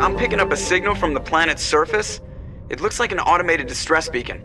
I'm picking up a signal from the planet's surface. It looks like an automated distress beacon.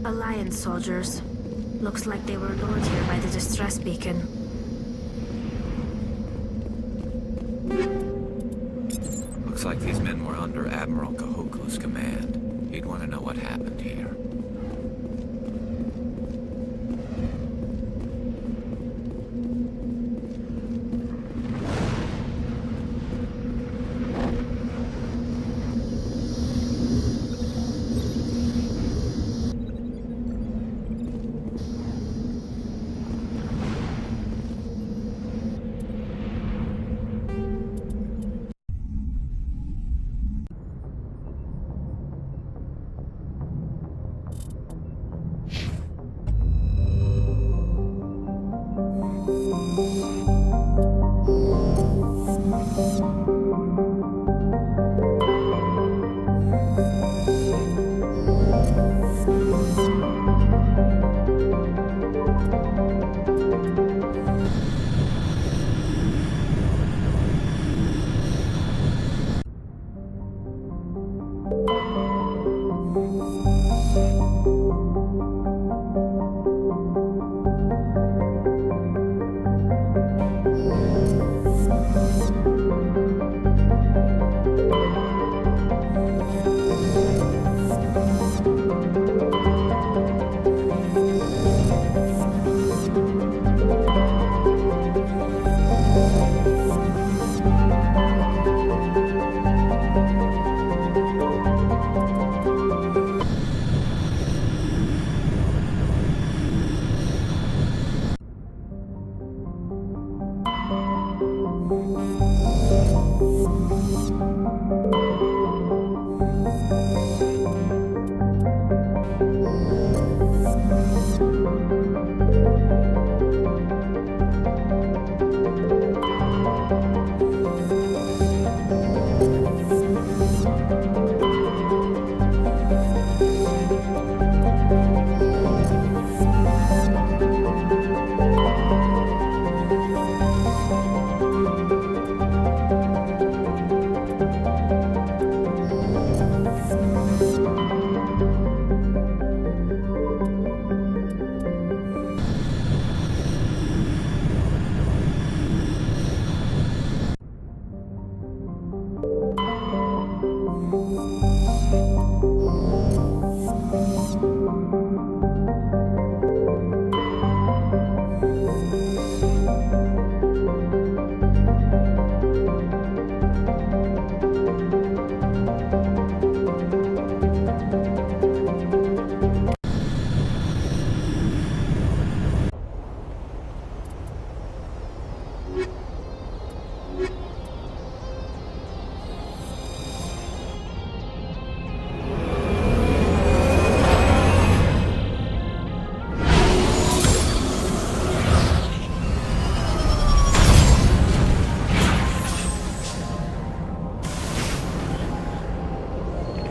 Alliance soldiers. Looks like they were lured here by the distress beacon. Looks like these men were under Admiral Kahuku's command. He'd want to know what happened here.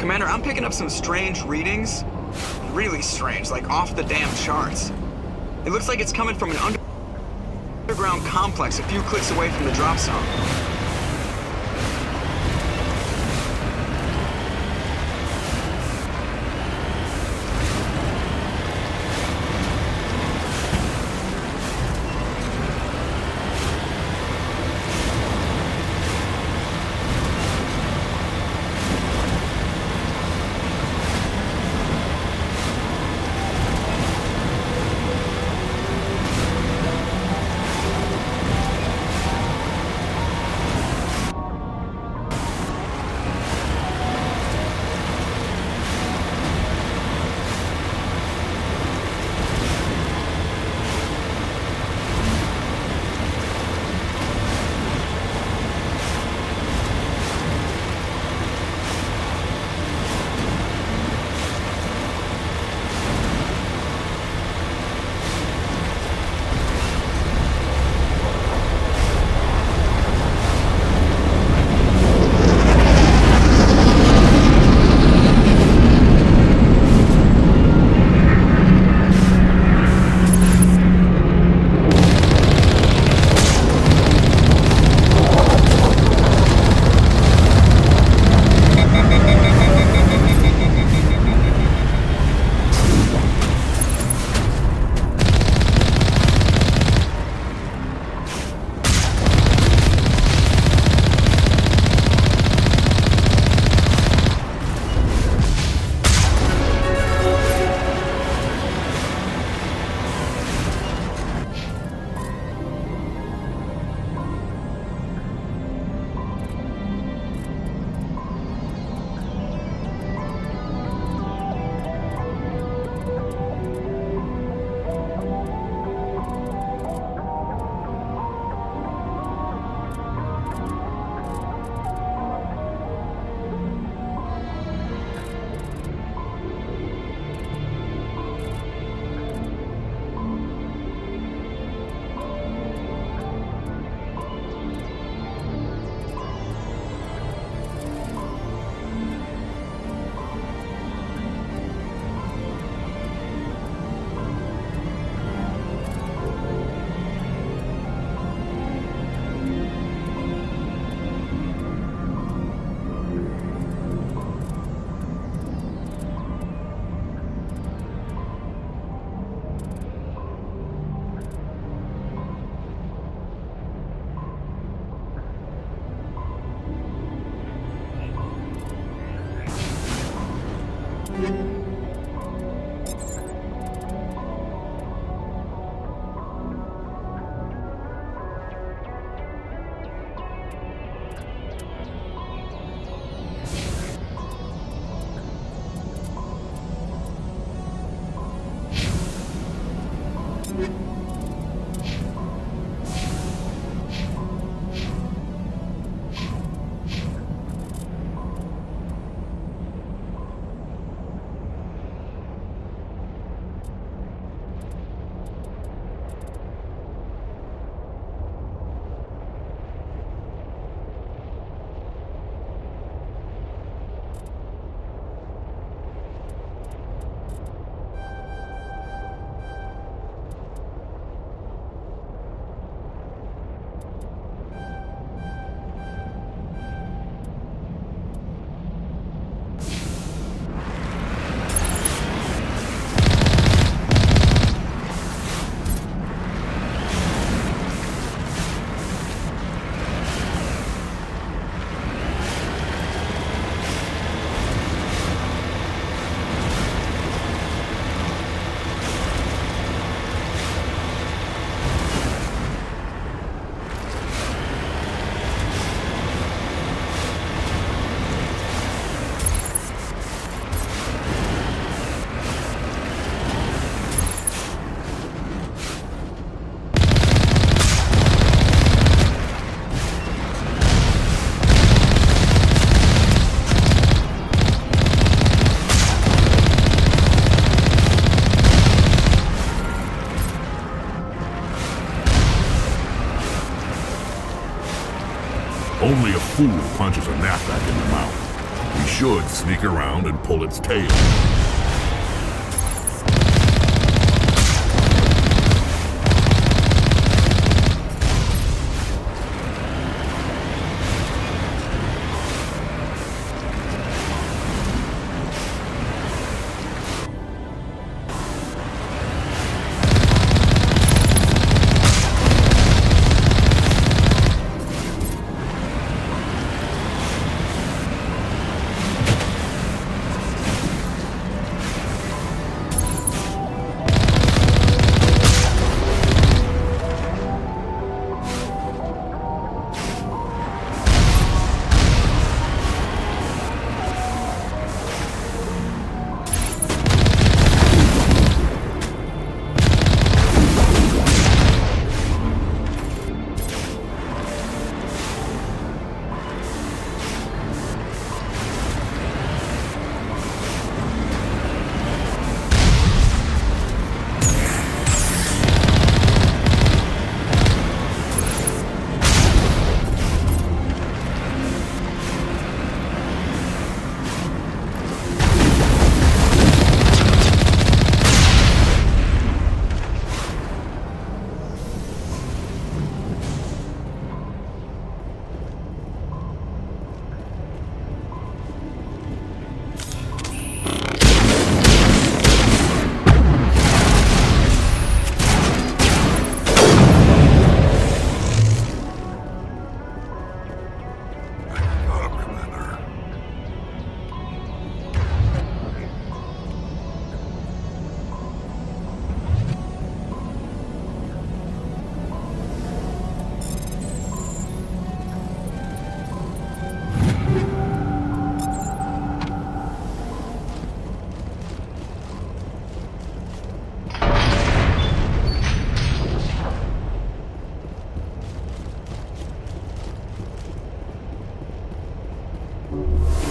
Commander, I'm picking up some strange readings. Really strange, like off the damn charts. It looks like it's coming from an underground complex a few clicks away from the drop zone. Only a fool punches a knapsack in the mouth. We should sneak around and pull its tail.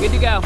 Good to go.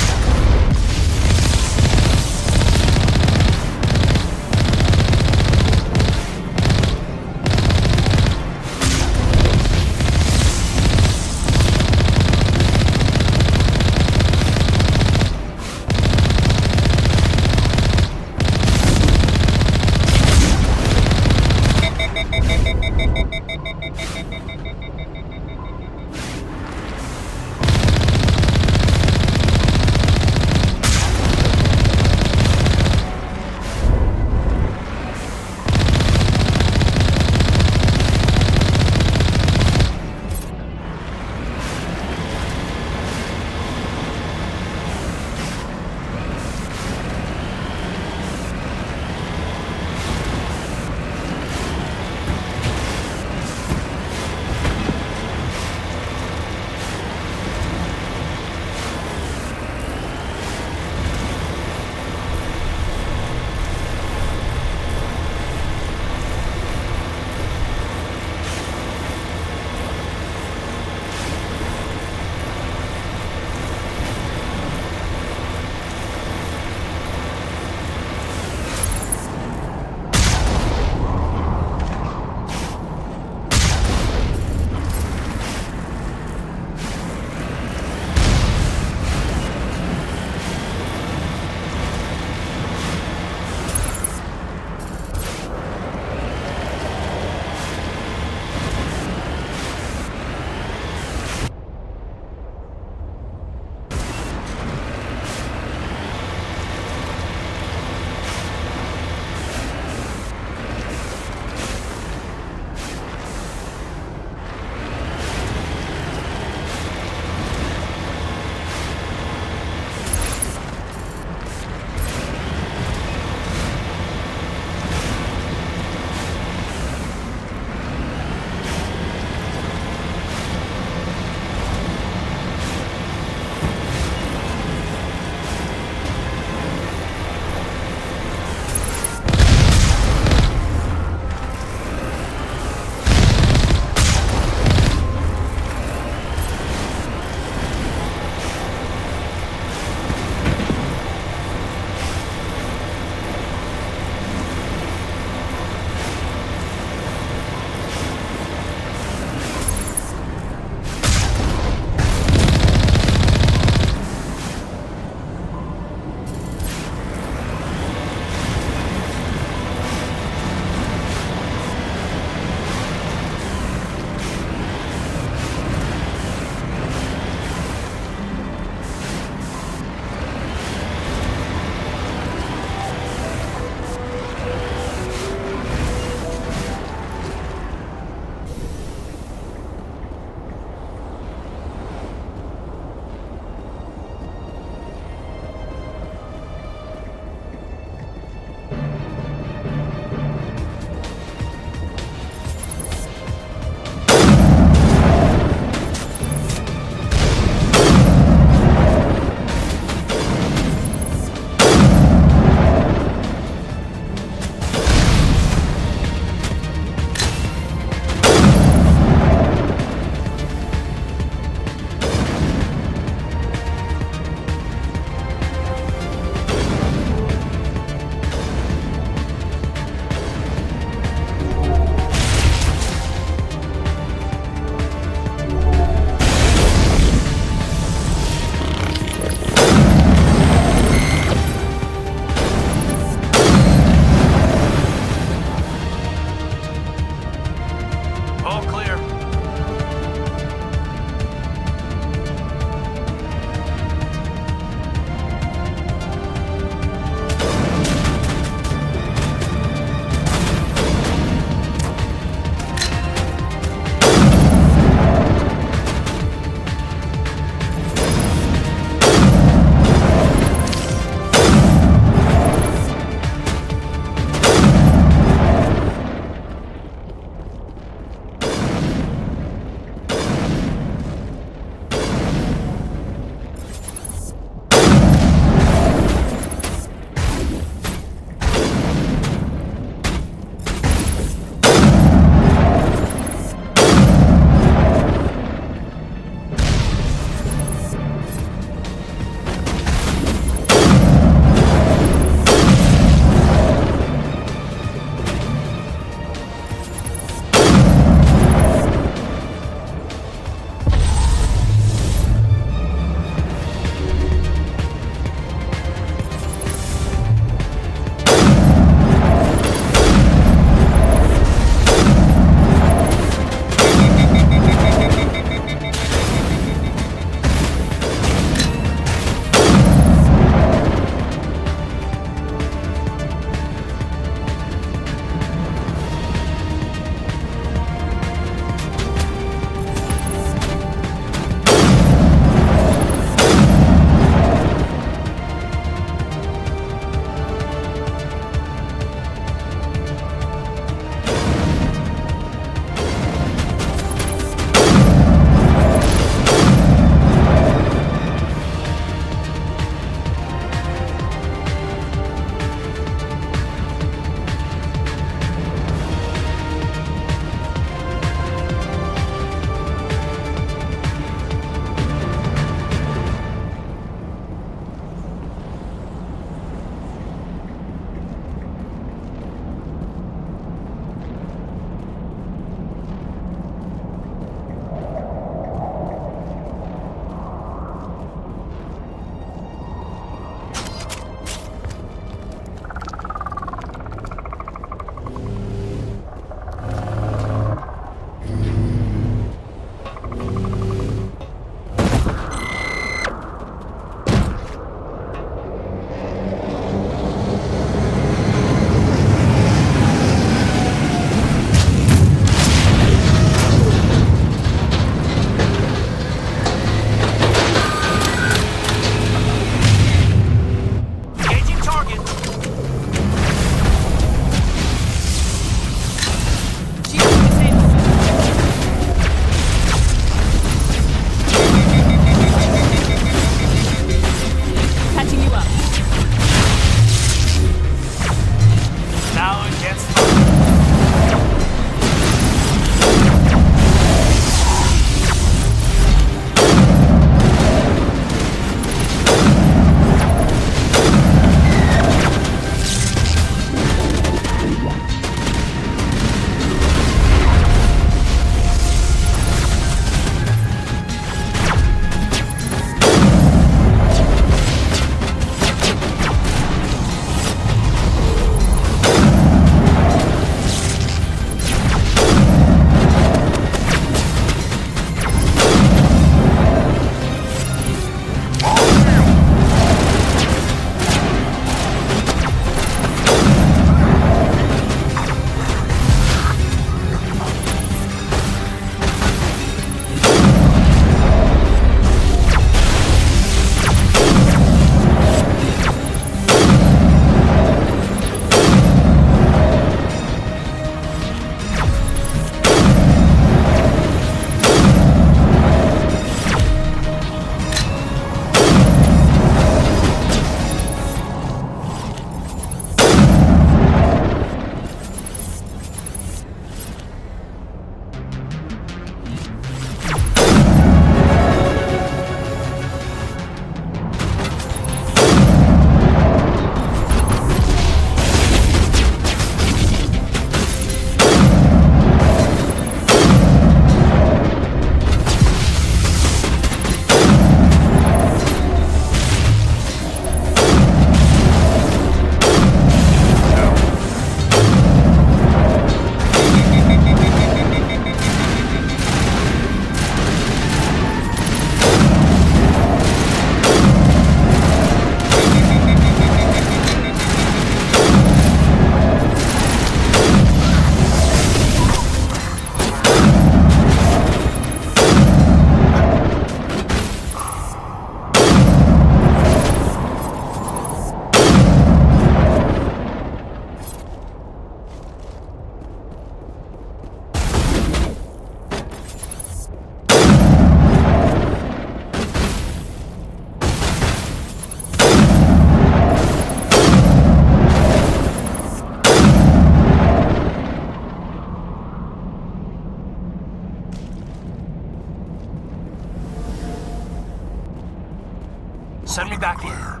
Send me back in. Clear.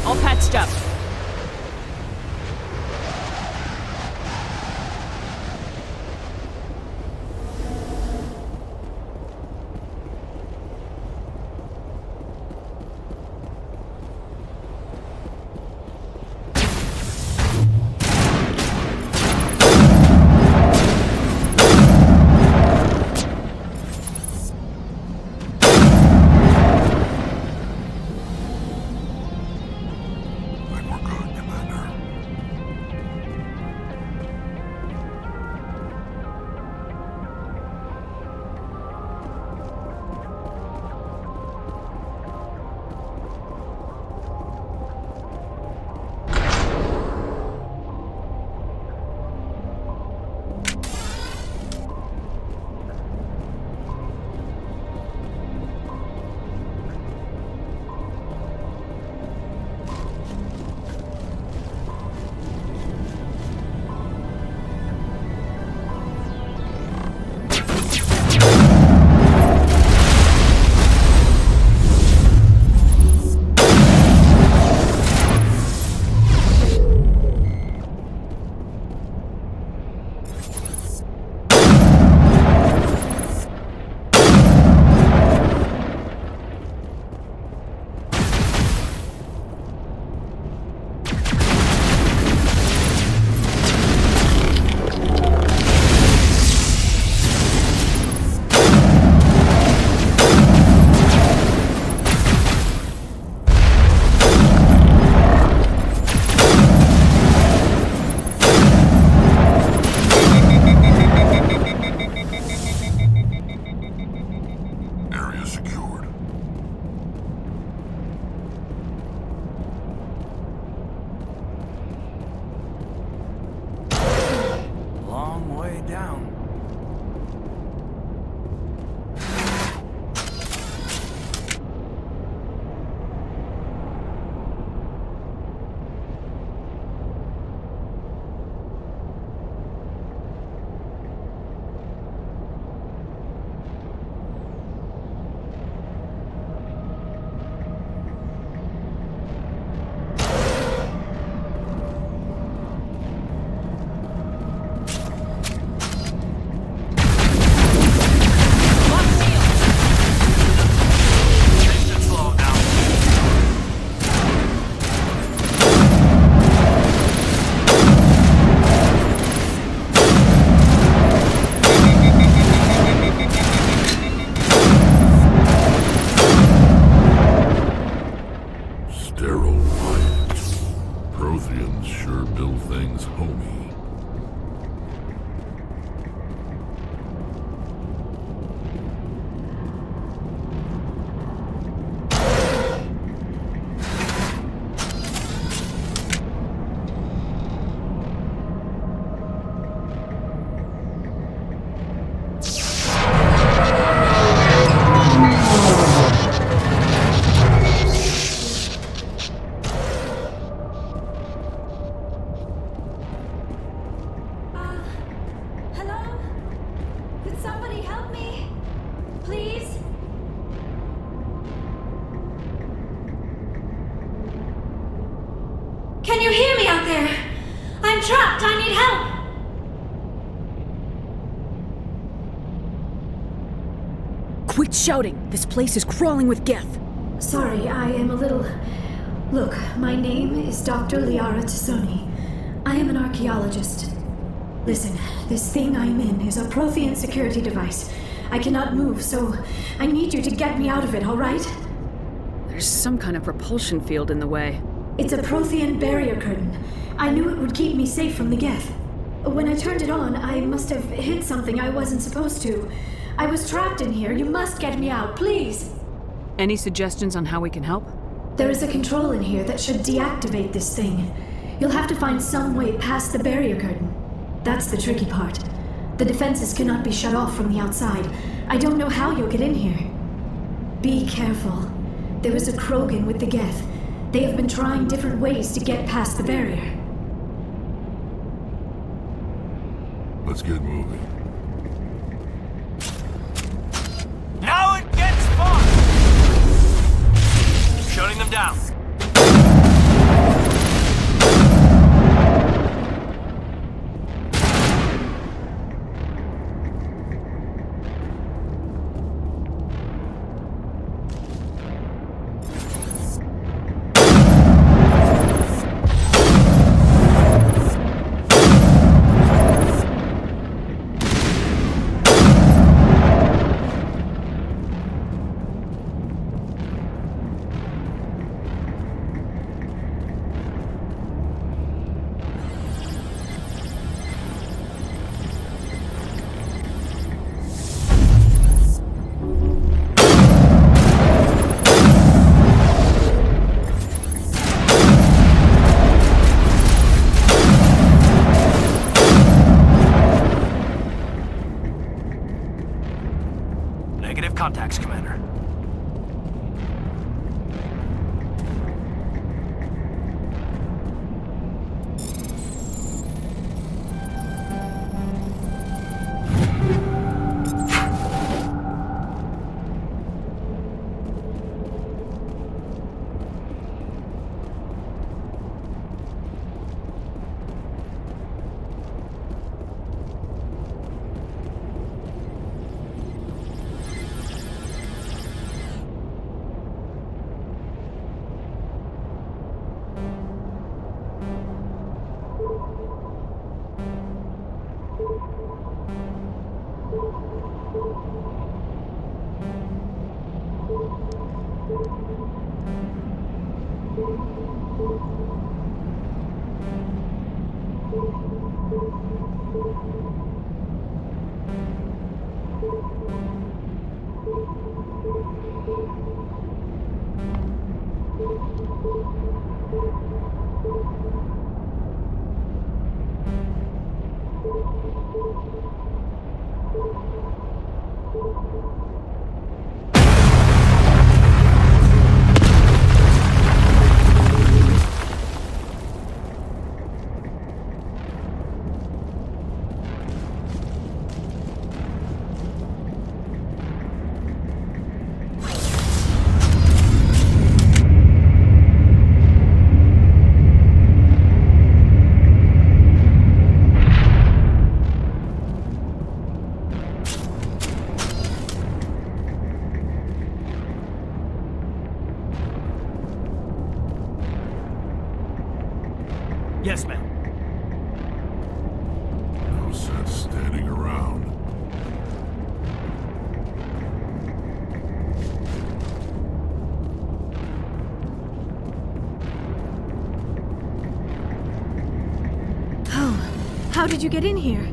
All patched up. I think we're good, Commander. Area secured. Long way down. Engine slow down. Sterile quiet. Protheans sure build things homey. Hello? Could somebody help me? Please? Can you hear me out there? I'm trapped. I need help. Quit shouting! This place is crawling with Geth. Sorry, I am a little... Look, my name is Dr. Liara Tassoni. I am an archaeologist. Listen, this thing I'm in is a Prothean security device. I cannot move, so I need you to get me out of it, all right? There's some kind of propulsion field in the way. It's a Prothean barrier curtain. I knew it would keep me safe from the Geth. When I turned it on, I must have hit something I wasn't supposed to. I was trapped in here. You must get me out, please. Any suggestions on how we can help? There is a control in here that should deactivate this thing. You'll have to find some way past the barrier curtain. That's the tricky part. The defenses cannot be shut off from the outside. I don't know how you'll get in here. Be careful. There is a Krogan with the Geth. They have been trying different ways to get past the barrier. Let's get moving. Now it Shutting them down. Negative contacts, Commander. Yes, ma'am. No sense standing around. Oh, how did you get in here?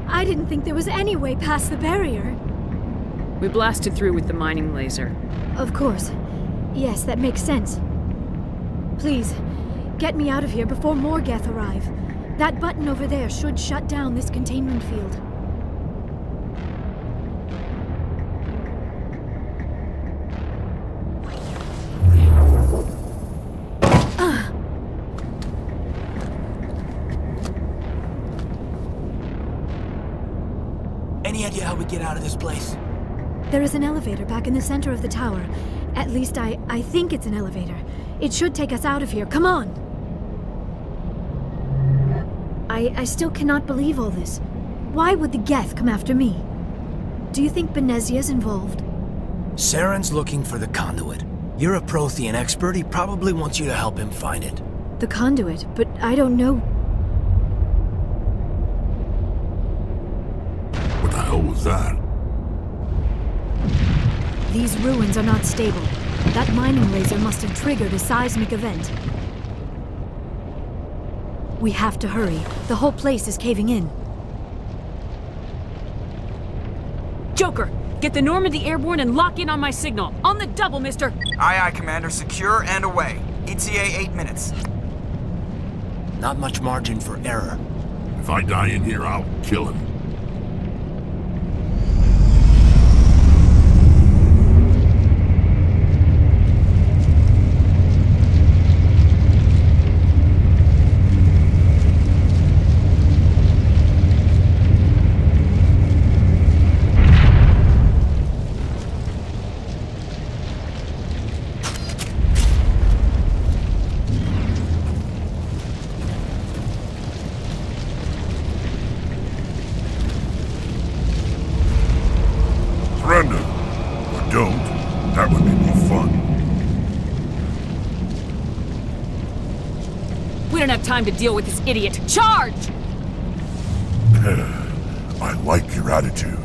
I didn't think there was any way past the barrier. We blasted through with the mining laser. Of course. Yes, that makes sense. Please, get me out of here before more Geth arrive. That button over there should shut down this containment field. Any idea how we get out of this place? There is an elevator back in the center of the tower. At least I think it's an elevator. It should take us out of here. Come on! I still cannot believe all this. Why would the Geth come after me? Do you think Benezia's involved? Saren's looking for the conduit. You're a Prothean expert. He probably wants you to help him find it. The conduit, but I don't know. What the hell was that? These ruins are not stable. That mining laser must have triggered a seismic event. We have to hurry. The whole place is caving in. Joker, get the Normandy airborne and lock in on my signal. On the double, mister! Aye, aye, Commander. Secure and away. ETA 8 minutes. Not much margin for error. If I die in here, I'll kill him. time to deal with this idiot. Charge! I like your attitude.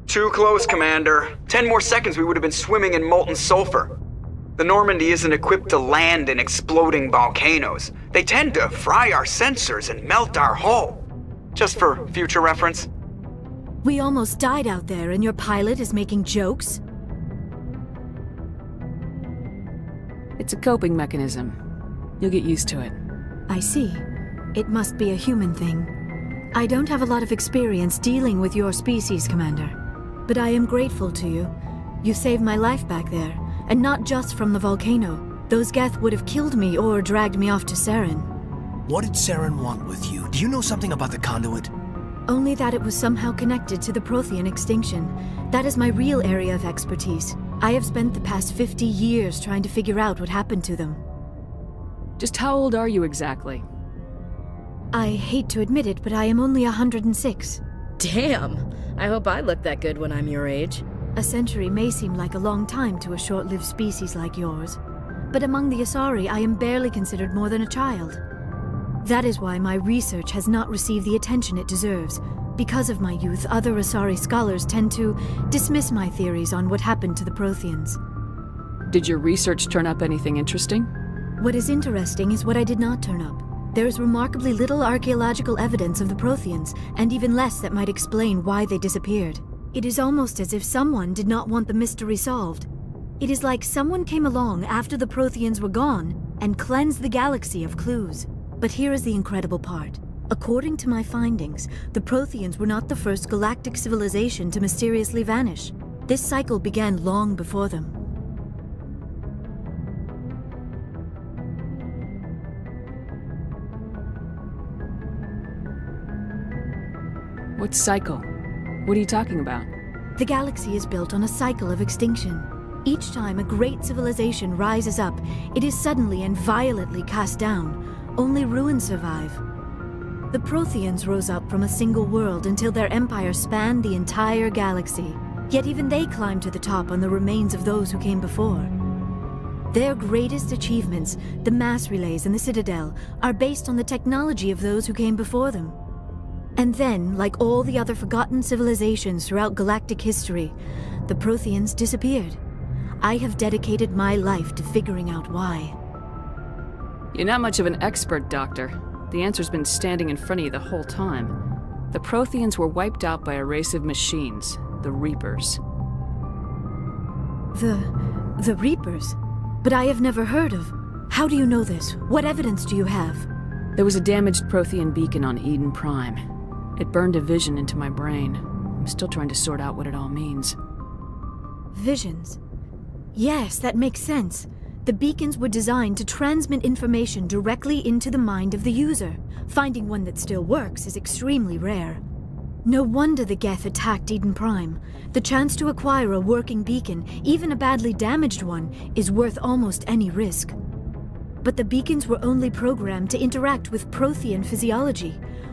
Too close, Commander. 10 more seconds we would have been swimming in molten sulfur. The Normandy isn't equipped to land in exploding volcanoes. They tend to fry our sensors and melt our hull. Just for future reference. We almost died out there and your pilot is making jokes? It's a coping mechanism. You'll get used to it. I see. It must be a human thing. I don't have a lot of experience dealing with your species, Commander. But I am grateful to you. You saved my life back there, and not just from the volcano. Those Geth would have killed me or dragged me off to Saren. What did Saren want with you? Do you know something about the conduit? Only that it was somehow connected to the Prothean extinction. That is my real area of expertise. I have spent the past 50 years trying to figure out what happened to them. Just how old are you exactly? I hate to admit it, but I am only 106. Damn! I hope I look that good when I'm your age. A century may seem like a long time to a short-lived species like yours, but among the Asari I am barely considered more than a child. That is why my research has not received the attention it deserves. Because of my youth, other Asari scholars tend to dismiss my theories on what happened to the Protheans. Did your research turn up anything interesting? What is interesting is what I did not turn up. There is remarkably little archaeological evidence of the Protheans, and even less that might explain why they disappeared. It is almost as if someone did not want the mystery solved. It is like someone came along after the Protheans were gone and cleansed the galaxy of clues. But here is the incredible part. According to my findings, the Protheans were not the first galactic civilization to mysteriously vanish. This cycle began long before them. What cycle? What are you talking about? The galaxy is built on a cycle of extinction. Each time a great civilization rises up, it is suddenly and violently cast down. Only ruins survive. The Protheans rose up from a single world until their empire spanned the entire galaxy. Yet even they climbed to the top on the remains of those who came before. Their greatest achievements, the mass relays and the Citadel, are based on the technology of those who came before them. And then, like all the other forgotten civilizations throughout galactic history, the Protheans disappeared. I have dedicated my life to figuring out why. You're not much of an expert, Doctor. The answer's been standing in front of you the whole time. The Protheans were wiped out by a race of machines, the Reapers. The Reapers? But I have never heard of. How do you know this? What evidence do you have? There was a damaged Prothean beacon on Eden Prime. It burned a vision into my brain. I'm still trying to sort out what it all means. Visions. Yes, that makes sense. The beacons were designed to transmit information directly into the mind of the user. Finding one that still works is extremely rare. No wonder the Geth attacked Eden Prime. The chance to acquire a working beacon, even a badly damaged one, is worth almost any risk. But the beacons were only programmed to interact with Prothean physiology.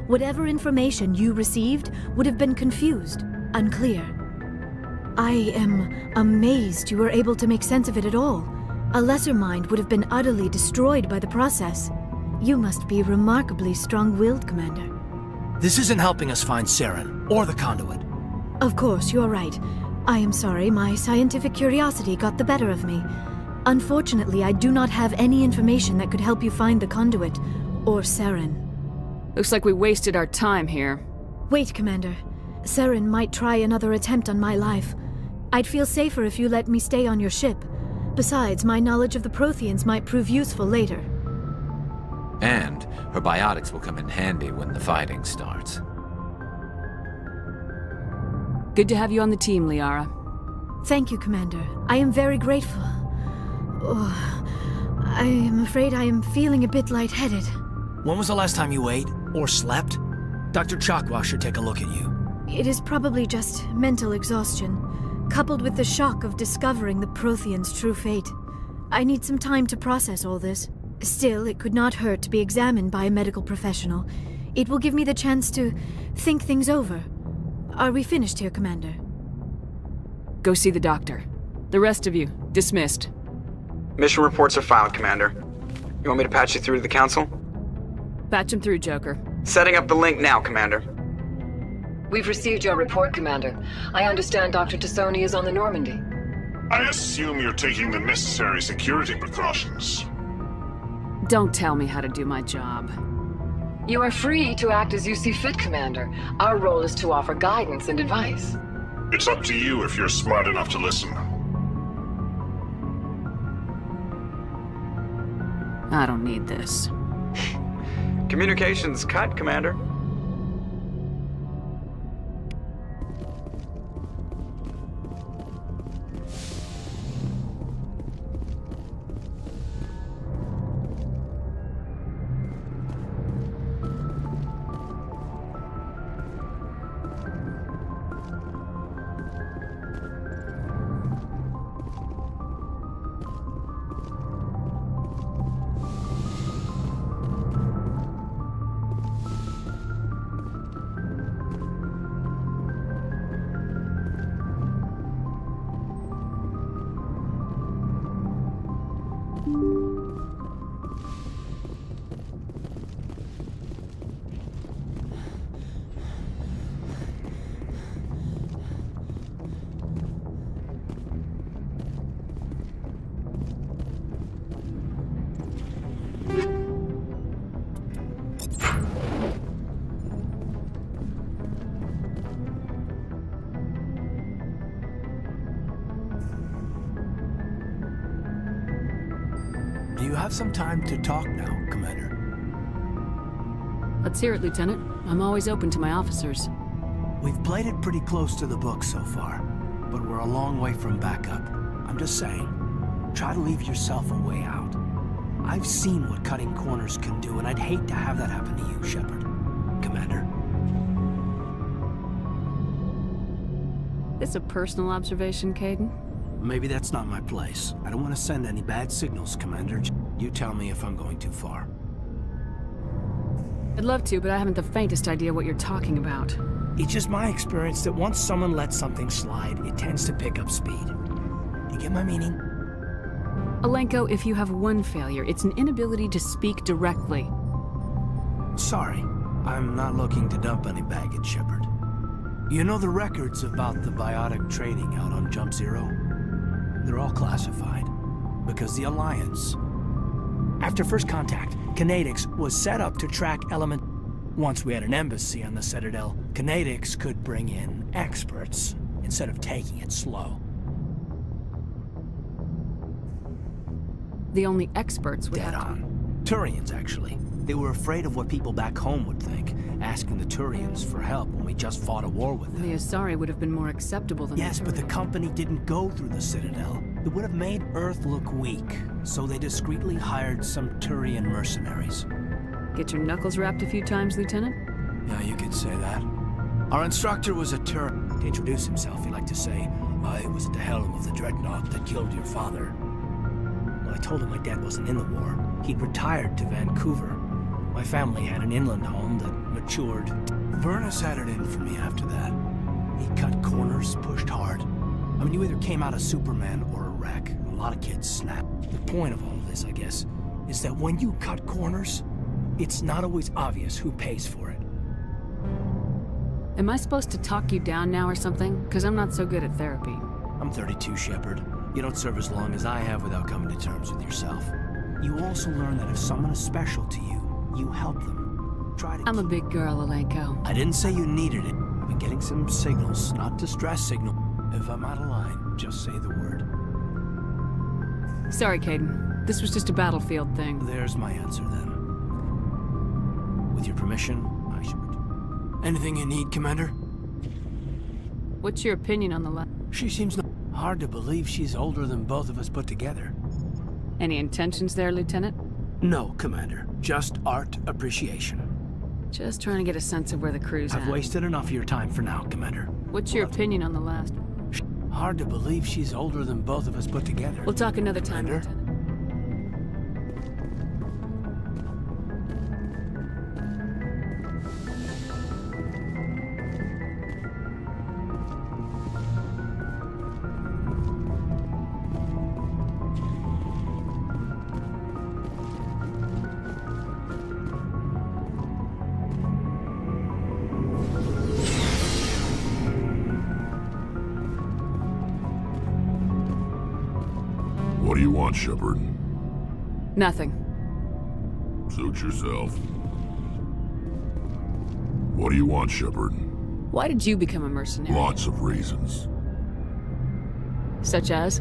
Whatever information you received would have been confused, unclear. I am amazed you were able to make sense of it at all. A lesser mind would have been utterly destroyed by the process. You must be remarkably strong-willed, Commander. This isn't helping us find Saren, or the conduit. Of course, you're right. I am sorry, my scientific curiosity got the better of me. Unfortunately, I do not have any information that could help you find the conduit, or Saren. Looks like we wasted our time here. Wait, Commander. Saren might try another attempt on my life. I'd feel safer if you let me stay on your ship. Besides, my knowledge of the Protheans might prove useful later. And her biotics will come in handy when the fighting starts. Good to have you on the team, Liara. Thank you, Commander. I am very grateful. Oh, I am afraid I am feeling a bit lightheaded. When was the last time you ate, or slept? Dr. Chakwa should take a look at you. It is probably just mental exhaustion, coupled with the shock of discovering the Protheans' true fate. I need some time to process all this. Still, it could not hurt to be examined by a medical professional. It will give me the chance to think things over. Are we finished here, Commander? Go see the doctor. The rest of you, dismissed. Mission reports are filed, Commander. You want me to patch you through to the Council? Patch him through, Joker. Setting up the link now, Commander. We've received your report, Commander. I understand Dr. Tassoni is on the Normandy. I assume you're taking the necessary security precautions. Don't tell me how to do my job. You are free to act as you see fit, Commander. Our role is to offer guidance and advice. It's up to you if you're smart enough to listen. I don't need this. Communications cut, Commander. Do you have some time to talk now, Commander? Let's hear it, Lieutenant. I'm always open to my officers. We've played it pretty close to the book so far, but we're a long way from backup. I'm just saying, try to leave yourself a way out. I've seen what cutting corners can do, and I'd hate to have that happen to you, Shepard. Commander. This a personal observation, Kaidan? Maybe that's not my place. I don't want to send any bad signals, Commander. You tell me if I'm going too far. I'd love to, but I haven't the faintest idea what you're talking about. It's just my experience that once someone lets something slide, it tends to pick up speed. You get my meaning? Alenko, if you have one failure, it's an inability to speak directly. Sorry, I'm not looking to dump any baggage, Shepard. You know the records about the biotic training out on Jump Zero? They're all classified, because the Alliance... After first contact, Kinetics was set up to track element... Once we had an embassy on the Citadel, Kinetics could bring in experts, instead of taking it slow. The only experts we Dead have... on. Turians, actually. They were afraid of what people back home would think, asking the Turians for help when we just fought a war with them. The Asari would have been more acceptable than Yes, but the Turians. company didn't go through the Citadel. It would have made Earth look weak, so they discreetly hired some Turian mercenaries. Get your knuckles rapped a few times, Lieutenant? Yeah, you could say that. Our instructor was a Turian. To introduce himself, he liked to say, "I was at the helm of the dreadnought that killed your father." Well, I told him my dad wasn't in the war. He'd retired to Vancouver. My family had an inland home that matured. Vernus had it in for me after that. He cut corners, pushed hard. I mean, you either came out a Superman or a wreck. A lot of kids snapped. The point of all of this, I guess, is that when you cut corners, it's not always obvious who pays for it. Am I supposed to talk you down now or something? Because I'm not so good at therapy. I'm 32, Shepard. You don't serve as long as I have without coming to terms with yourself. You also learn that if someone is special to you, you help them. Try to... I'm a big girl, Alenko. I didn't say you needed it. I've been getting some signals, not distress signal. If I'm out of line, just say the word. Sorry, Caden. This was just a battlefield thing. There's my answer, then. With your permission, I should... Anything you need, Commander? What's your opinion on the She seems not... Hard to believe she's older than both of us put together. Any intentions there, Lieutenant? No, Commander. Just art appreciation. Just trying to get a sense of where the crew's I've at. wasted enough of your time for now, Commander. What's your opinion on the last? Hard to believe she's older than both of us put together. We'll talk another time, Commander? Lieutenant. What do you want, Shepard? Nothing. Suit yourself. What do you want, Shepard? Why did you become a mercenary? Lots of reasons. Such as?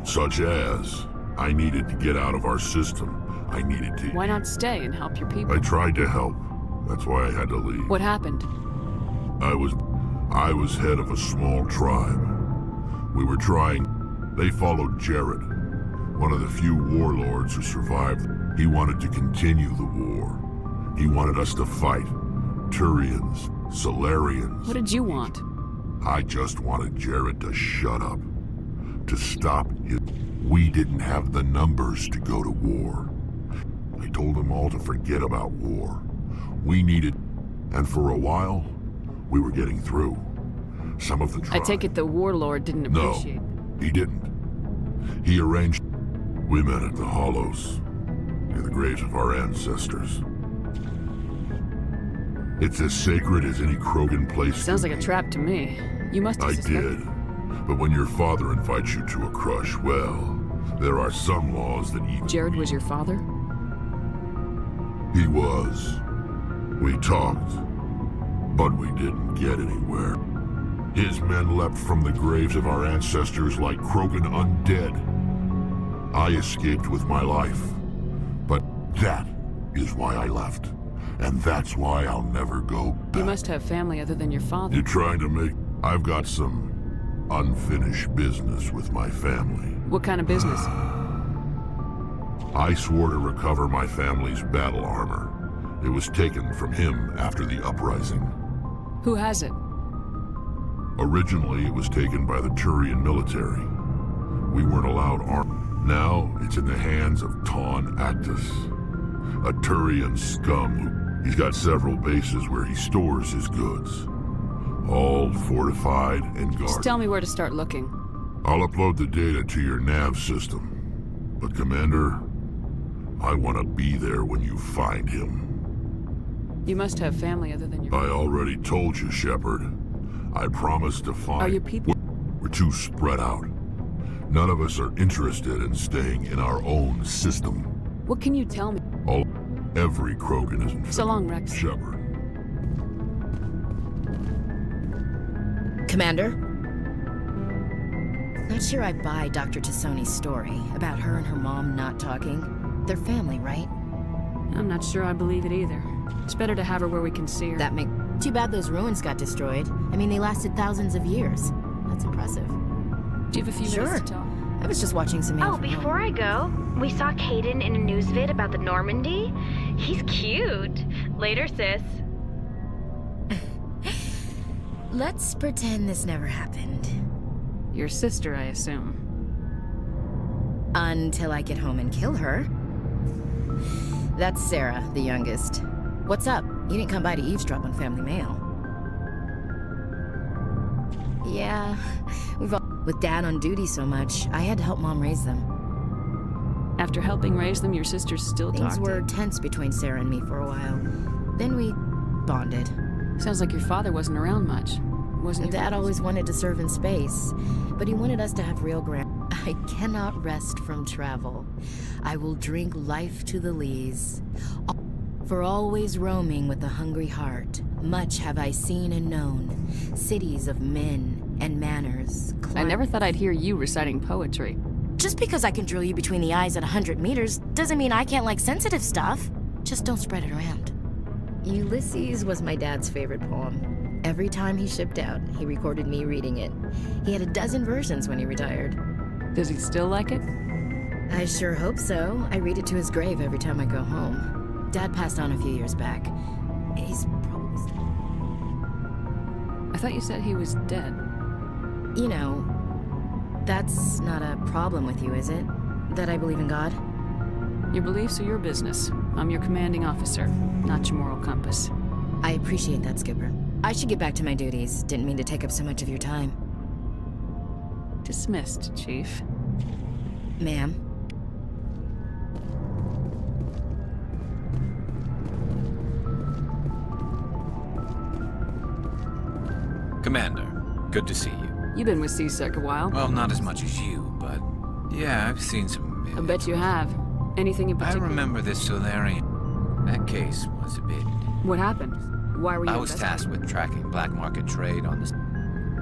Such as, I needed to get out of our system. I needed to... Why not stay and help your people? I tried to help. That's why I had to leave. What happened? I was head of a small tribe. We were trying... They followed Jared, one of the few warlords who survived. He wanted to continue the war. He wanted us to fight. Turians, Solarians. What did you want? I just wanted Jared to shut up. To stop it. We didn't have the numbers to go to war. I told them all to forget about war. We needed... And for a while, we were getting through. Some of the tribe... I take it the warlord didn't appreciate. No, he didn't. He arranged... We met at the Hollows, near the graves of our ancestors. It's as sacred as any Krogan place. Sounds can like a be. trap to me. You must have I suspected. did. But when your father invites you to a crush, well, there are some laws that even... Jared was your father? He was. We talked, but we didn't get anywhere. His men leapt from the graves of our ancestors like Krogan undead. I escaped with my life, but that is why I left. And that's why I'll never go back. You must have family other than your father. You're trying to make... I've got some unfinished business with my family. What kind of business? I swore to recover my family's battle armor. It was taken from him after the uprising. Who has it? Originally, it was taken by the Turian military. We weren't allowed armor. Now, it's in the hands of Ton Actus, a Turian scum. He's got several bases where he stores his goods, all fortified and guarded. Just tell me where to start looking. I'll upload the data to your nav system. But Commander, I want to be there when you find him. You must have family other than your... I already told you, Shepard. I promised to find... Are your people... We're too spread out. None of us are interested in staying in our own system. What can you tell me? Every Krogan is infected. So long, Rex. Shepard. Commander? Not sure I buy Dr. Tassoni's story about her and her mom not talking. They're family, right? I'm not sure I believe it either. It's better to have her where we can see her. That make... Too bad those ruins got destroyed. I mean, they lasted thousands of years. That's impressive. Do you have a few minutes to talk? I was just watching some... Oh, before I go, we saw Caden in a news vid about the Normandy. He's cute. Later, sis. Let's pretend this never happened. Your sister, I assume. Until I get home and kill her. That's Sarah, the youngest. What's up? You didn't come by to eavesdrop on Family Mail. Yeah, we've all... With Dad on duty so much, I had to help Mom raise them. After helping raise them, your sisters still talked? Things were tense between Sarah and me for a while. Then we bonded. Sounds like your father wasn't around much. Wasn't Dad always wanted to serve in space, but he wanted us to have real I cannot rest from travel. I will drink life to the lees. For always roaming with a hungry heart, much have I seen and known, cities of men and manners. I never thought I'd hear you reciting poetry. Just because I can drill you between the eyes at 100 meters doesn't mean I can't like sensitive stuff. Just don't spread it around. Ulysses was my dad's favorite poem. Every time he shipped out, he recorded me reading it. He had a dozen versions when he retired. Does he still like it? I sure hope so. I read it to his grave every time I go home. Dad passed on a few years back. He's probably still... I thought you said he was dead. You know, that's not a problem with you, is it? That I believe in God? Your beliefs are your business. I'm your commanding officer, not your moral compass. I appreciate that, Skipper. I should get back to my duties. Didn't mean to take up so much of your time. Dismissed, Chief. Ma'am. Commander, good to see you. You've been with C-Sec a while. Well, not as much as you, but yeah, I've seen some... I bet you have. Anything in particular? I remember this Solarian. That case was a bit... What happened? Why were you I was tasked with tracking black market trade on this...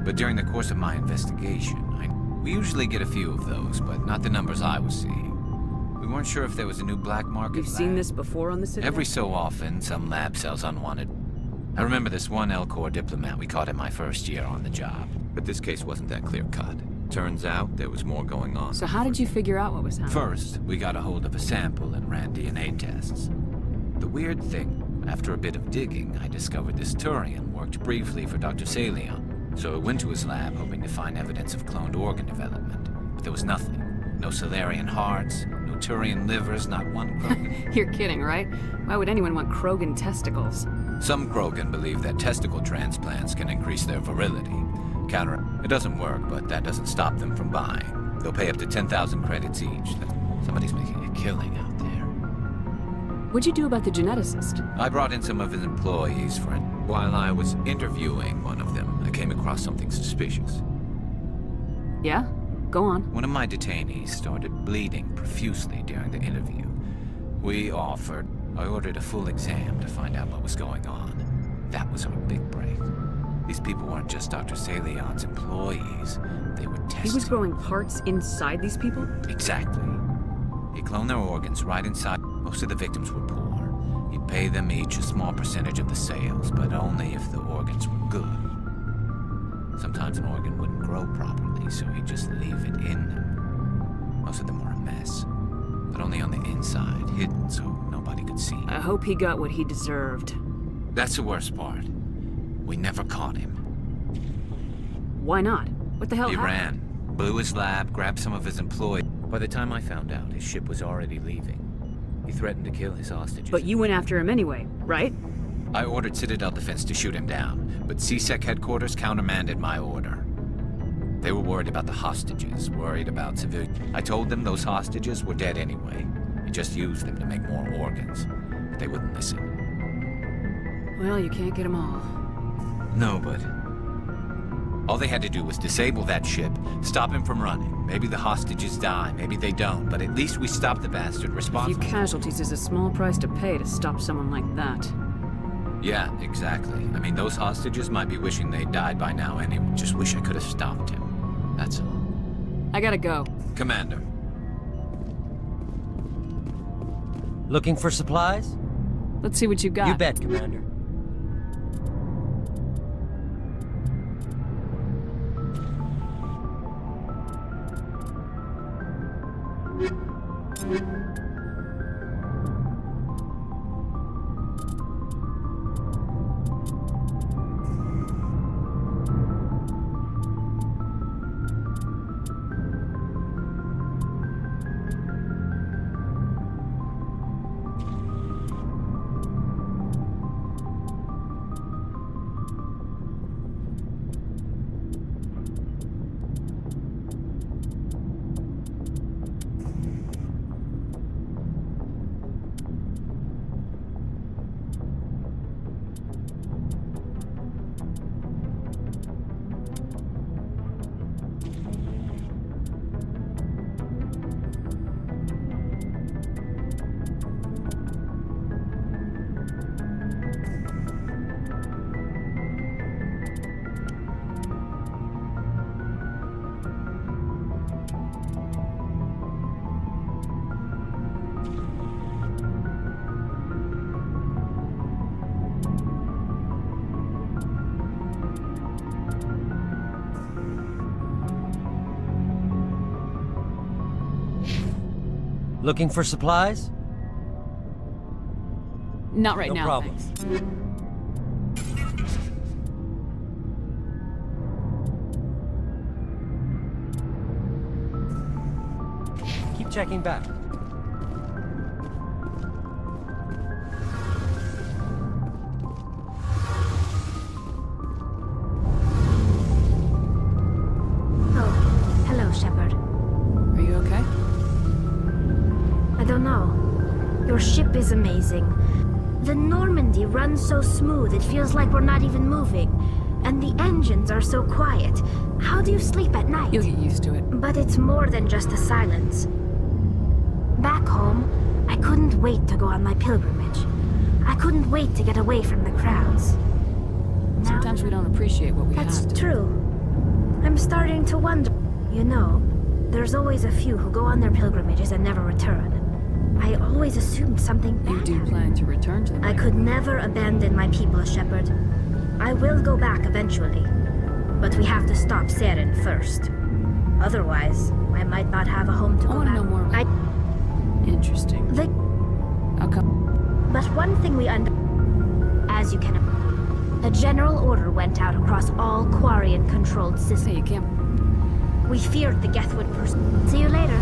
But during the course of my investigation, we usually get a few of those, but not the numbers I was seeing. We weren't sure if there was a new black market You've seen this before on the Citadel? Every so often, some lab sells unwanted. I remember this one Elcor diplomat we caught in my first year on the job. But this case wasn't that clear-cut. Turns out there was more going on. So how did you figure out what was happening? First, we got a hold of a sample and ran DNA tests. The weird thing, after a bit of digging, I discovered this Turian worked briefly for Dr. Salion. So I went to his lab hoping to find evidence of cloned organ development. But there was nothing. No Solarian hearts, no Turian livers, not one Krogan. You're kidding, right? Why would anyone want Krogan testicles? Some Krogan believe that testicle transplants can increase their virility. It doesn't work, but that doesn't stop them from buying. They'll pay up to 10,000 credits each. Somebody's making a killing out there. What'd you do about the geneticist? I brought in some of his employees for it. While I was interviewing one of them, I came across something suspicious. Yeah? Go on. One of my detainees started bleeding profusely during the interview. I ordered a full exam to find out what was going on. That was our big break. These people weren't just Dr. Salion's employees. They were tested. He was growing parts inside these people? Exactly. He cloned their organs right inside. Most of the victims were poor. He'd pay them each a small percentage of the sales, but only if the organs were good. Sometimes an organ wouldn't grow properly, so he'd just leave it in them. Most of them were a mess, but only on the inside, hidden so nobody could see. I hope he got what he deserved. That's the worst part. We never caught him. Why not? What the hell He happened? ran, blew his lab, grabbed some of his employees. By the time I found out, his ship was already leaving. He threatened to kill his hostages. But you went after him anyway, right? I ordered Citadel Defense to shoot him down, but C-Sec headquarters countermanded my order. They were worried about the hostages, worried about civilians. I told them those hostages were dead anyway. We just used them to make more organs. But they wouldn't listen. Well, you can't get them all. No, but... all they had to do was disable that ship, stop him from running. Maybe the hostages die, maybe they don't, but at least we stopped the bastard A responsible. few casualties is a small price to pay to stop someone like that. Yeah, exactly. I mean, those hostages might be wishing they'd died by now anyway. Just wish I could have stopped him. That's all. I gotta go. Commander. Looking for supplies? Let's see what you got. You bet, Commander. Looking for supplies? Not right No now, problem. thanks. Keep checking back. Oh, hello, Shepard. Are you okay? I don't know. Your ship is amazing. The Normandy runs so smooth it feels like we're not even moving. And the engines are so quiet. How do you sleep at night? You'll get used to it. But it's more than just the silence. Back home, I couldn't wait to go on my pilgrimage. I couldn't wait to get away from the crowds. Now, Sometimes we don't appreciate what we that's have. true. I'm starting to wonder. You know, there's always a few who go on their pilgrimages and never return. I always assumed something bad You do happened. plan to return to the I could never abandon my people, Shepard. I will go back eventually. But we have to stop Saren first. Otherwise, I might not have a home to I go want to back. know more about Interesting. The How come? But one thing we as you can, a general order went out across all Quarian-controlled systems. Hey, you can't... We feared the Gethwood person. See you later.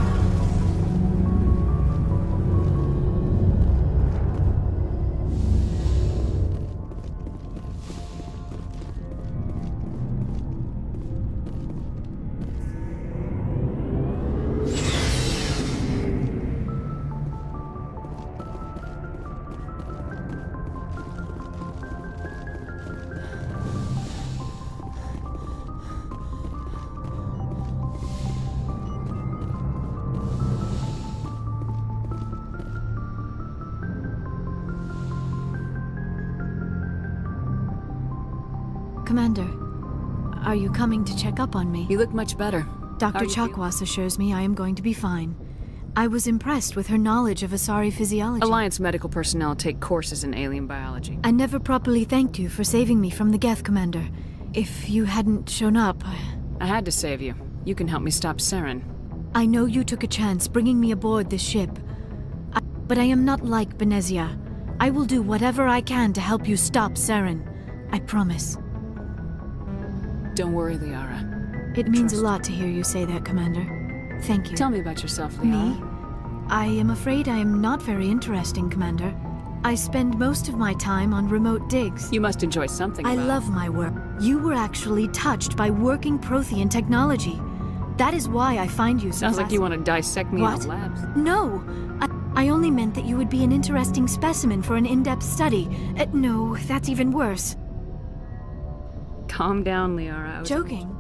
Commander, are you coming to check up on me? You look much better. Dr. How do you feel? Chakwas assures me I am going to be fine. I was impressed with her knowledge of Asari physiology. Alliance medical personnel take courses in alien biology. I never properly thanked you for saving me from the Geth, Commander. If you hadn't shown up... I had to save you. You can help me stop Saren. I know you took a chance bringing me aboard this ship. But I am not like Benezia. I will do whatever I can to help you stop Saren. I promise. Don't worry, Liara. It means Trust a lot to hear you say that, Commander. Thank you. Tell me about yourself, Liara. Me? I am afraid I am not very interesting, Commander. I spend most of my time on remote digs. You must enjoy something I about love my work. You were actually touched by working Prothean technology. That is why I find you so Sounds like you want to fascinating. dissect me What? in the labs. No! I only meant that you would be an interesting specimen for an in-depth study. No, that's even worse. Calm down, Liara. I was Joking?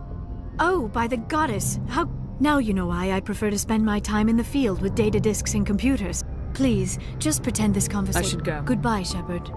Oh, by the goddess! How... Now you know why I prefer to spend my time in the field with data disks and computers. Please, just pretend this conversation... I should go. Goodbye, Shepard.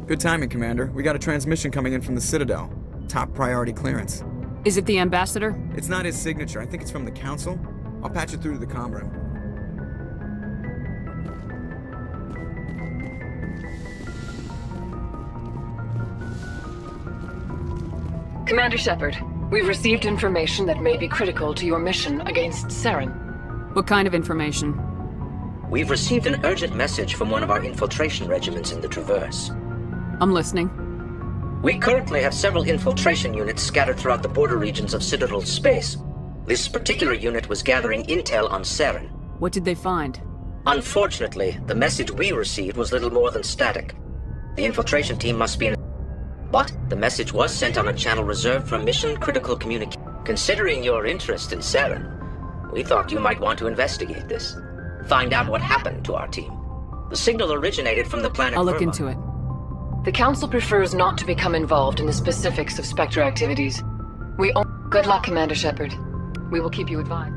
Good timing, Commander. We got a transmission coming in from the Citadel. Top priority clearance. Is it the ambassador? It's not his signature. I think it's from the Council. I'll patch it through to the comm room. Commander Shepard, we've received information that may be critical to your mission against Saren. What kind of information? We've received an urgent message from one of our infiltration regiments in the Traverse. I'm listening. We currently have several infiltration units scattered throughout the border regions of Citadel space. This particular unit was gathering intel on Saren. What did they find? Unfortunately, the message we received was little more than static. The infiltration team must be in... But the message was sent on a channel reserved for mission-critical communication. Considering your interest in Saren, we thought you might want to investigate this. Find out what happened to our team. The signal originated from the planet I'll look Verma. into it. The Council prefers not to become involved in the specifics of Spectre activities. Good luck, Commander Shepard. We will keep you advised.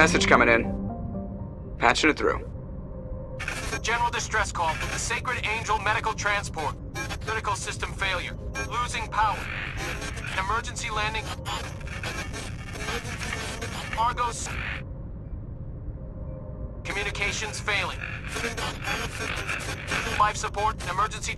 Message coming in. Patching it through. General distress call from the Sacred Angel Medical Transport. Critical system failure. Losing power. Emergency landing. Argos. Communications failing. Life support. Emergency.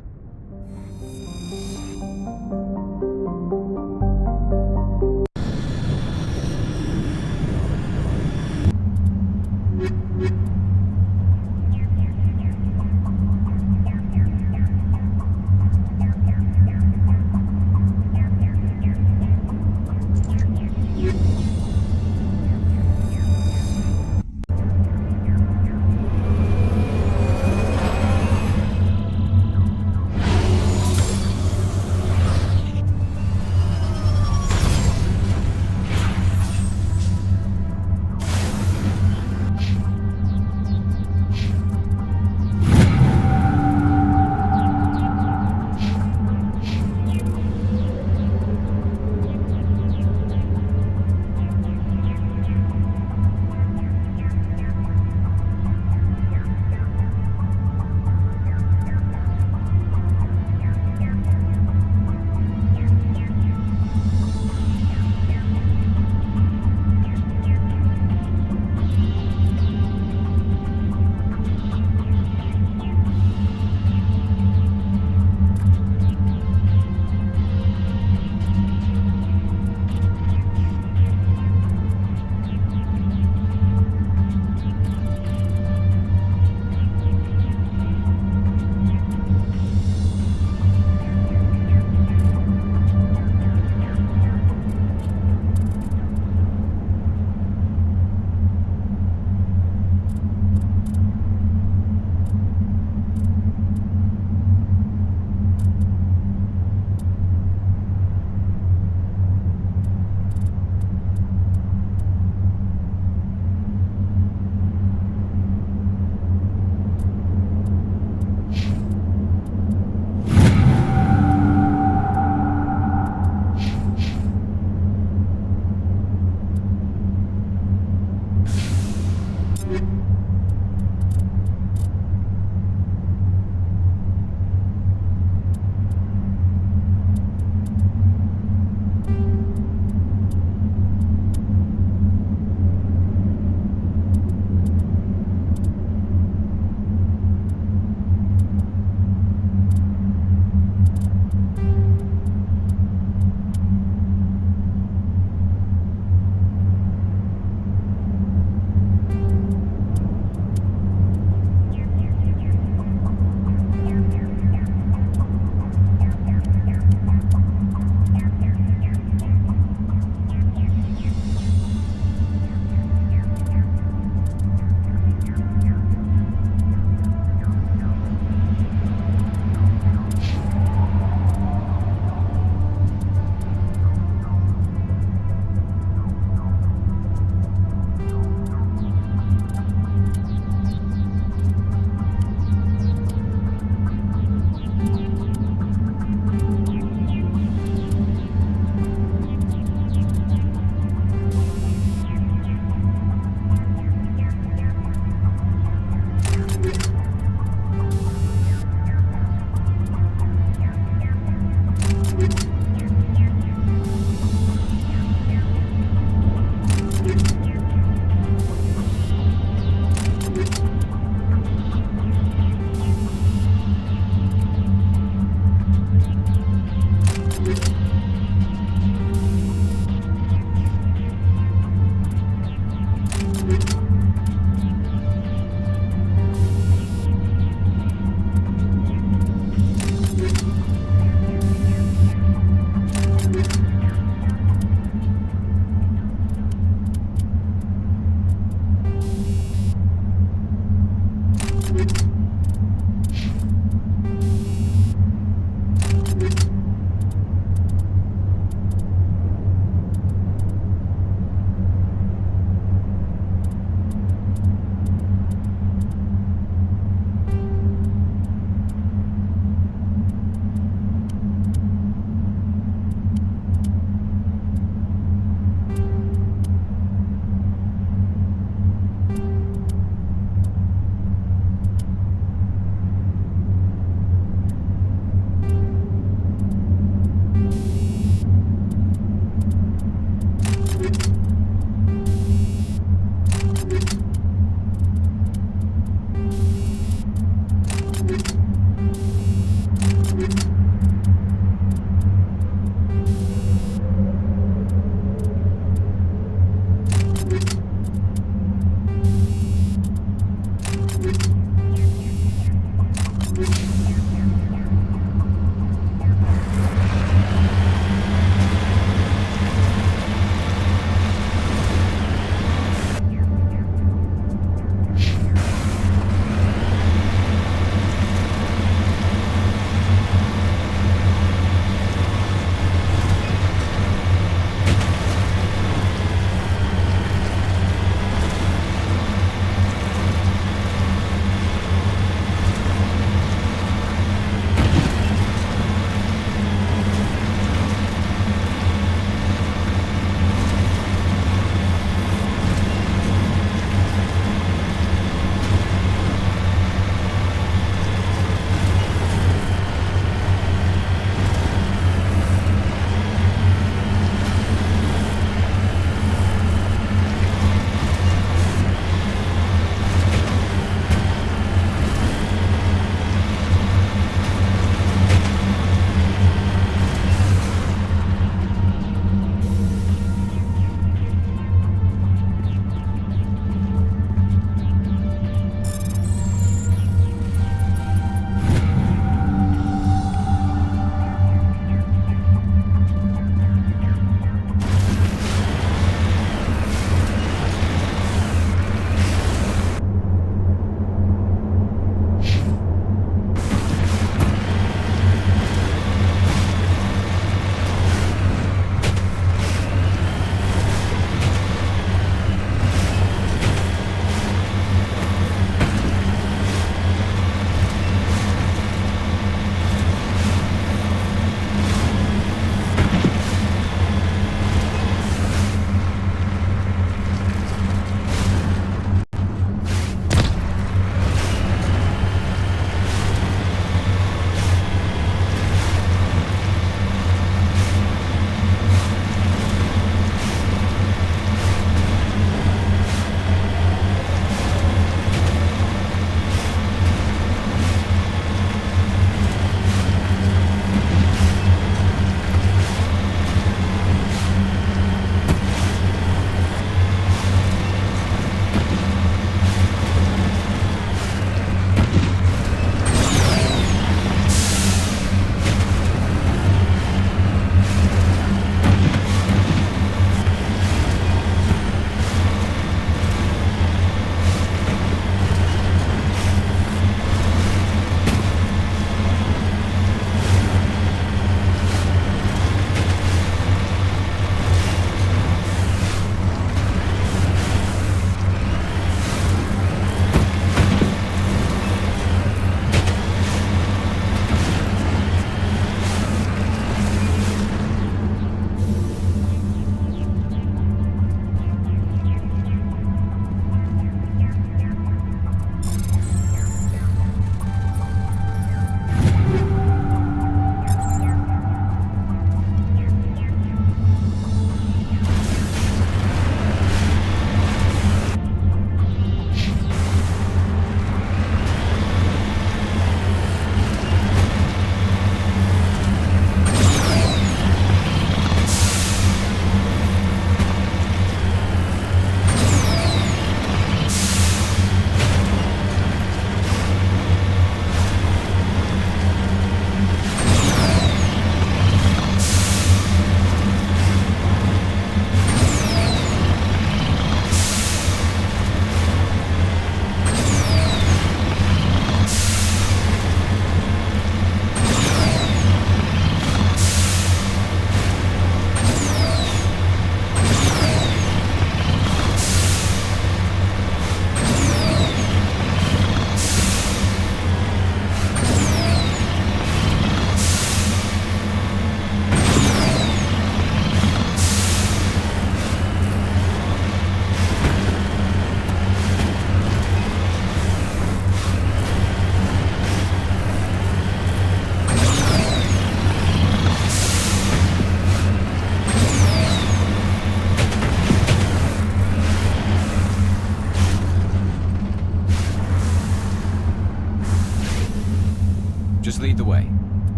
Just lead the way.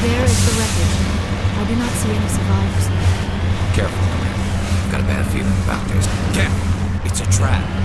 There is the wreckage. I do not see any survivors. Careful, Commander. I've got a bad feeling about this. Cap! It's a trap.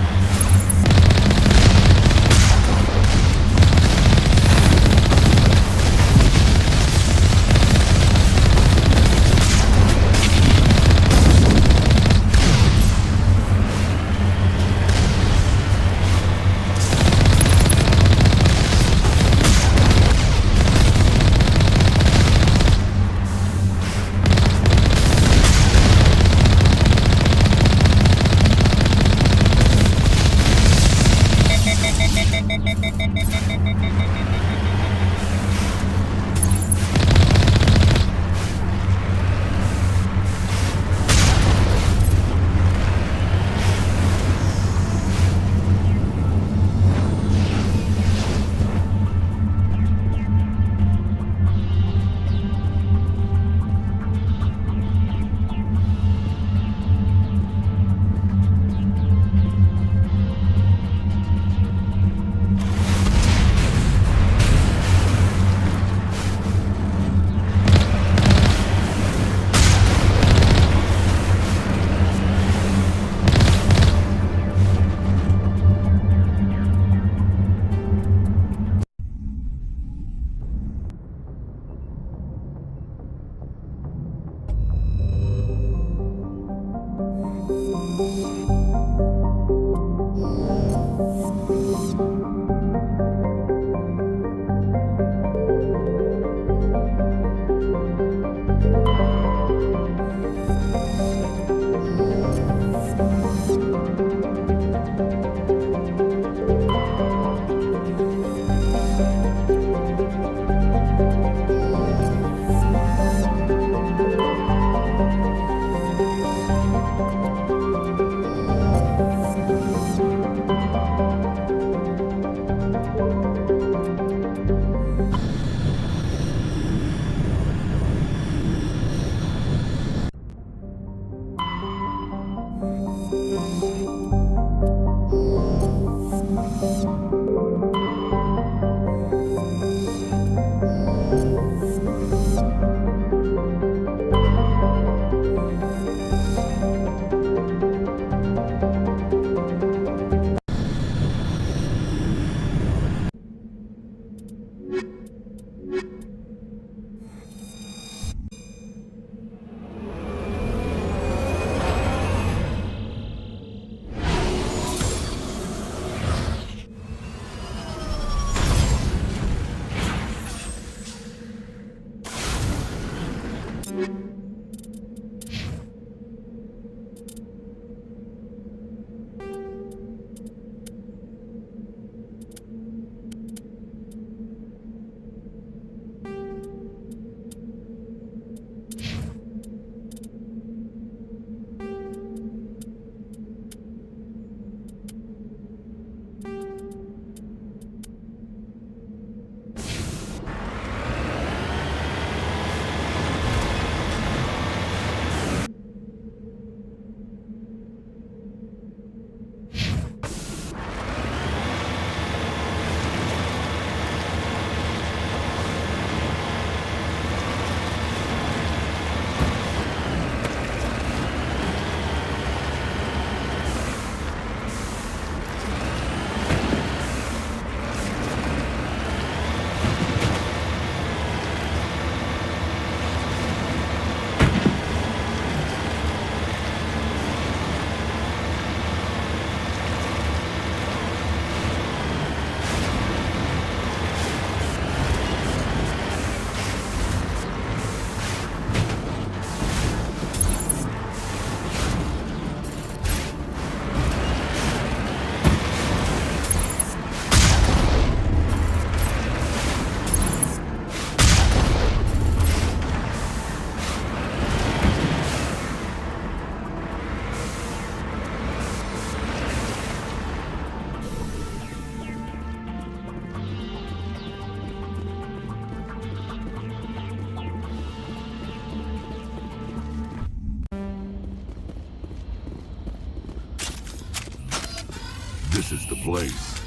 This is the place.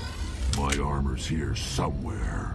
My armor's here somewhere.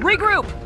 Regroup!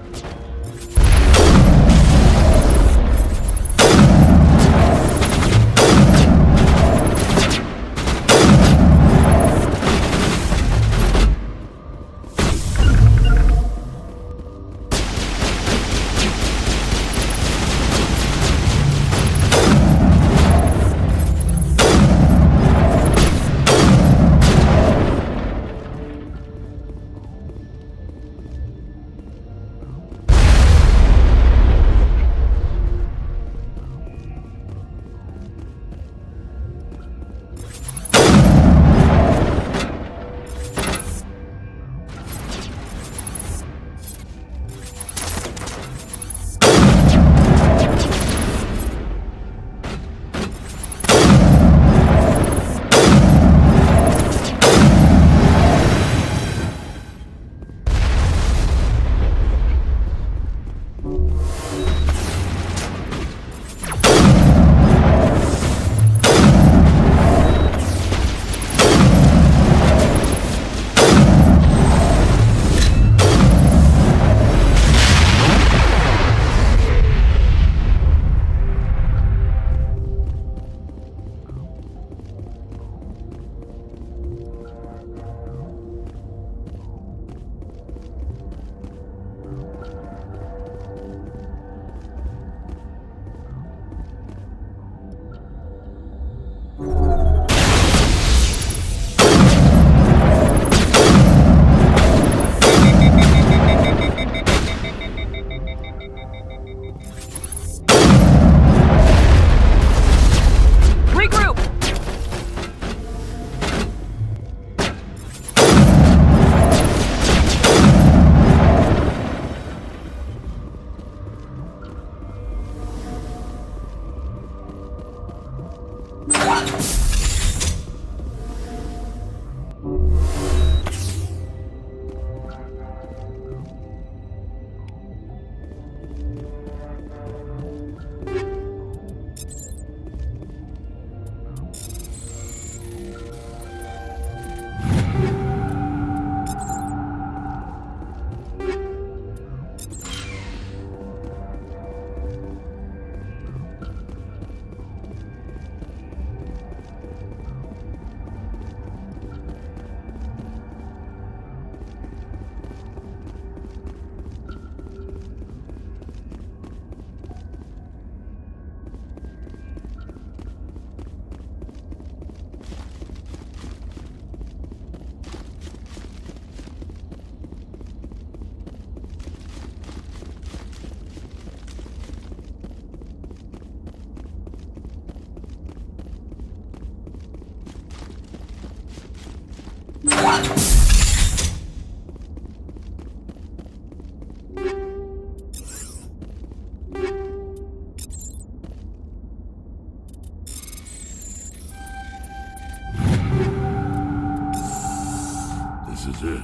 was it.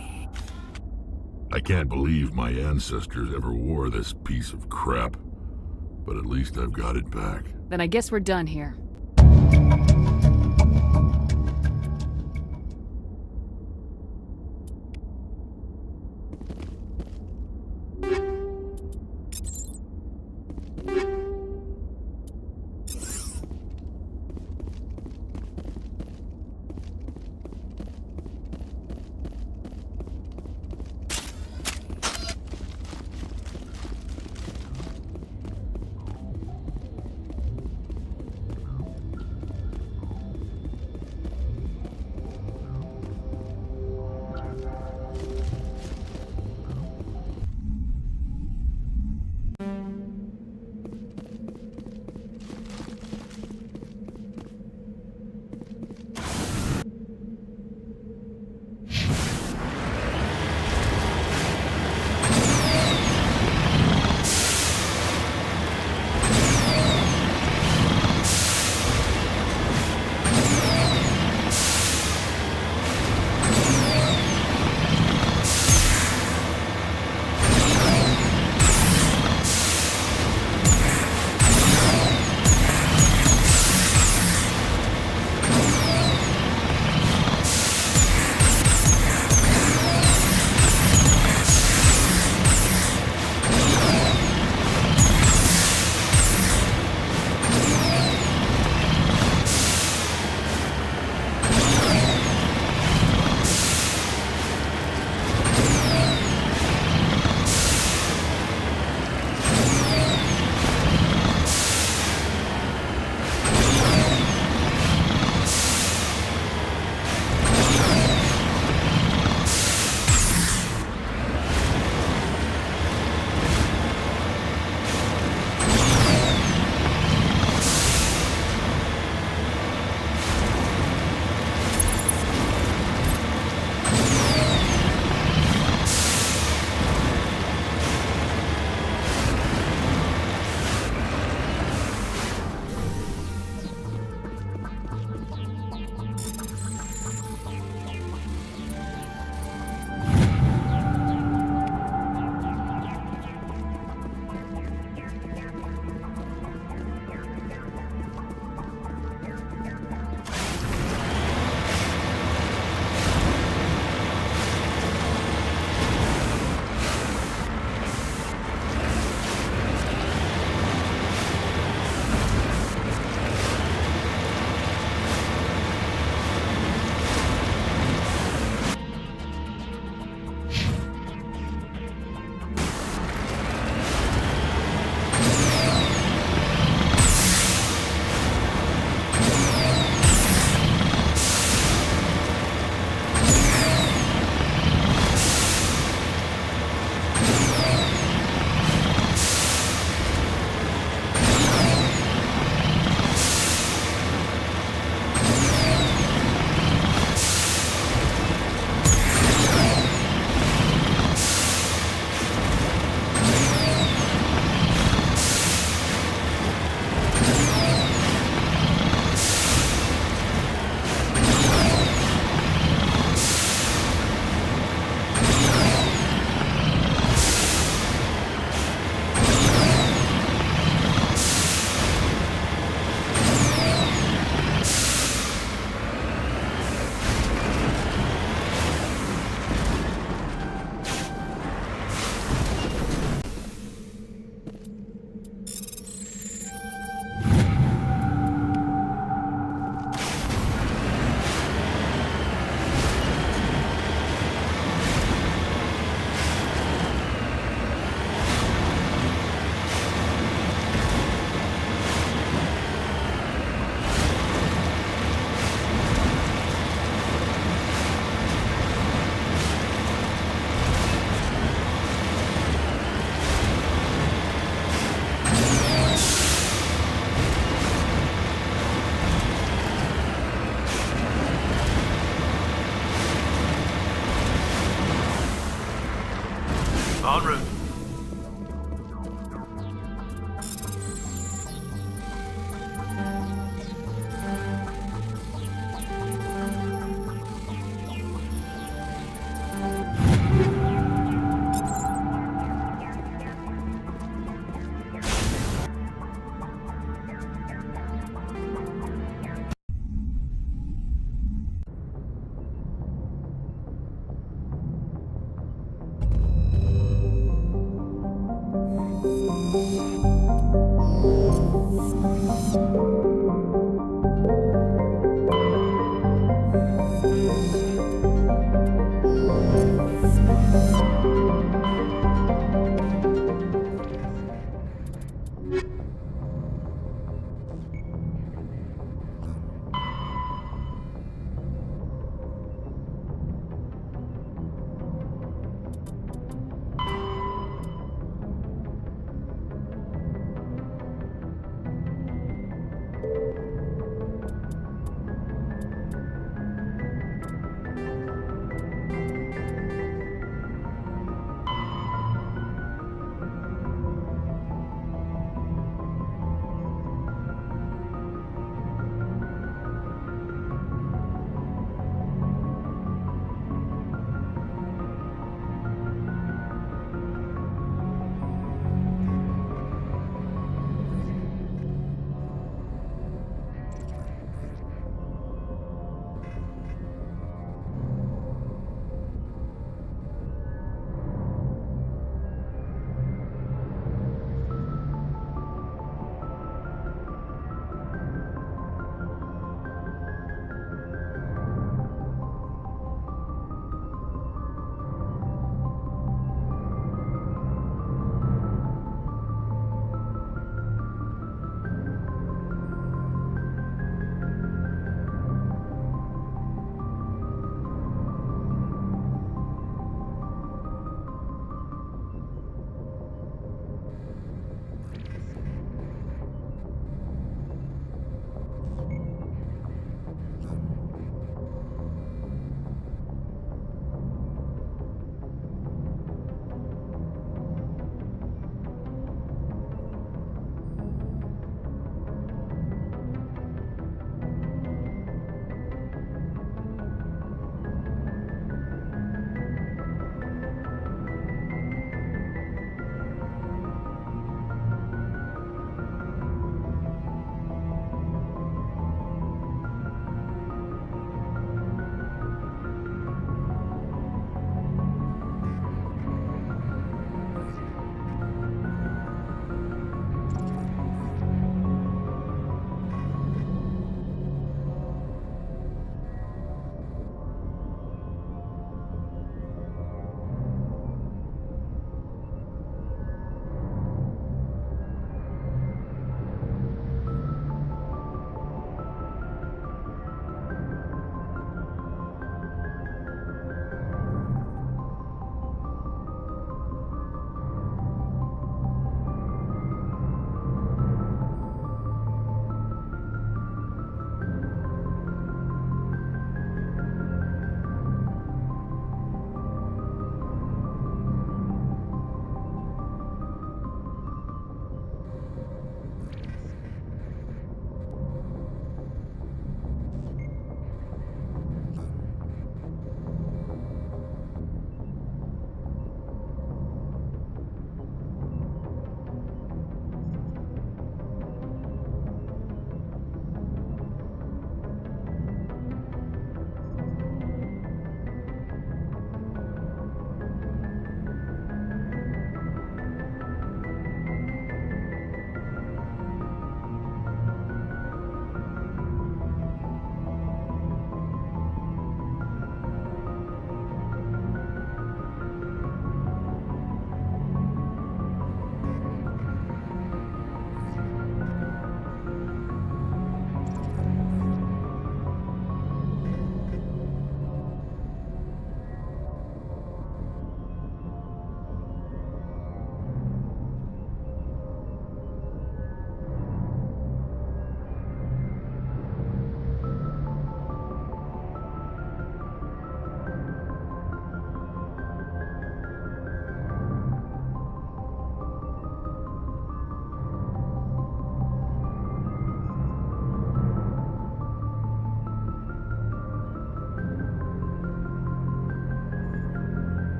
I can't believe my ancestors ever wore this piece of crap, but at least I've got it back. Then I guess we're done here.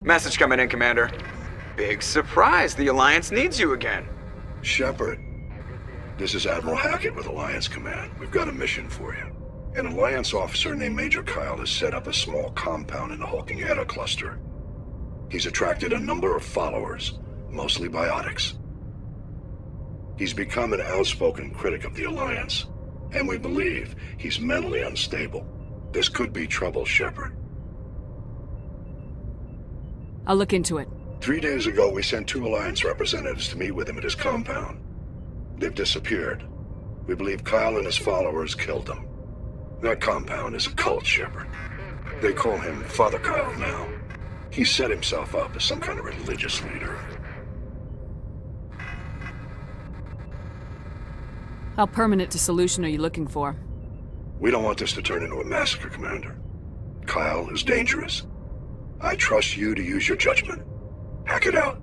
Message coming in, Commander. Big surprise, the Alliance needs you again. Shepard, this is Admiral Hackett with Alliance Command. We've got a mission for you. An Alliance officer named Major Kyle has set up a small compound in the Hulking Eta cluster. He's attracted a number of followers, mostly biotics. He's become an outspoken critic of the Alliance, and we believe he's mentally unstable. This could be trouble, Shepard. I'll look into it. 3 days ago, we sent 2 Alliance representatives to meet with him at his compound. They've disappeared. We believe Kyle and his followers killed them. That compound is a cult, Shepard. They call him Father Kyle now. He set himself up as some kind of religious leader. How permanent a solution are you looking for? We don't want this to turn into a massacre, Commander. Kyle is dangerous. I trust you to use your judgment. Hack it out.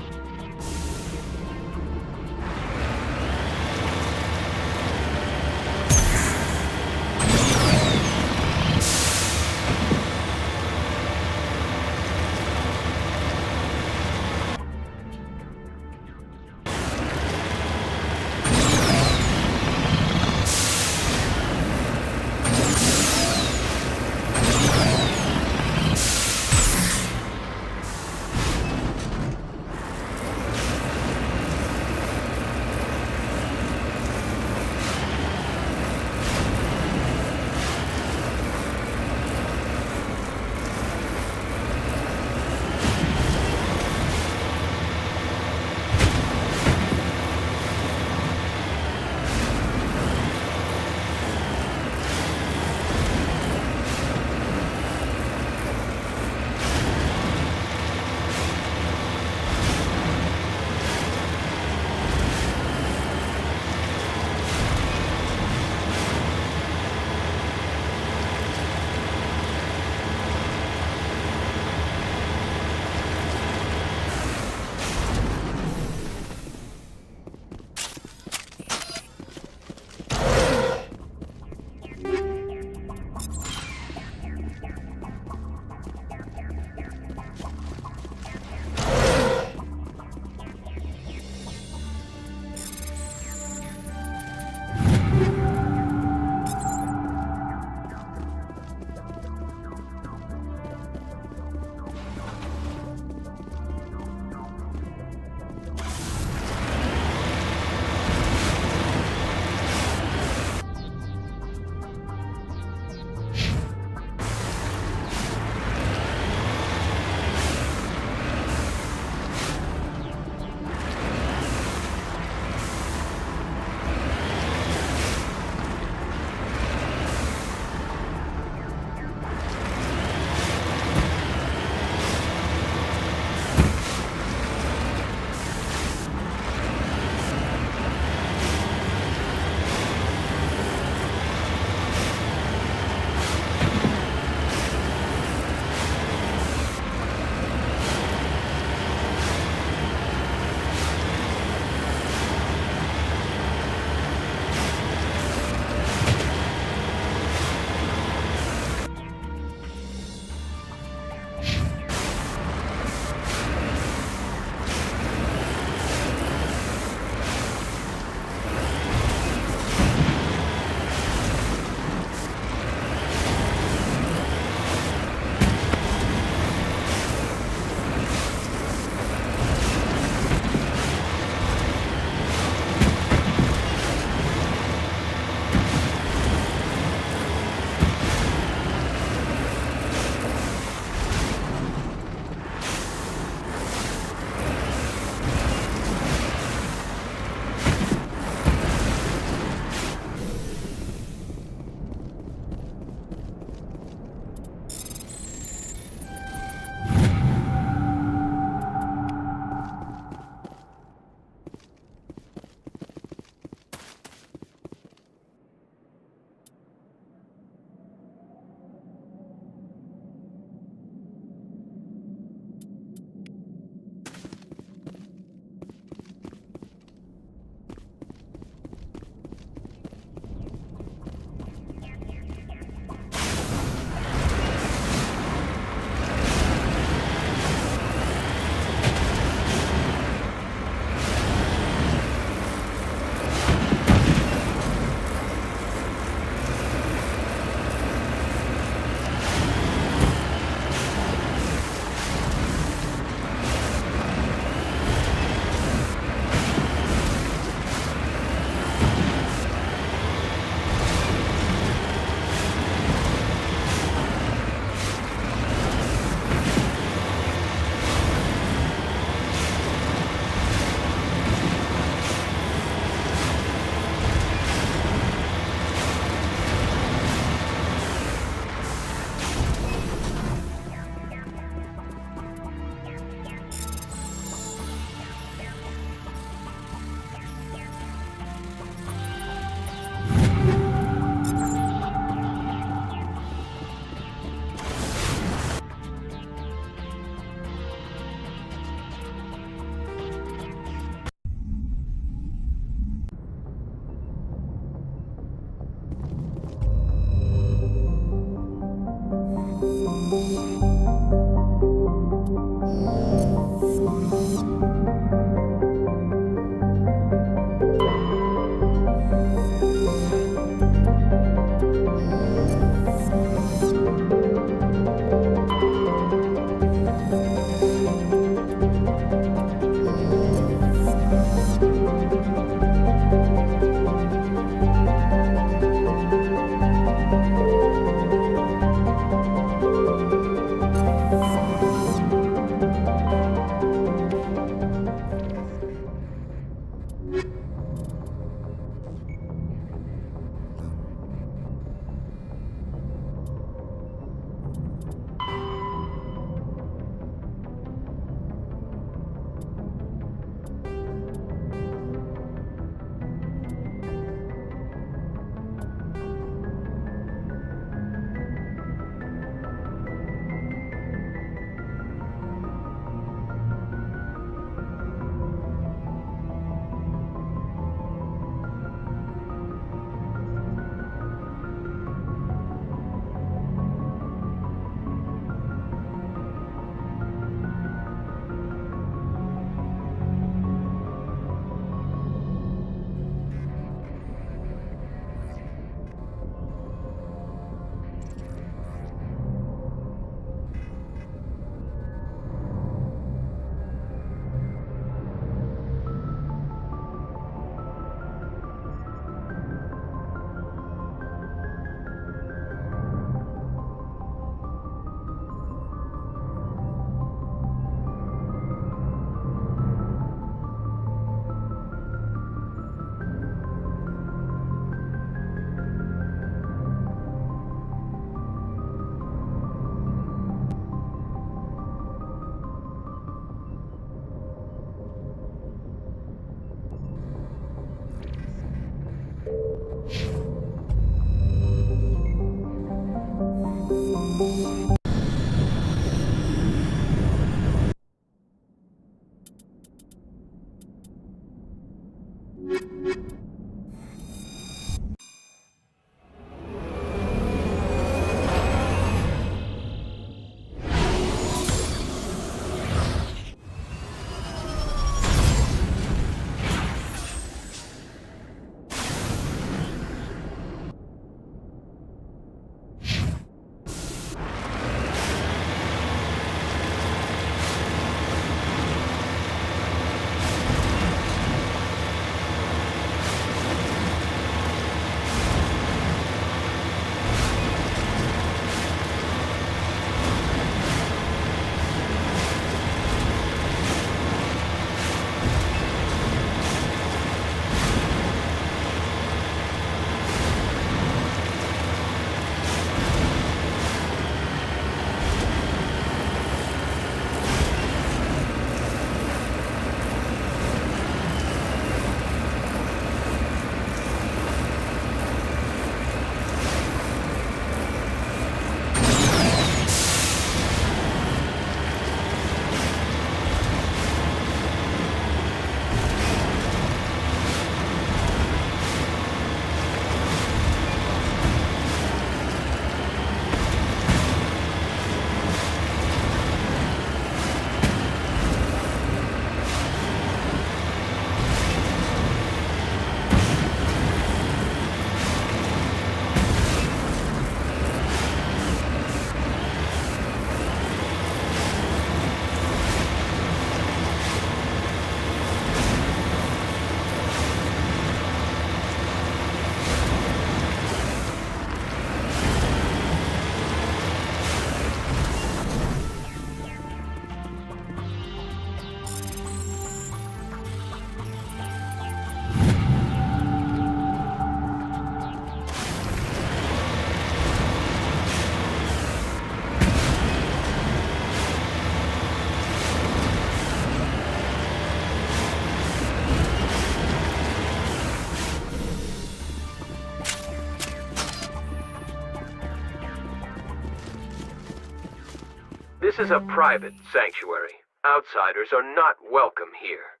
This is a private sanctuary. Outsiders are not welcome here.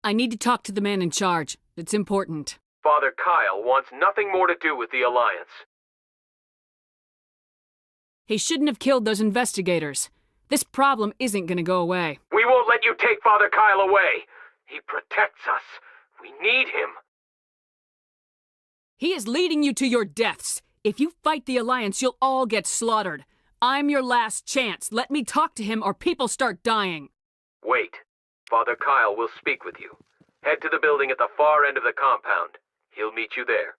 I need to talk to the man in charge. It's important. Father Kyle wants nothing more to do with the Alliance. He shouldn't have killed those investigators. This problem isn't gonna go away. We won't let you take Father Kyle away. He protects us. We need him. He is leading you to your deaths. If you fight the Alliance, you'll all get slaughtered. I'm your last chance. Let me talk to him or people start dying. Wait. Father Kyle will speak with you. Head to the building at the far end of the compound. He'll meet you there.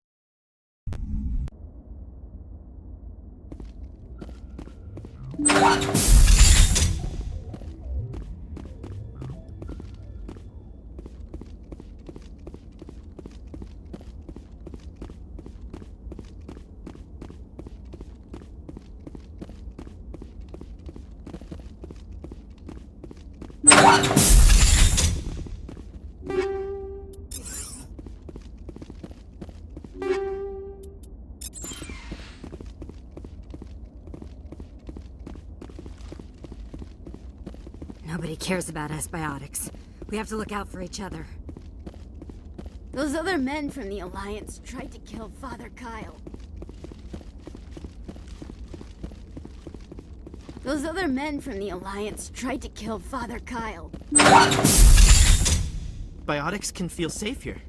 Nobody cares about us biotics. We have to look out for each other. Those other men from the Alliance tried to kill Father Kyle. Those other men from the Alliance tried to kill Father Kyle. Biotics can feel safe here.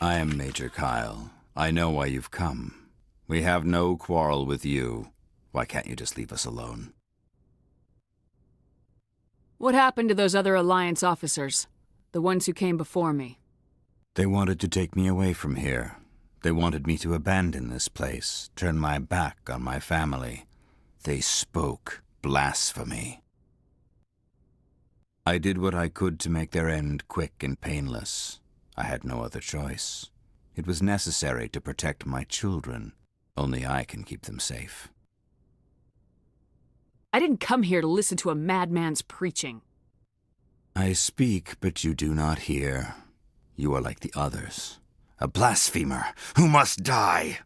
I am Major Kyle. I know why you've come. We have no quarrel with you. Why can't you just leave us alone? What happened to those other Alliance officers? The ones who came before me? They wanted to take me away from here. They wanted me to abandon this place, turn my back on my family. They spoke blasphemy. I did what I could to make their end quick and painless. I had no other choice. It was necessary to protect my children. Only I can keep them safe. I didn't come here to listen to a madman's preaching. I speak, but you do not hear. You are like the others. A blasphemer who must die.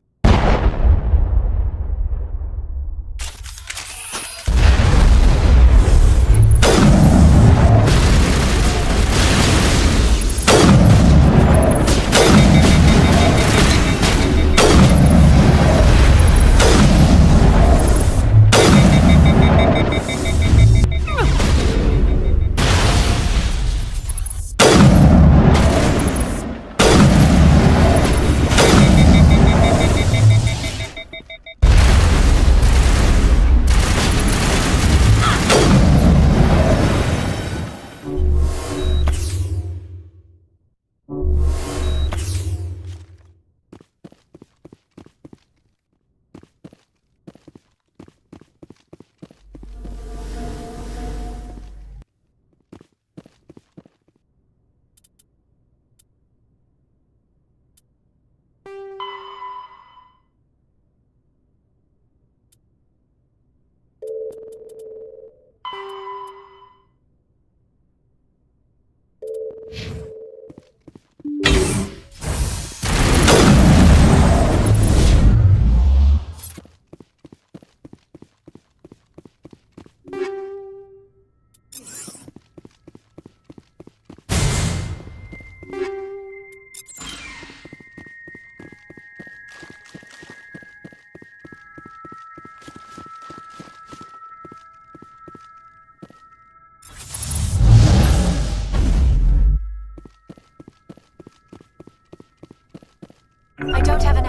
I don't have an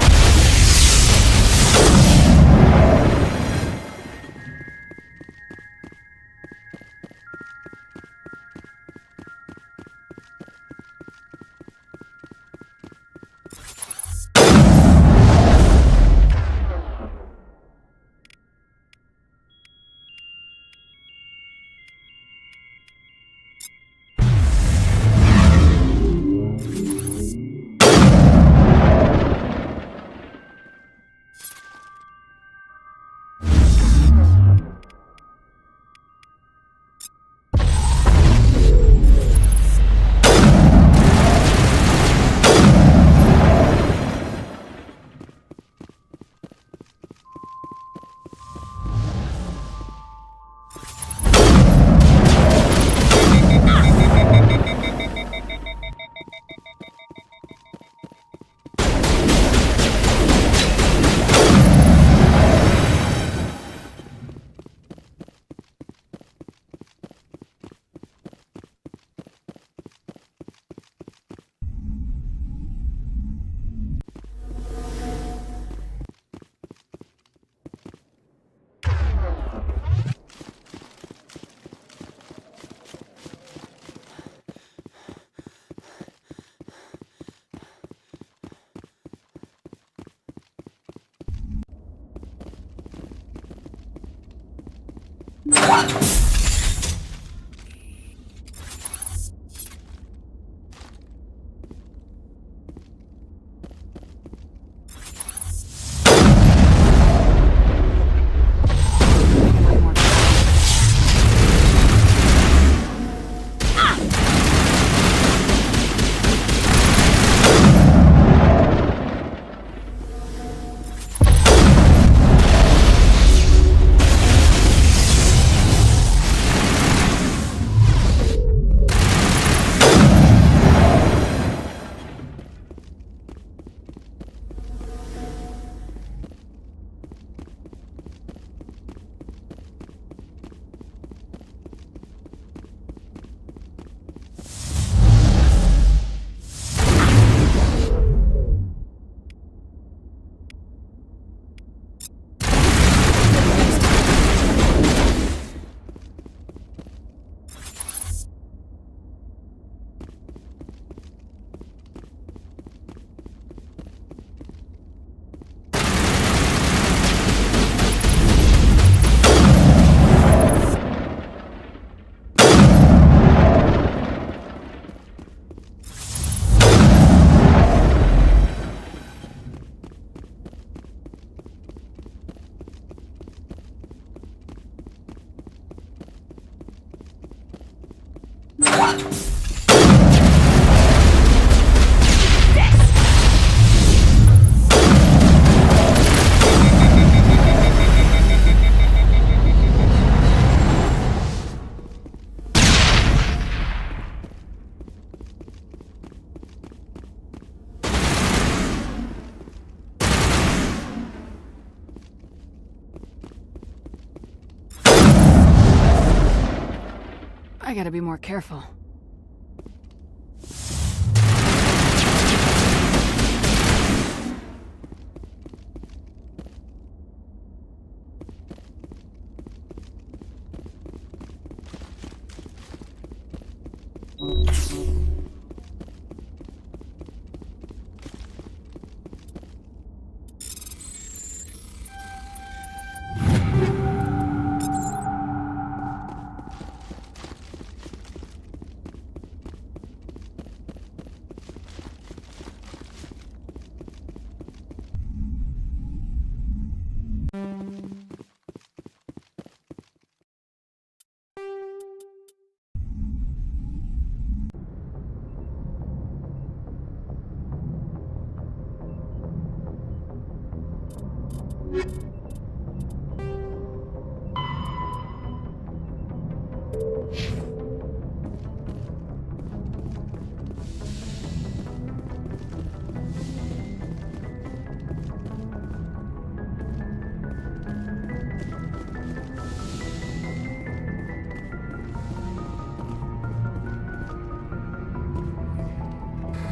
I gotta be more careful.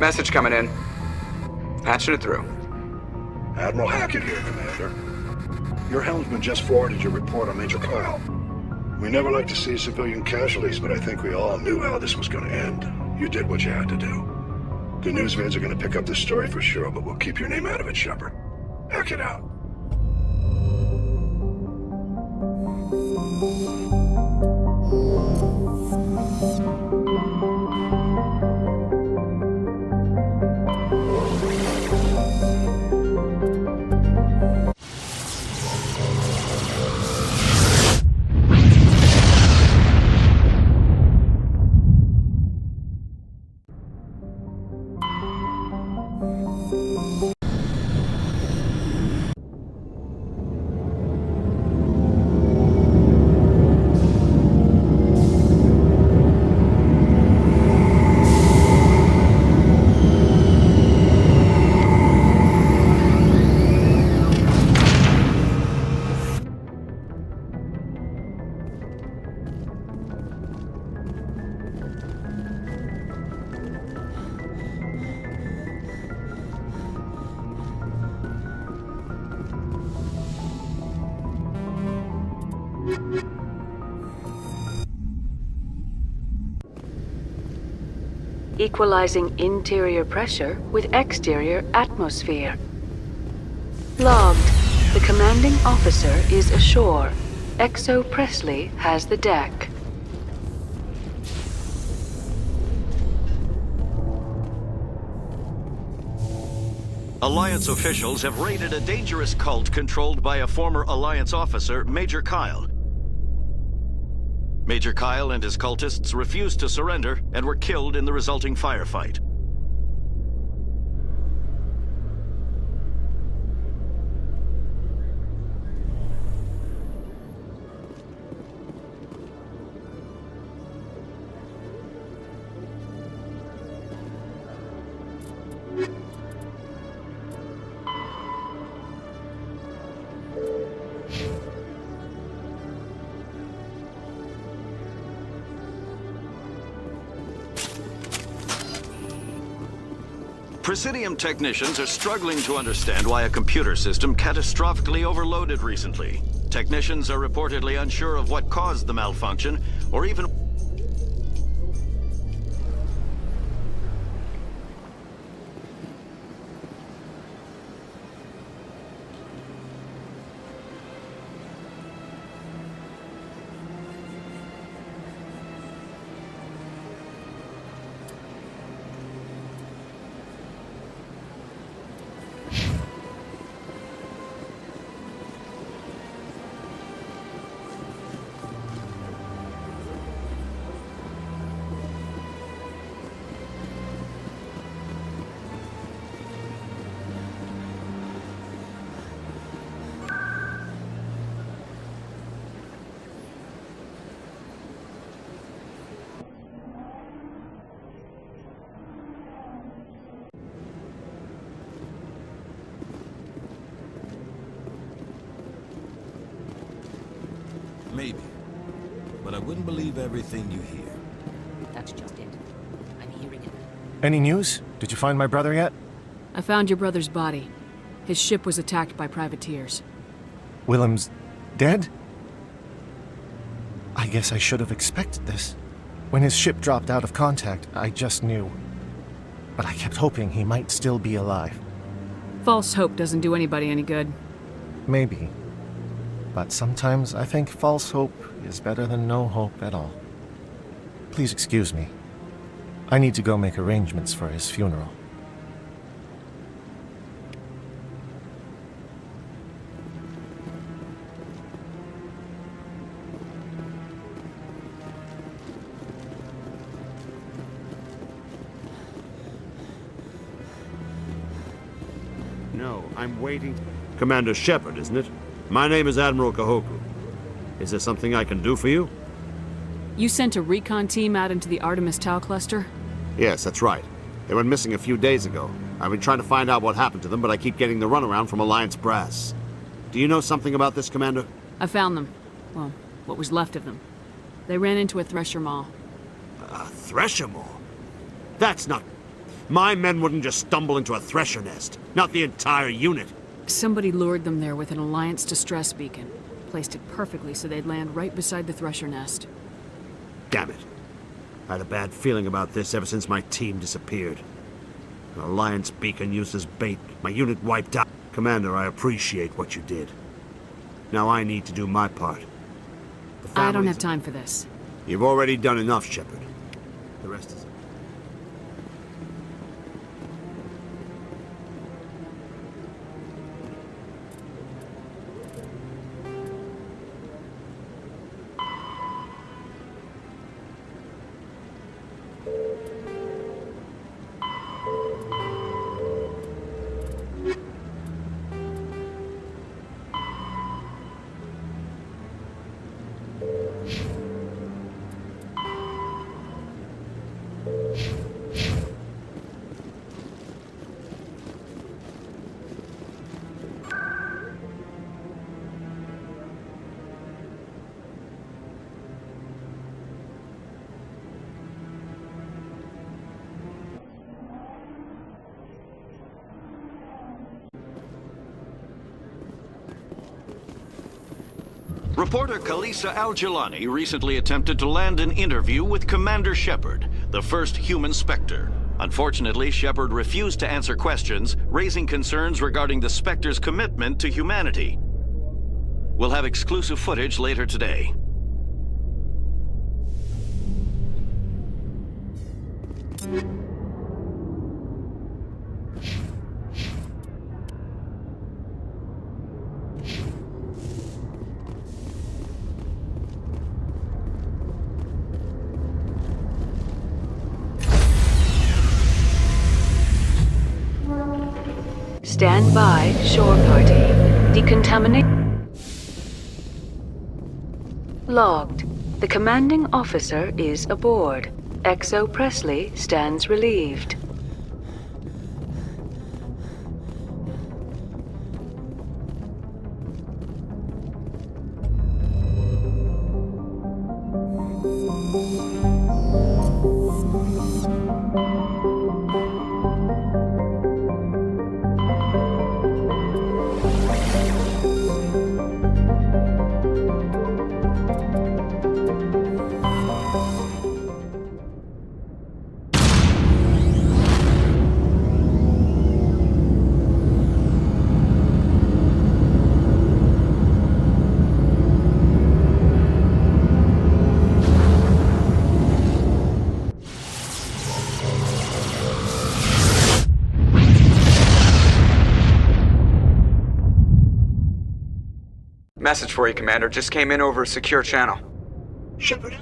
Message coming in. Patching it through. Admiral Hackett here, Commander. Your helmsman just forwarded your report on Major Kyle. We never like to see civilian casualties, but I think we all knew how this was going to end. You did what you had to do. The news vids are going to pick up this story for sure, but we'll keep your name out of it, Shepard. Hackett out. Equalizing interior pressure with exterior atmosphere. Logged. The commanding officer is ashore. Exo Presley has the deck. Alliance officials have raided a dangerous cult controlled by a former Alliance officer, Major Kyle. Major Kyle and his cultists refused to surrender and were killed in the resulting firefight. Presidium technicians are struggling to understand why a computer system catastrophically overloaded recently. Technicians are reportedly unsure of what caused the malfunction, or even... Maybe. But I wouldn't believe everything you hear. That's just it. I'm hearing it. Any news? Did you find my brother yet? I found your brother's body. His ship was attacked by privateers. Willem's dead? I guess I should have expected this. When his ship dropped out of contact, I just knew. But I kept hoping he might still be alive. False hope doesn't do anybody any good. Maybe. But sometimes I think false hope is better than no hope at all. Please excuse me. I need to go make arrangements for his funeral. No, I'm waiting. Commander Shepard, isn't it? My name is Admiral Kahoku. Is there something I can do for you? You sent a recon team out into the Artemis Tau cluster? Yes, that's right. They went missing a few days ago. I've been trying to find out what happened to them, but I keep getting the runaround from Alliance brass. Do you know something about this, Commander? I found them. Well, what was left of them. They ran into a Thresher Maw. A Thresher Maw? That's not... My men wouldn't just stumble into a Thresher nest. Not the entire unit. Somebody lured them there with an Alliance distress beacon. Placed it perfectly so they'd land right beside the Thresher nest. Damn it. I had a bad feeling about this ever since my team disappeared. An Alliance beacon used as bait. My unit wiped out. Commander, I appreciate what you did. Now I need to do my part. I don't have time for this. You've already done enough, Shepard. The rest is... Reporter Kalisa Al-Jilani recently attempted to land an interview with Commander Shepard, the first human Spectre. Unfortunately, Shepard refused to answer questions, raising concerns regarding the Spectre's commitment to humanity. We'll have exclusive footage later today. Stand by, shore party. Decontaminate. Logged. The commanding officer is aboard. XO Presley stands relieved. Message for you, Commander. Just came in over a secure channel. Shepard,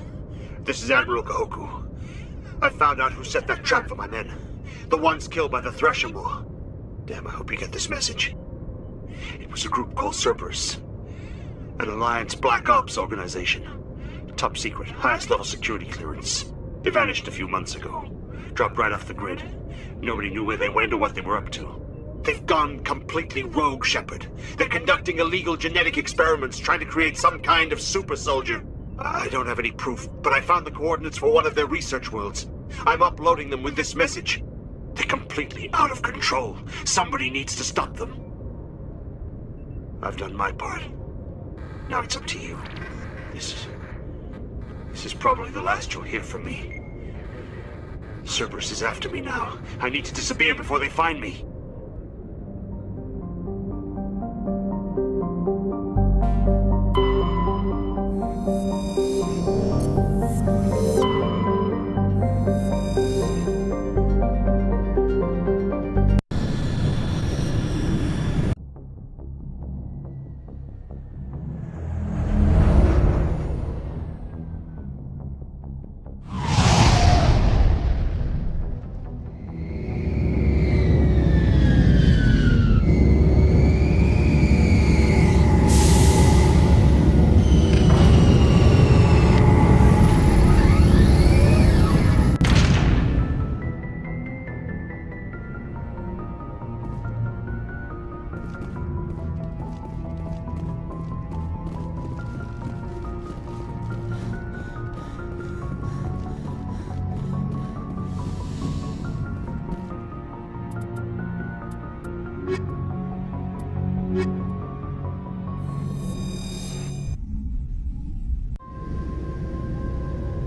this is Admiral Kahoku. I found out who set that trap for my men. The ones killed by the Thresher War. Damn, I hope you get this message. It was a group called Cerberus. An Alliance Black Ops organization. Top secret, highest level security clearance. They vanished a few months ago. Dropped right off the grid. Nobody knew where they went or what they were up to. They've gone completely rogue, Shepard. They're conducting illegal genetic experiments, trying to create some kind of super soldier. I don't have any proof, but I found the coordinates for one of their research worlds. I'm uploading them with this message. They're completely out of control. Somebody needs to stop them. I've done my part. Now it's up to you. This is probably the last you'll hear from me. Cerberus is after me now. I need to disappear before they find me.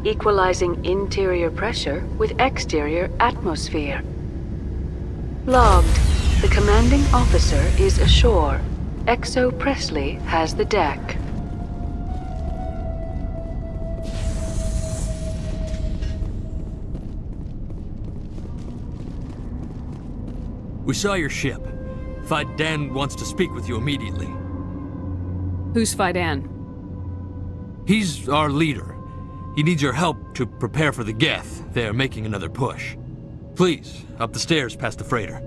Equalizing interior pressure with exterior atmosphere. Logged. The commanding officer is ashore. XO Presley has the deck. We saw your ship. Fidan wants to speak with you immediately. Who's Fidan? He's our leader. He needs your help to prepare for the Geth. They're making another push. Please, up the stairs past the freighter.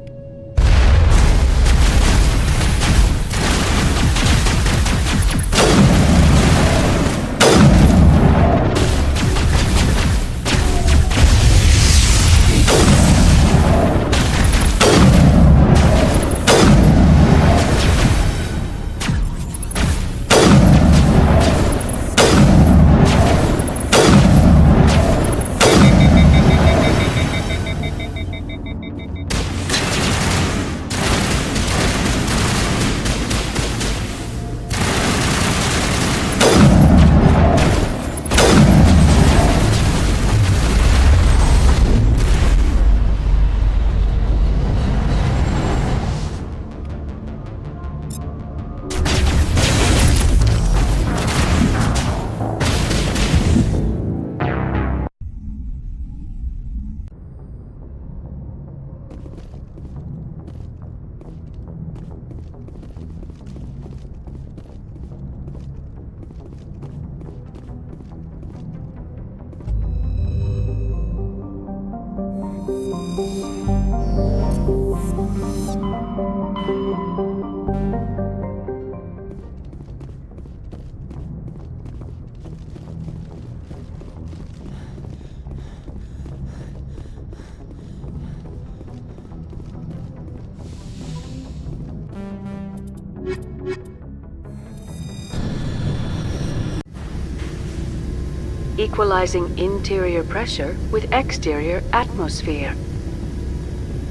Equalizing interior pressure with exterior atmosphere.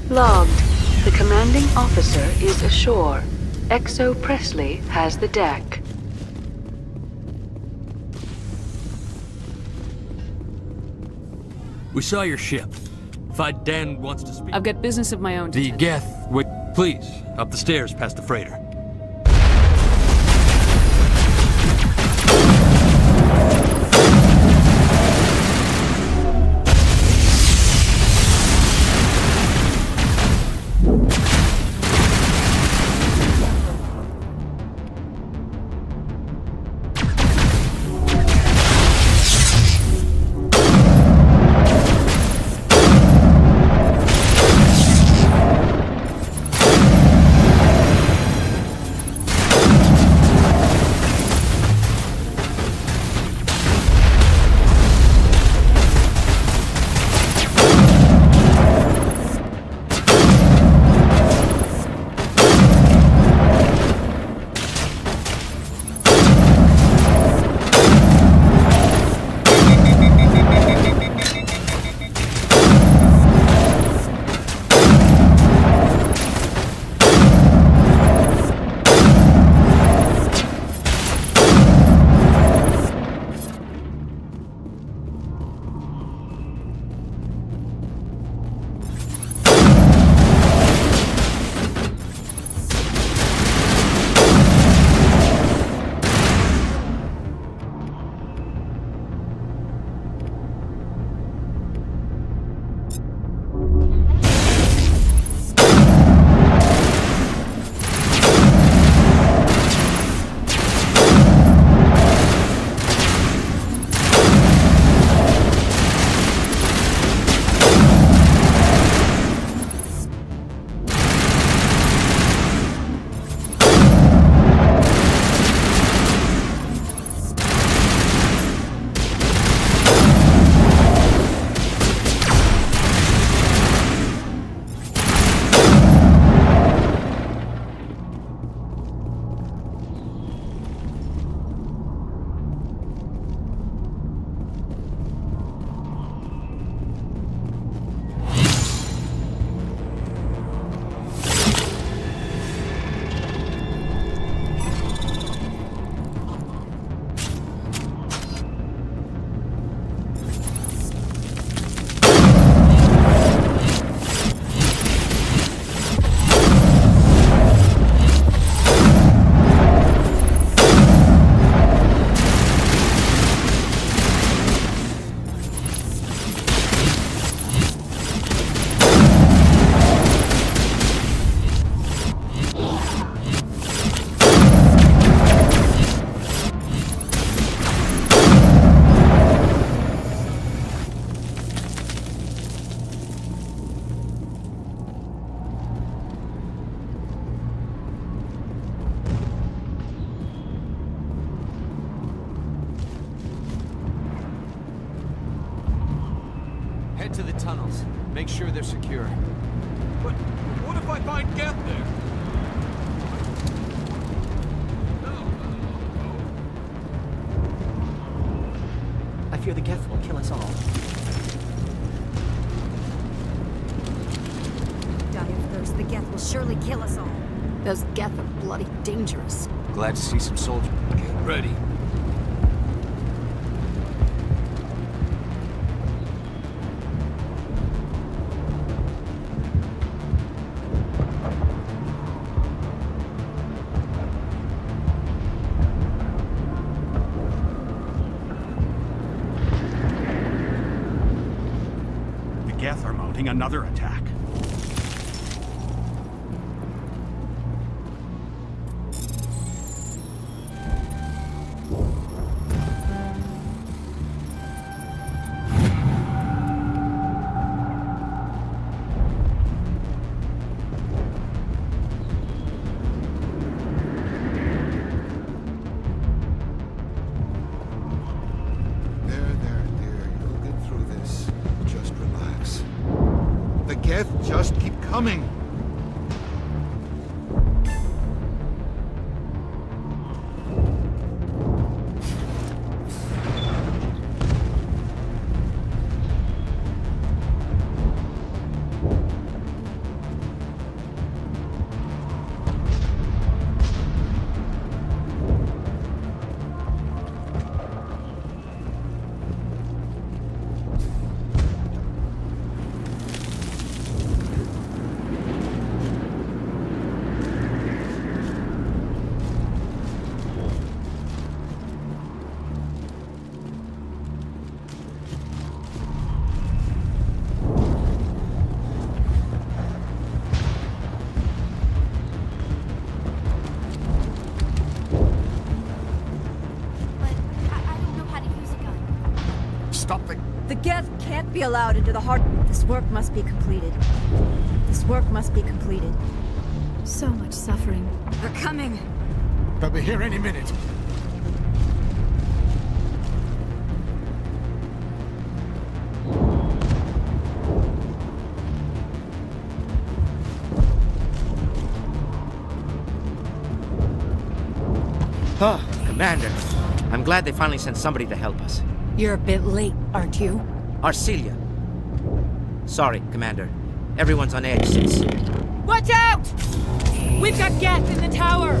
Logged. The commanding officer is ashore. XO Presley has the deck. We saw your ship. Fidan wants to speak. I've got business of my own to The tend. Geth would... Please, up the stairs past the freighter. Head to the tunnels. Make sure they're secure. But what if I find Geth there? I fear the Geth will kill us all. Die of thirst, the Geth will surely kill us all. Those Geth are bloody dangerous. Glad to see some soldiers. Get ready. The Geth are mounting another attack. Just keep coming. The Geth can't be allowed into the heart. This work must be completed. This work must be completed. So much suffering. They're coming. They'll be here any minute. Oh, Commander. I'm glad they finally sent somebody to help us. You're a bit late, aren't you? Arcelia. Sorry, Commander. Everyone's on edge since... Watch out! We've got Geth in the tower!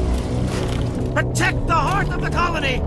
Protect the heart of the colony!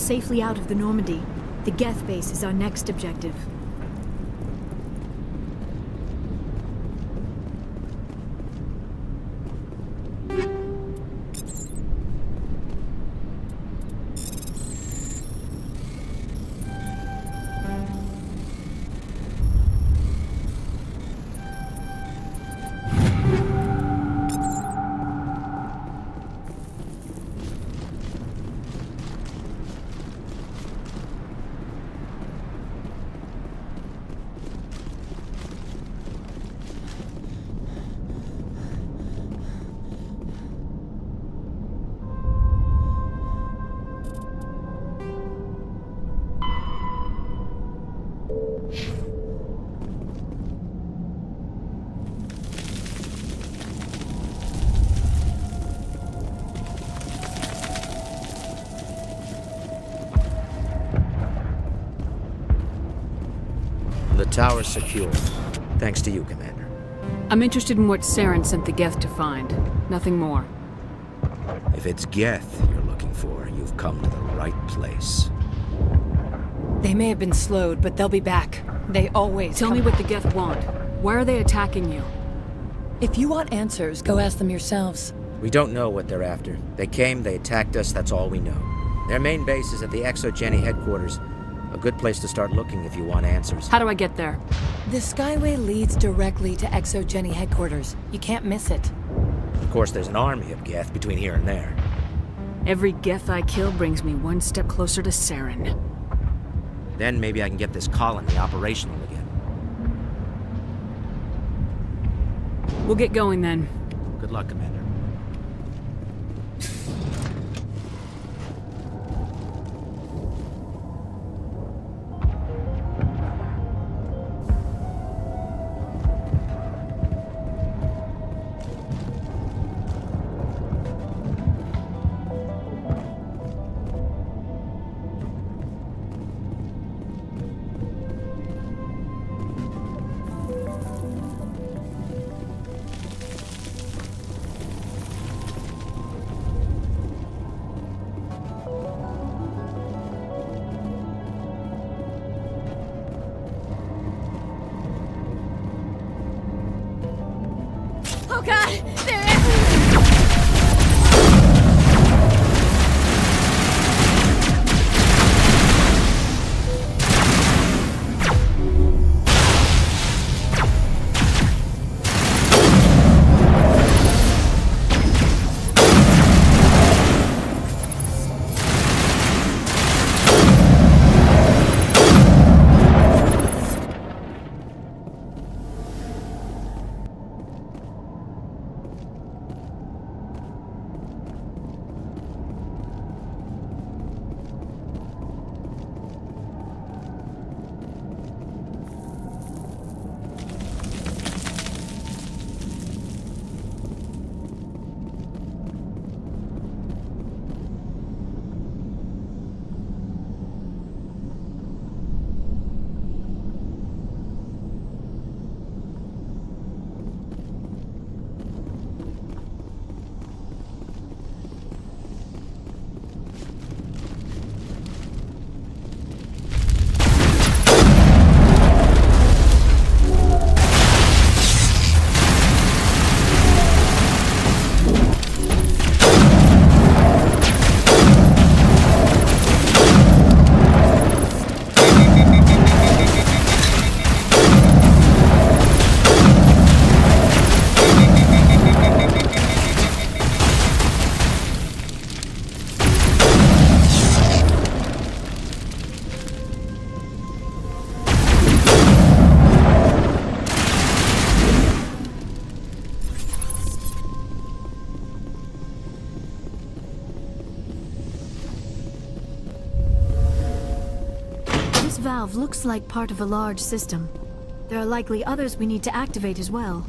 safely out of the Normandy. The Geth base is our next objective. The tower's secure. Thanks to you, Commander. I'm interested in what Saren sent the Geth to find. Nothing more. If it's Geth you're looking for, you've come to the right place. They may have been slowed, but they'll be back. They always Tell come me what the back. Geth want. Why are they attacking you? If you want answers, go ask them yourselves. We don't know what they're after. They came, they attacked us, that's all we know. Their main base is at the ExoGeni headquarters. A good place to start looking if you want answers. How do I get there? The Skyway leads directly to ExoGeni headquarters. You can't miss it. Of course, there's an army of Geth between here and there. Every Geth I kill brings me one step closer to Saren. Then maybe I can get this colony operational again. We'll get going then. Good luck, Commander. Oh god! They're everywhere! This valve looks like part of a large system. There are likely others we need to activate as well.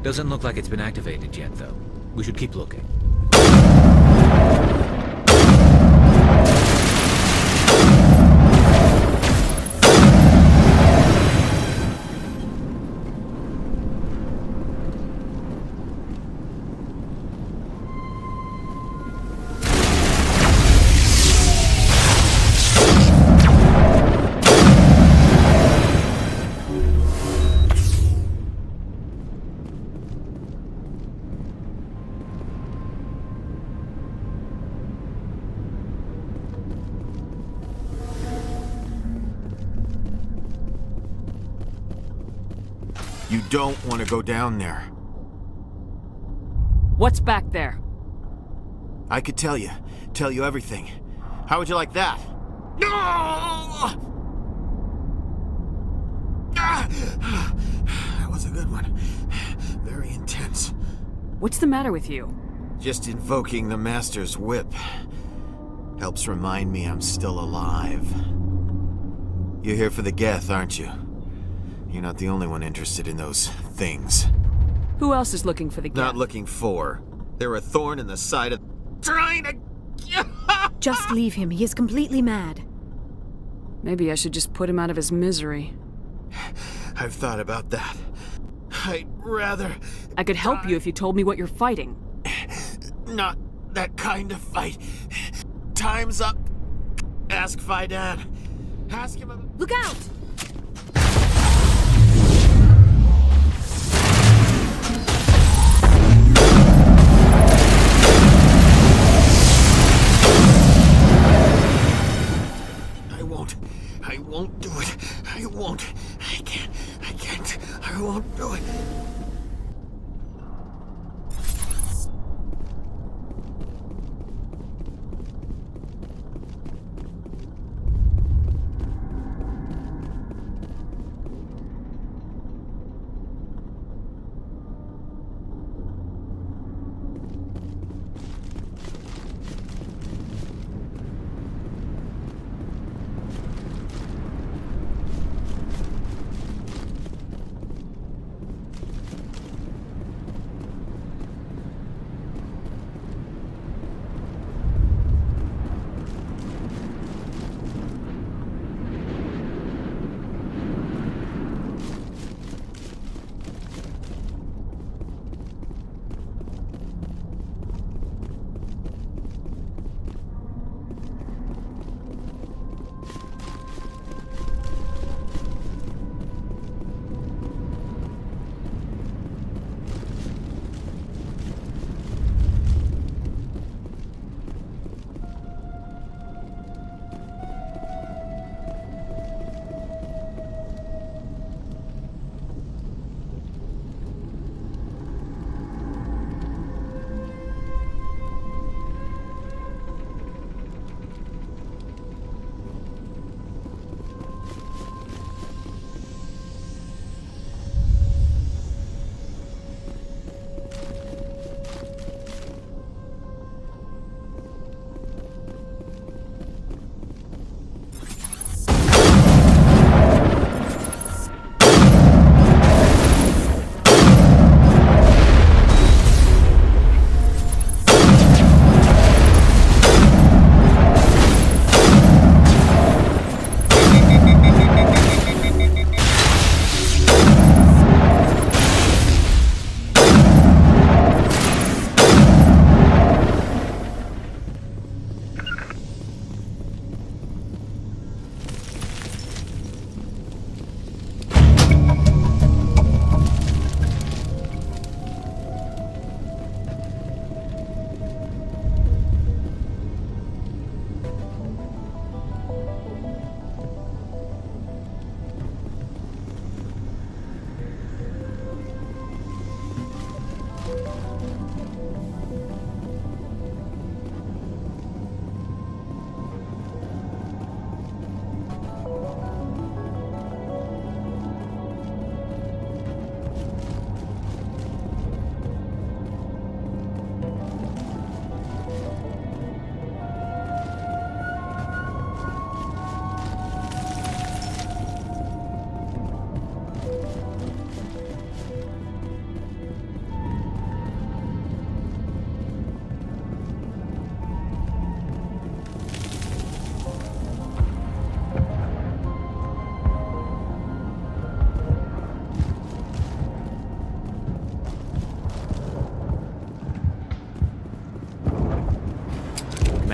Doesn't look like it's been activated yet, though. We should keep looking. You don't want to go down there. What's back there? I could tell you everything. How would you like that? No! That was a good one. Very intense. What's the matter with you? Just invoking the Master's whip helps remind me I'm still alive. You're here for the Geth, aren't you? You're not the only one interested in those things. Who else is looking for the Geth? Not looking for. They're a thorn in the side of... Trying to... Just leave him. He is completely mad. Maybe I should just put him out of his misery. I've thought about that. I'd rather... I could help you if you told me what you're fighting. Not that kind of fight. Time's up. Ask Faidan. Ask him about... Look out! I won't do it. I won't. I can't. I won't do it.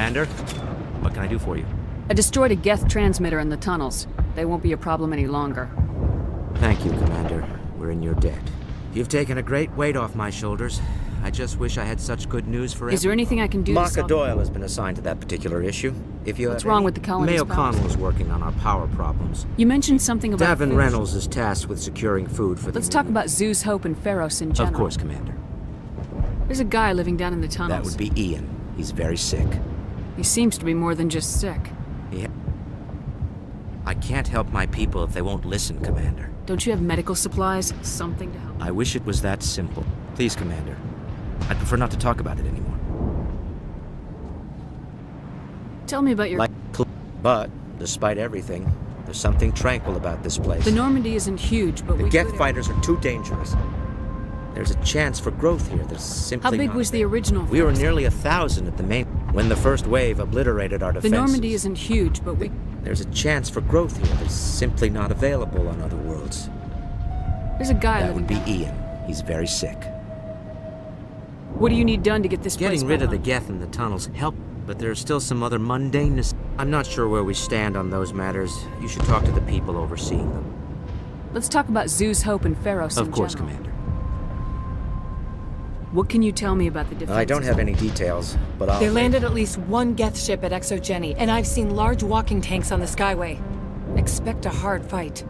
Commander, what can I do for you? I destroyed a Geth transmitter in the tunnels. They won't be a problem any longer. Thank you, Commander. We're in your debt. You've taken a great weight off my shoulders. I just wish I had such good news for Is there anything I can do to Marka solve... Doyle has been assigned to that particular issue. If you What's have wrong any- with the colony's May powers? O'Connell is working on our power problems. You mentioned something about Davin food. Reynolds is tasked with securing food for the... Let's talk about Zeus, Hope, and Pharos in general. Of course, Commander. There's a guy living down in the tunnels. That would be Ian. He's very sick. He seems to be more than just sick. I can't help my people if they won't listen, Commander. Don't you have medical supplies? Something to help? I wish it was that simple. Please, Commander. I'd prefer not to talk about it anymore. Tell me about your... But, despite everything, there's something tranquil about this place. The Normandy isn't huge, but The we Geth could... fighters are too dangerous. There's a chance for growth here. There's simply How big not was the original We were force? nearly 1,000 at the main... When the first wave obliterated our The defenses. Normandy isn't huge, but we... There's a chance for growth here that's simply not available on other worlds. There's a guy That living would be down... Ian. He's very sick. What do you need done to get this place Getting rid back of the on? Geth in the tunnels helped, but there's still some other mundaneness. I'm not sure where we stand on those matters. You should talk to the people overseeing them. Let's talk about Zeus, Hope, and Pharos Of in course, general. Commander. What can you tell me about the defenses? I don't have any details, but I'll... They landed at least one Geth ship at ExoGeni, and I've seen large walking tanks on the Skyway. Expect a hard fight.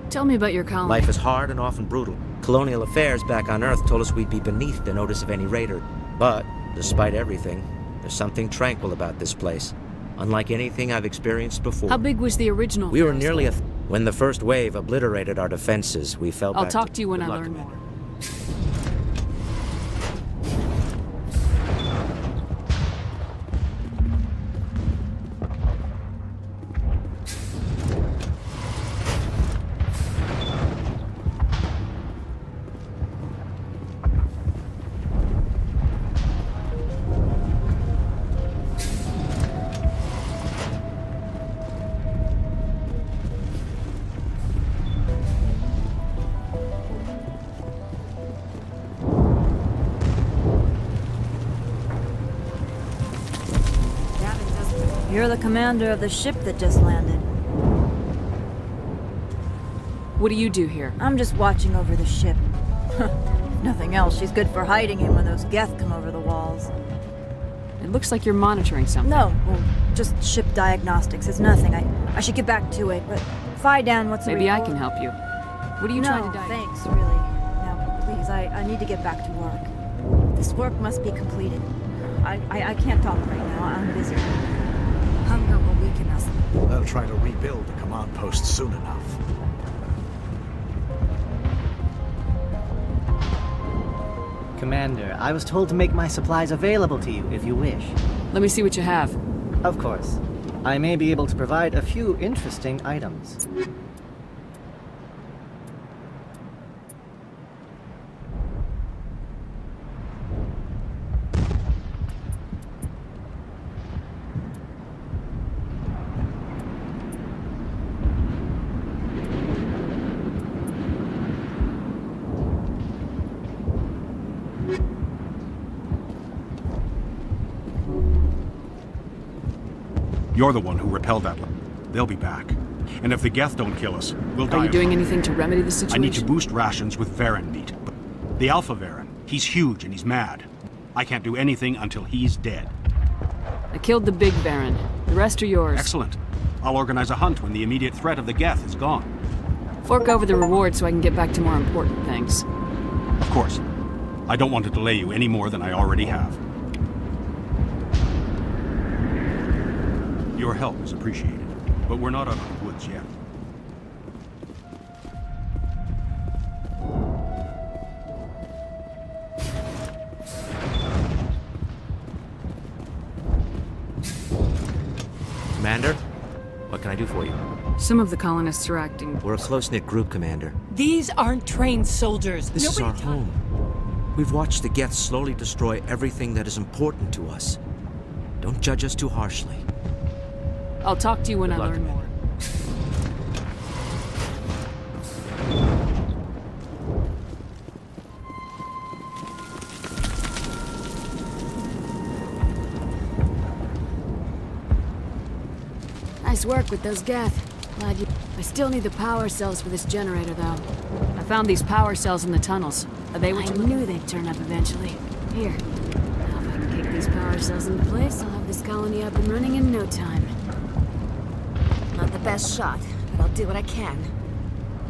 Tell me about your colony. Life is hard and often brutal. Colonial affairs back on Earth told us we'd be beneath the notice of any raider. But, despite everything, there's something tranquil about this place. Unlike anything I've experienced before. How big was the original We were Pharos nearly then? When the first wave obliterated our defenses, we fell I'll back talk to you when Good I luck, learn Commander. more. You're the commander of the ship that just landed. What do you do here? I'm just watching over the ship. If nothing else, she's good for hiding in when those Geth come over the walls. It looks like you're monitoring something. No, well, just ship diagnostics. It's nothing. I should get back to it, but Phi Dan, what's the Maybe I report? can help you. What are you no, trying to diagnose? thanks, really. Now, please, I need to get back to work. This work must be completed. I can't talk right now. I'm busy. Hunger will weaken us. They'll try to rebuild the command post soon enough. Commander, I was told to make my supplies available to you if you wish. Let me see what you have. Of course. I may be able to provide a few interesting items. You're the one who repelled that. They'll be back. And if the Geth don't kill us, we'll die. Are you of- doing anything to remedy the I situation? need to boost rations with Varen meat. But the Alpha Varen, he's huge and he's mad. I can't do anything until he's dead. I killed the big Baron. The rest are yours. Excellent. I'll organize a hunt when the immediate threat of the Geth is gone. Fork over the reward so I can get back to more important things. Of course. I don't want to delay you any more than I already have. Your help is appreciated, but we're not out of the woods yet. Commander, what can I do for you? Some of the colonists are acting... We're a close-knit group, Commander. These aren't trained soldiers. This is our home. We've watched the Geth slowly destroy everything that is important to us. Don't judge us too harshly. I'll talk to you when I Good luck, learn more. Nice work with those Geth. Glad you... I still need the power cells for this generator, though. I found these power cells in the tunnels. Are they what I you knew they'd turn up eventually. Here. Now if I can kick these power cells into place, I'll have this colony up and running in no time. Not the best shot, but I'll do what I can.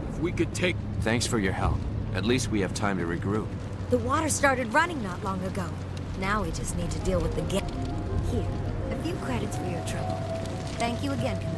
If we could take... Thanks for your help. At least we have time to regroup. The water started running not long ago. Now we just need to deal with the Geth. Here, a few credits for your trouble. Thank you again, Commander.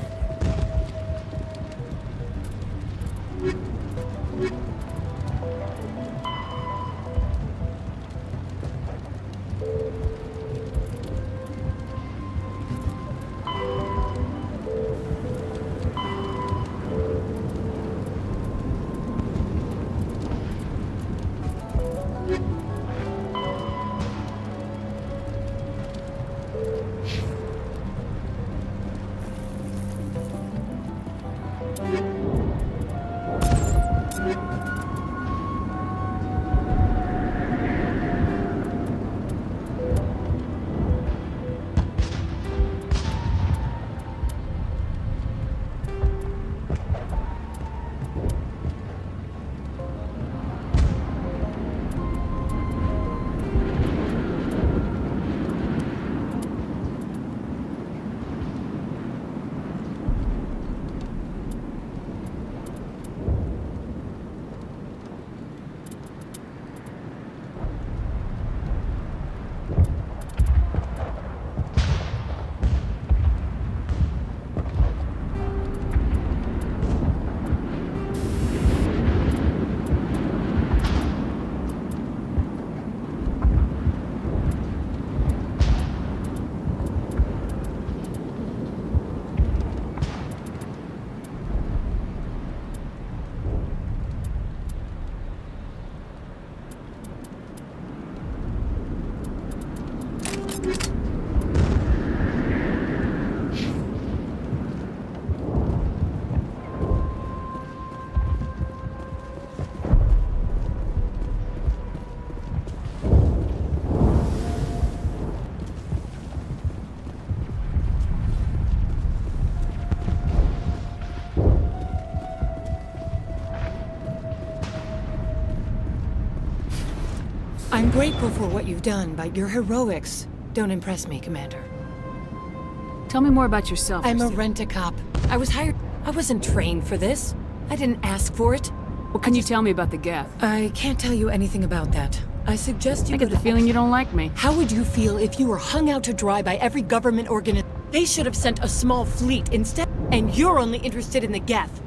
I'm grateful for what you've done, but your heroics don't impress me, Commander. Tell me more about yourself. I'm a rent-a-cop. I was hired... I wasn't trained for this. I didn't ask for it. What can you tell me about the Geth? I can't tell you anything about that. I suggest you... I get the feeling you don't like me. How would you feel if you were hung out to dry by every government organization? They should have sent a small fleet instead, and you're only interested in the Geth.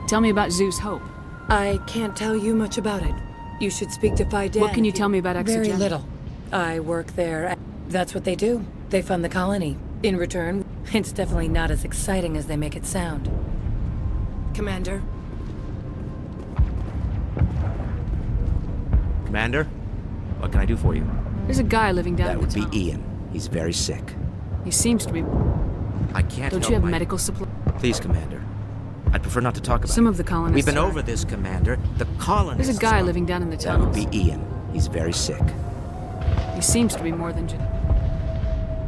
Tell me about Zeus Hope. I can't tell you much about it. You should speak to Faidan. What can you tell me about Exogen? Very little. I work there. That's what they do. They fund the colony. In return, it's definitely not as exciting as they make it sound. Commander? Commander? What can I do for you? There's a guy living down That in the would be tunnel. Ian. He's very sick. He seems to be... I can't Don't help you have my... medical supply? Please, Commander. I'd prefer not to talk about Some it. of the colonists We've been are- over this, Commander. The colonists... There's a guy living down in the That would tunnels. be Ian. He's very sick. He seems to be more than just...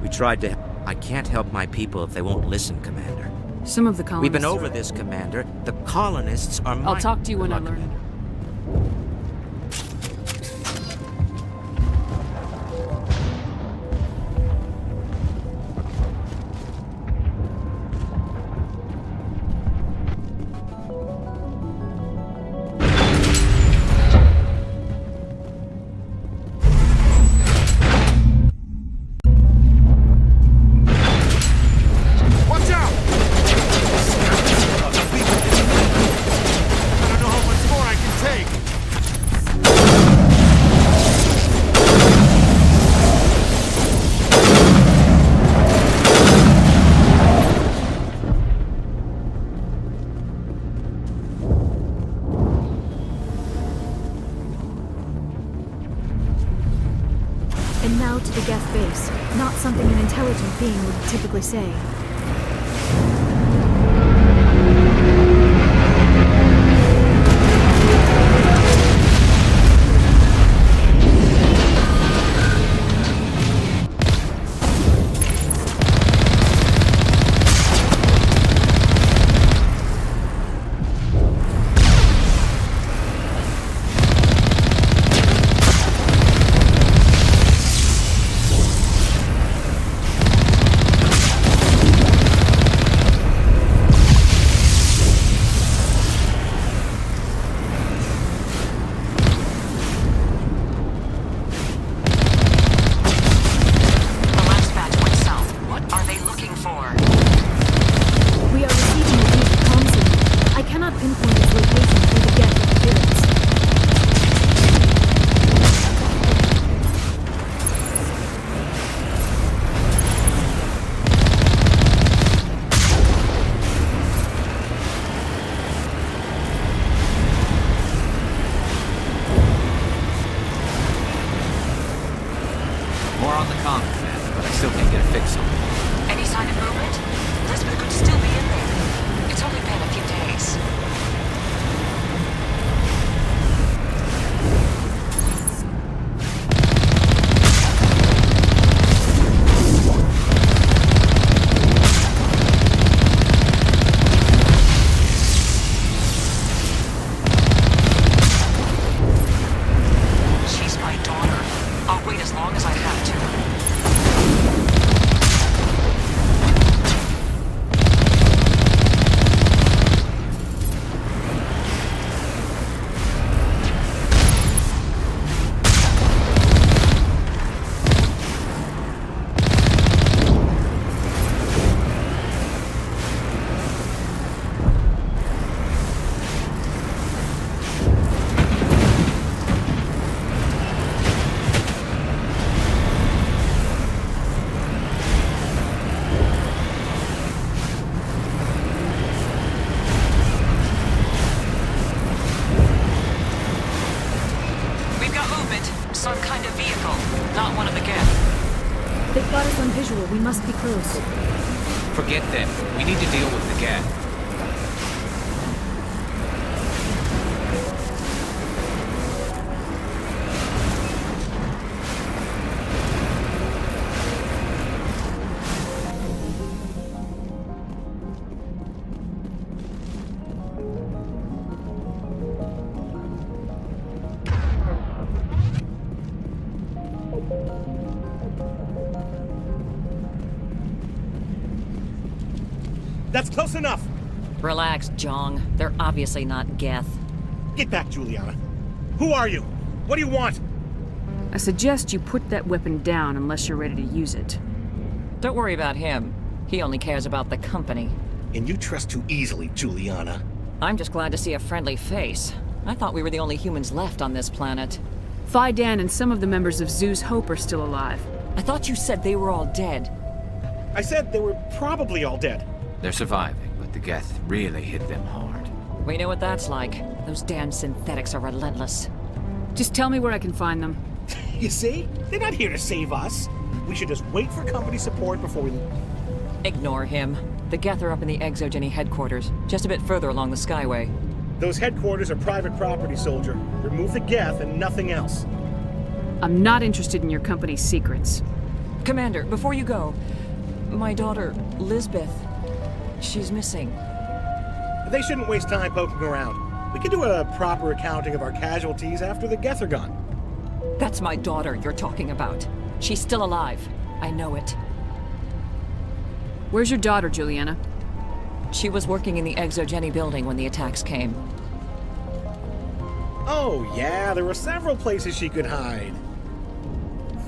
We tried to... I can't help my people if they won't listen, Commander. Some of the colonists... We've been over this, Commander. The colonists are I'll talk to you when I learn. Watch out! I don't know how much more I can take. And now to the Geth base. Not something an intelligent being would typically say. fix something. Any sign of movement? Elizabeth could still be in there. It's only been a few days. She's my daughter. I'll wait as long as I have to. We've got movement. Some kind of vehicle. Not one of the Geth. They've got us on visual. We must be close. Forget them. We need to deal with the Geth. That's close enough! Relax, Jong. They're obviously not Geth. Get back, Juliana. Who are you? What do you want? I suggest you put that weapon down unless you're ready to use it. Don't worry about him. He only cares about the company. And you trust too easily, Juliana. I'm just glad to see a friendly face. I thought we were the only humans left on this planet. Phi Dan and some of the members of Zoo's Hope are still alive. I thought you said they were all dead. I said they were probably all dead. They're surviving, but the Geth really hit them hard. We know what that's like. Those damn synthetics are relentless. Just tell me where I can find them. You see? They're not here to save us. We should just wait for company support before we... Ignore him. The Geth are up in the Exogeny headquarters, just a bit further along the Skyway. Those headquarters are private property, soldier. Remove the Geth and nothing else. I'm not interested in your company's secrets. Commander, before you go, my daughter, Lisbeth, she's missing. They shouldn't waste time poking around. We can do a proper accounting of our casualties after the Geth are gone. That's my daughter you're talking about. She's still alive. I know it. Where's your daughter, Juliana? She was working in the Exogeny building when the attacks came. Oh, yeah, there were several places she could hide.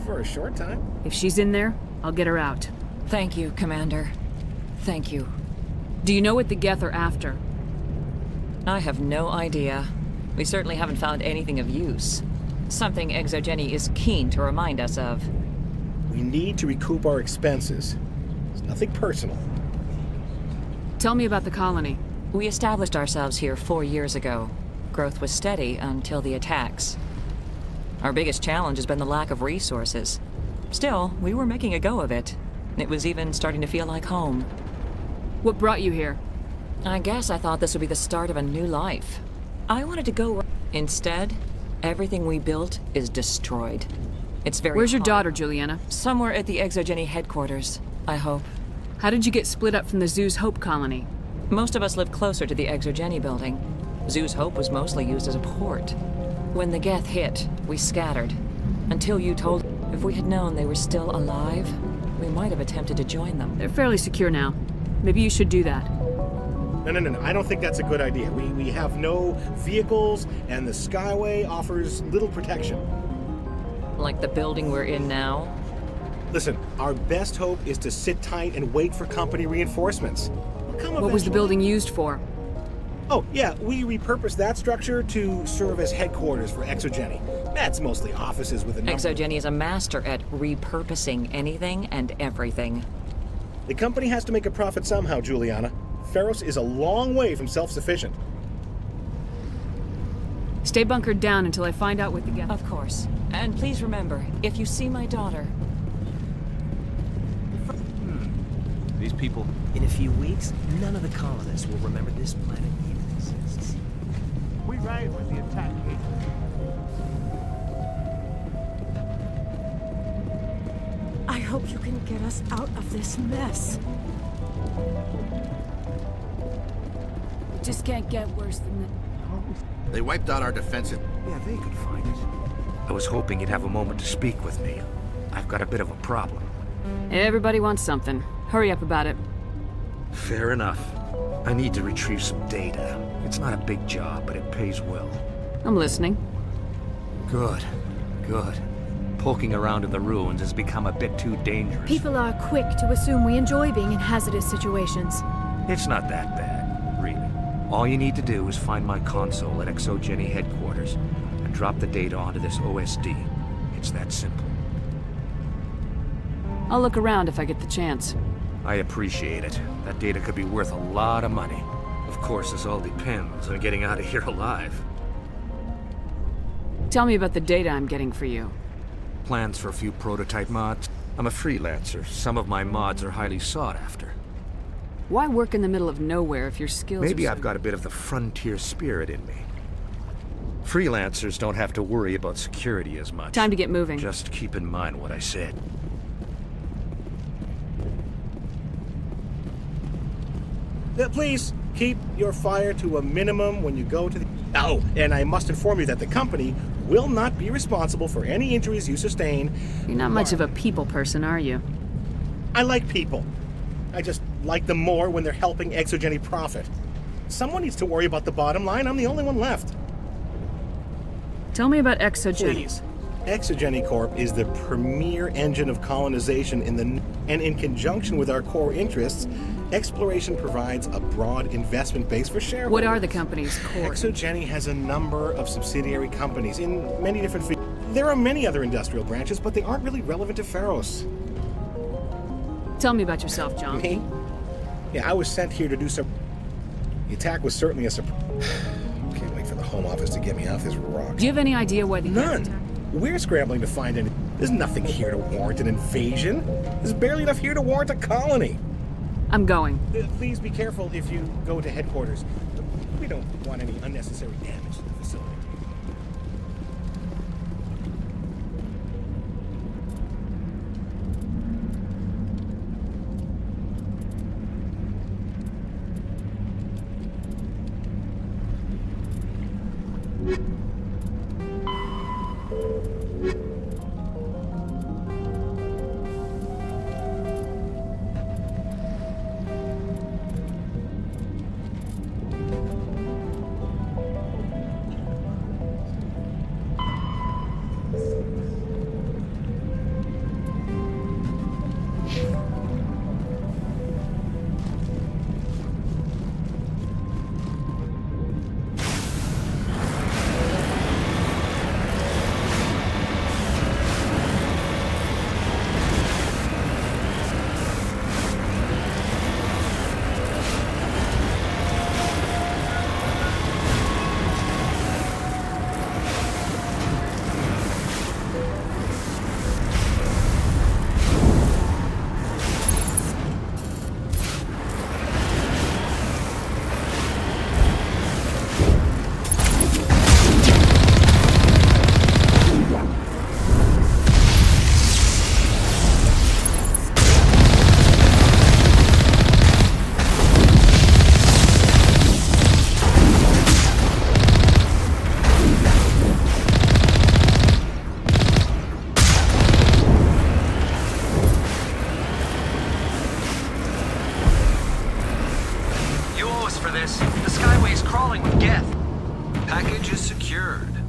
For a short time. If she's in there, I'll get her out. Thank you, Commander. Thank you. Do you know what the Geth are after? I have no idea. We certainly haven't found anything of use. Something Exogeny is keen to remind us of. We need to recoup our expenses. It's nothing personal. Tell me about the colony. We established ourselves here 4 years ago. Growth was steady until the attacks. Our biggest challenge has been the lack of resources. Still, we were making a go of it. It was even starting to feel like home. What brought you here? I guess I thought this would be the start of a new life. I wanted to go... Instead, everything we built is destroyed. It's very Where's your hard. daughter, Juliana? Somewhere at the Exogeny headquarters, I hope. How did you get split up from the Zoo's Hope colony? Most of us lived closer to the Exogeny building. Zoo's Hope was mostly used as a port. When the Geth hit, we scattered. Until you told... If we had known they were still alive, we might have attempted to join them. They're fairly secure now. Maybe you should do that. No. I don't think that's a good idea. We have no vehicles, and the Skyway offers little protection. Like the building we're in now? Listen, our best hope is to sit tight and wait for company reinforcements. What was the building used for? Oh, yeah, we repurposed that structure to serve as headquarters for Exogeny. That's mostly offices with a number. Exogeny is a master at repurposing anything and everything. The company has to make a profit somehow, Juliana. Feros is a long way from self-sufficient. Stay bunkered down until I find out what the Geth... Of course. And please remember, if you see my daughter... These people... In a few weeks, none of the colonists will remember this planet even exists. We ride with the attack agent. I hope you can get us out of this mess. It just can't get worse than that. They wiped out our defenses. Yeah, they could find it. I was hoping you'd have a moment to speak with me. I've got a bit of a problem. Everybody wants something. Hurry up about it. Fair enough. I need to retrieve some data. It's not a big job, but it pays well. I'm listening. Good. Good. Poking around in the ruins has become a bit too dangerous. People are quick to assume we enjoy being in hazardous situations. It's not that bad, really. All you need to do is find my console at ExoGeni headquarters and drop the data onto this OSD. It's that simple. I'll look around if I get the chance. I appreciate it. That data could be worth a lot of money. Of course, this all depends on getting out of here alive. Tell me about the data I'm getting for you. Plans for a few prototype mods. I'm a freelancer. Some of my mods are highly sought after. Why work in the middle of nowhere if your skills Maybe are I've got a bit of the frontier spirit in me. Freelancers don't have to worry about security as much. Time to get moving. Just keep in mind what I said. Please, keep your fire to a minimum when you go to the... Oh, and I must inform you that the company will not be responsible for any injuries you sustain. You're not much of a people person, are you? I like people. I just like them more when they're helping ExoGeni profit. Someone needs to worry about the bottom line. I'm the only one left. Tell me about ExoGeni. Please. ExoGeni Corp is the premier engine of colonization and in conjunction with our core interests, exploration provides a broad investment base for shareholders. What are the company's core? ExoGeni has a number of subsidiary companies in many different fields. There are many other industrial branches, but they aren't really relevant to Pharos. Tell me about yourself, John. Me? Yeah, I was sent here to do some... The attack was certainly a surprise. Can't wait for the Home Office to get me off this rock. Do you have any idea why the... None. We're scrambling to find any... There's nothing here to warrant an invasion. There's barely enough here to warrant a colony. I'm going. Please be careful if you go to headquarters. We don't want any unnecessary damage to the facility.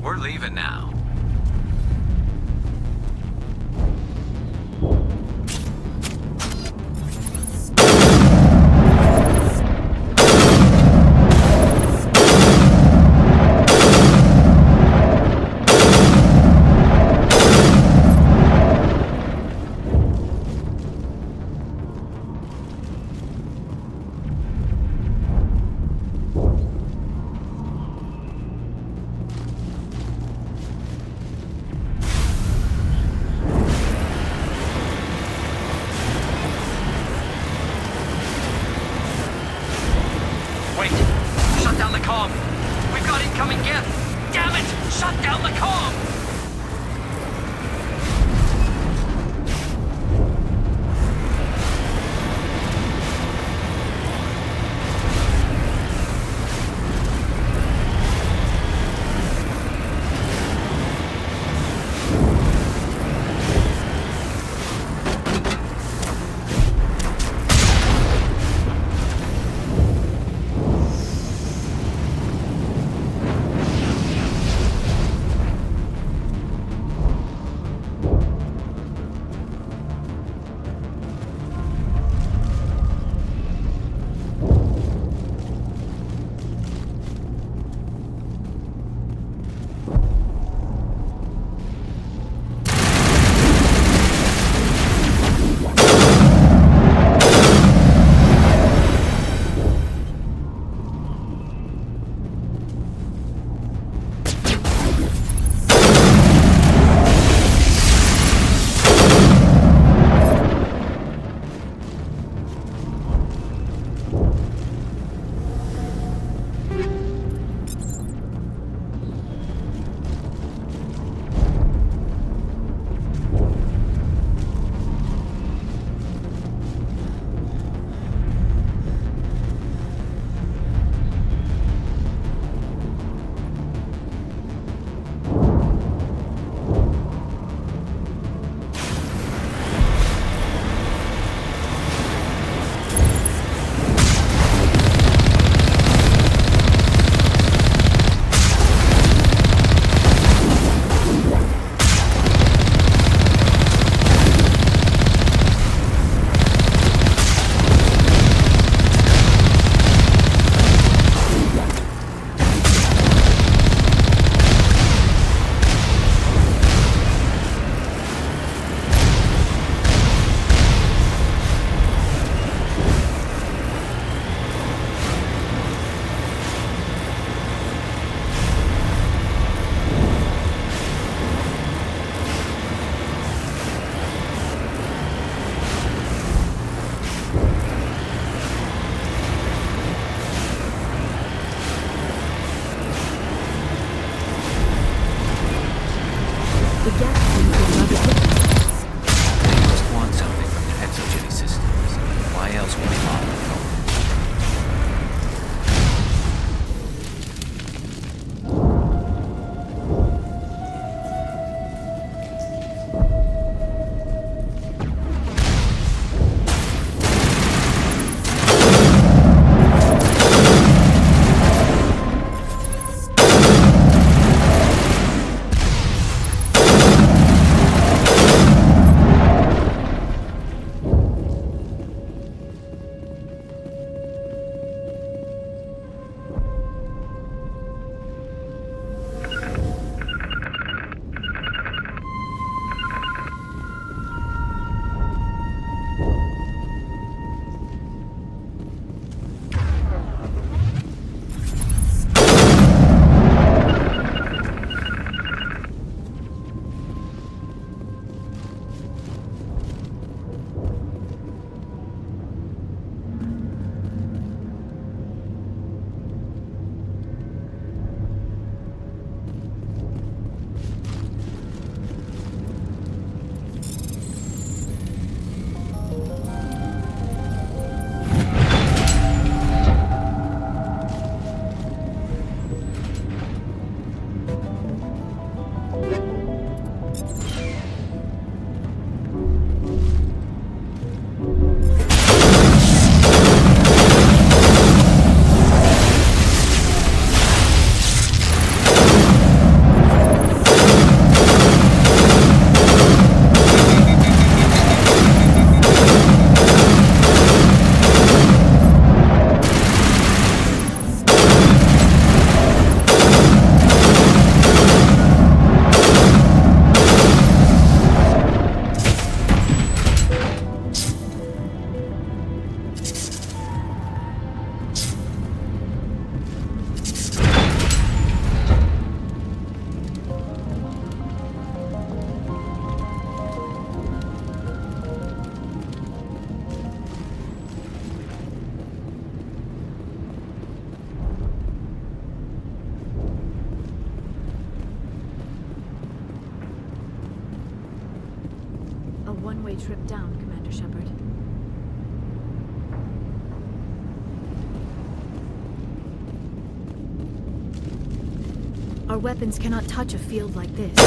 We're leaving now. The Geth seem to love it. They must want something from the exogeny systems. Why else would they bother? One-way trip down, Commander Shepard. Our weapons cannot touch a field like this.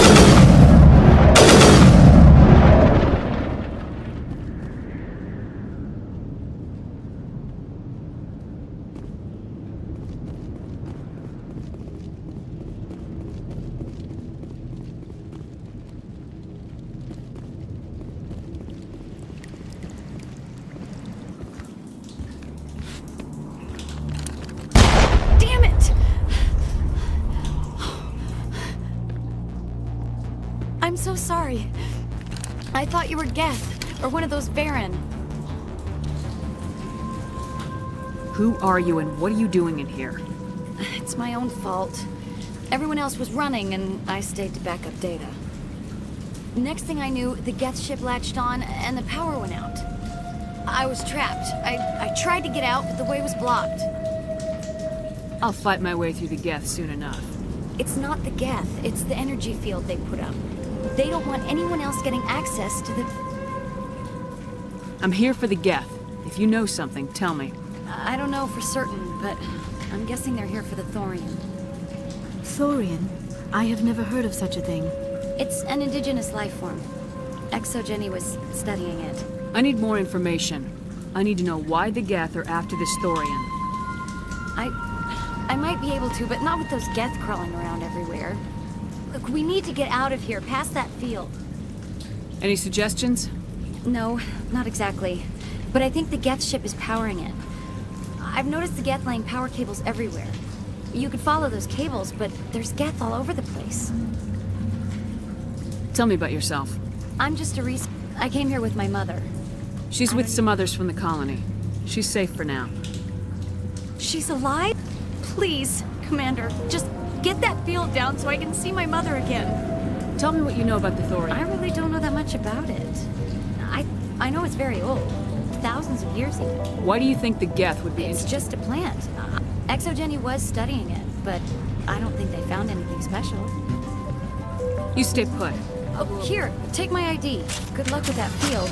I'm so sorry. I thought you were Geth, or one of those Varen. Who are you and what are you doing in here? It's my own fault. Everyone else was running, and I stayed to back up data. Next thing I knew, the Geth ship latched on, and the power went out. I was trapped. I tried to get out, but the way was blocked. I'll fight my way through the Geth soon enough. It's not the Geth, it's the energy field they put up. They don't want anyone else getting access to the... I'm here for the Geth. If you know something, tell me. I don't know for certain, but I'm guessing they're here for the Thorian. Thorian? I have never heard of such a thing. It's an indigenous life form. ExoGeni was studying it. I need more information. I need to know why the Geth are after this Thorian. I might be able to, but not with those Geth crawling around everywhere. Look, we need to get out of here, past that field. Any suggestions? No, not exactly. But I think the Geth ship is powering it. I've noticed the Geth laying power cables everywhere. You could follow those cables, but there's Geth all over the place. Tell me about yourself. I'm just a I came here with my mother. She's with some others from the colony. She's safe for now. She's alive? Please, Commander, just get that field down so I can see my mother again. Tell me what you know about the Thorian. I really don't know that much about it. I know it's very old. Thousands of years even. Why do you think the Geth would be It's just a plant. ExoGeni was studying it, but I don't think they found anything special. You stay put. Oh, here, take my ID. Good luck with that field.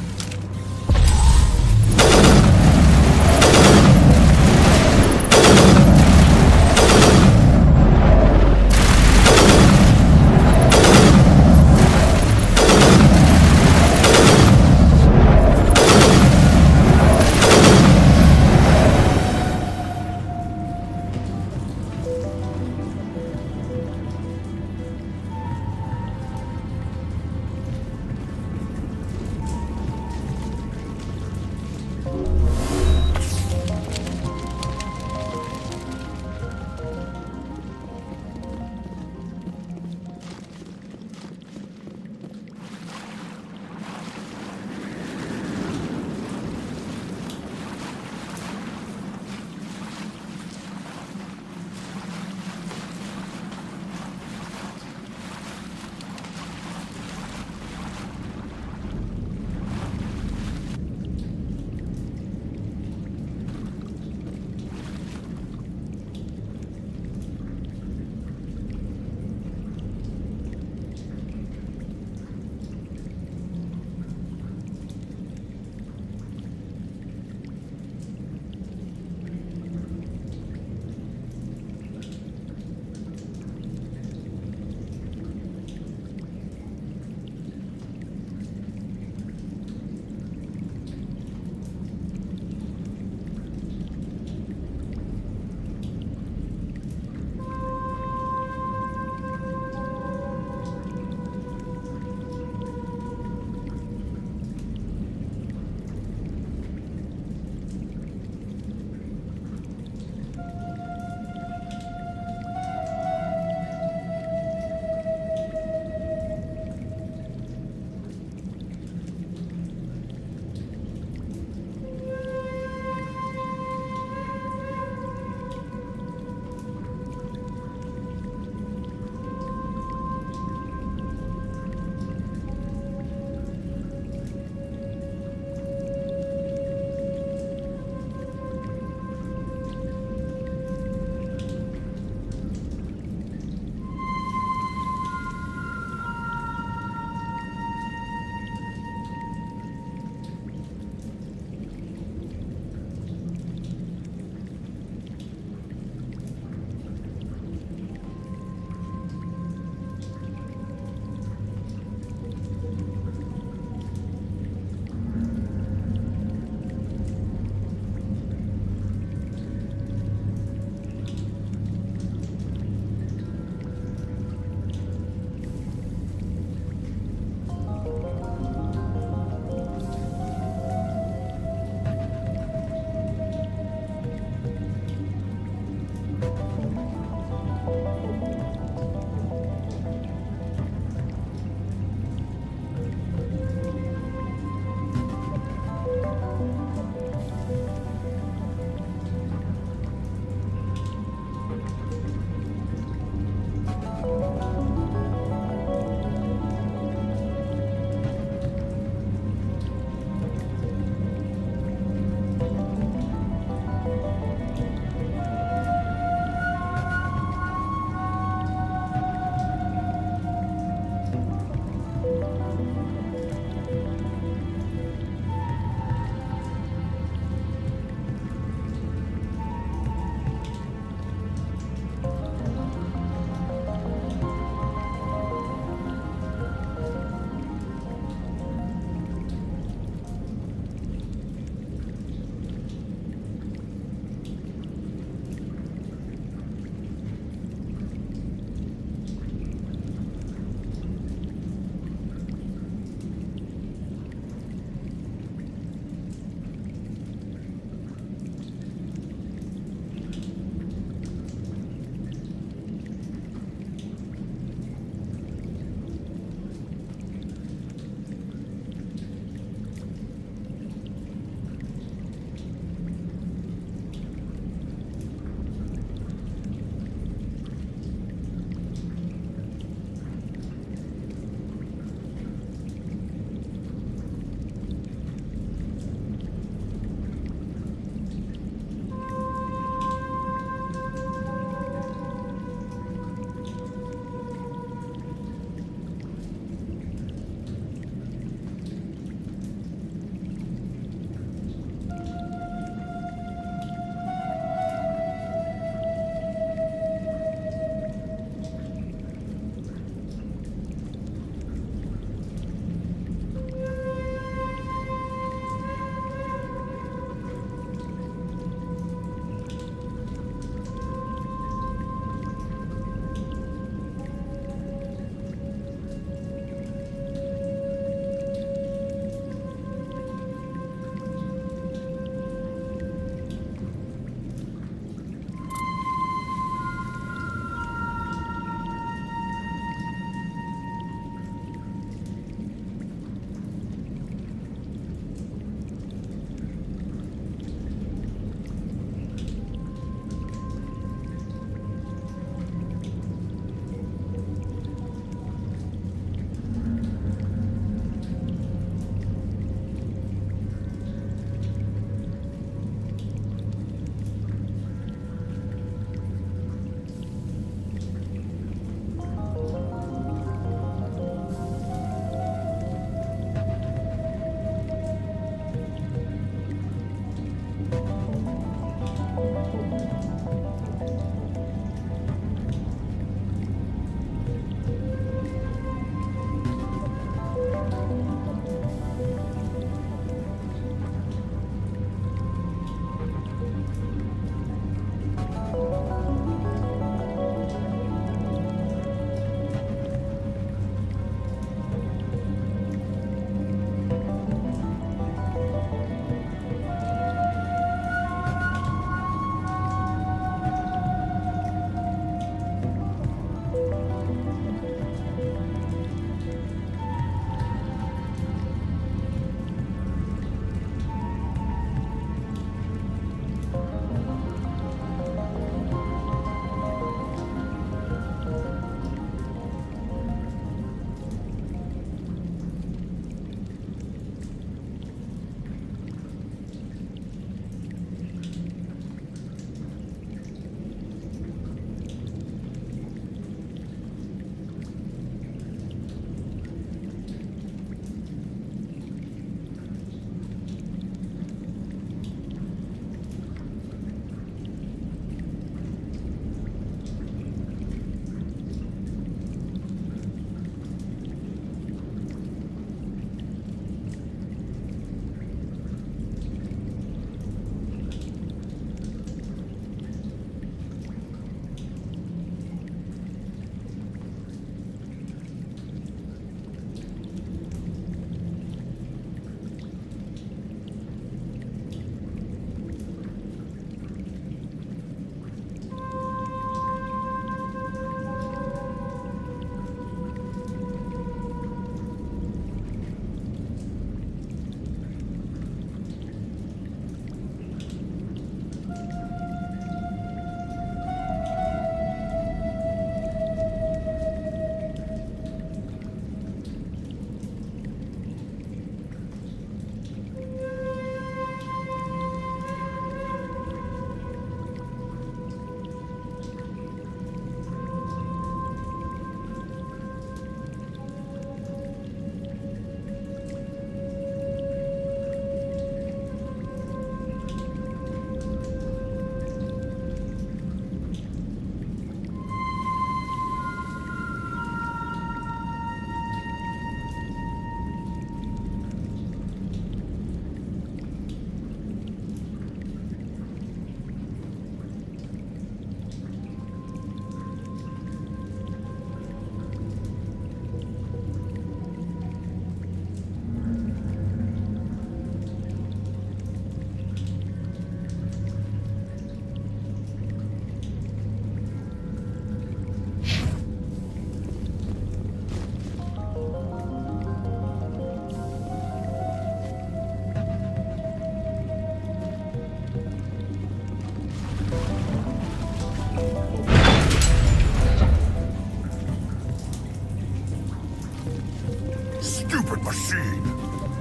Stupid machine!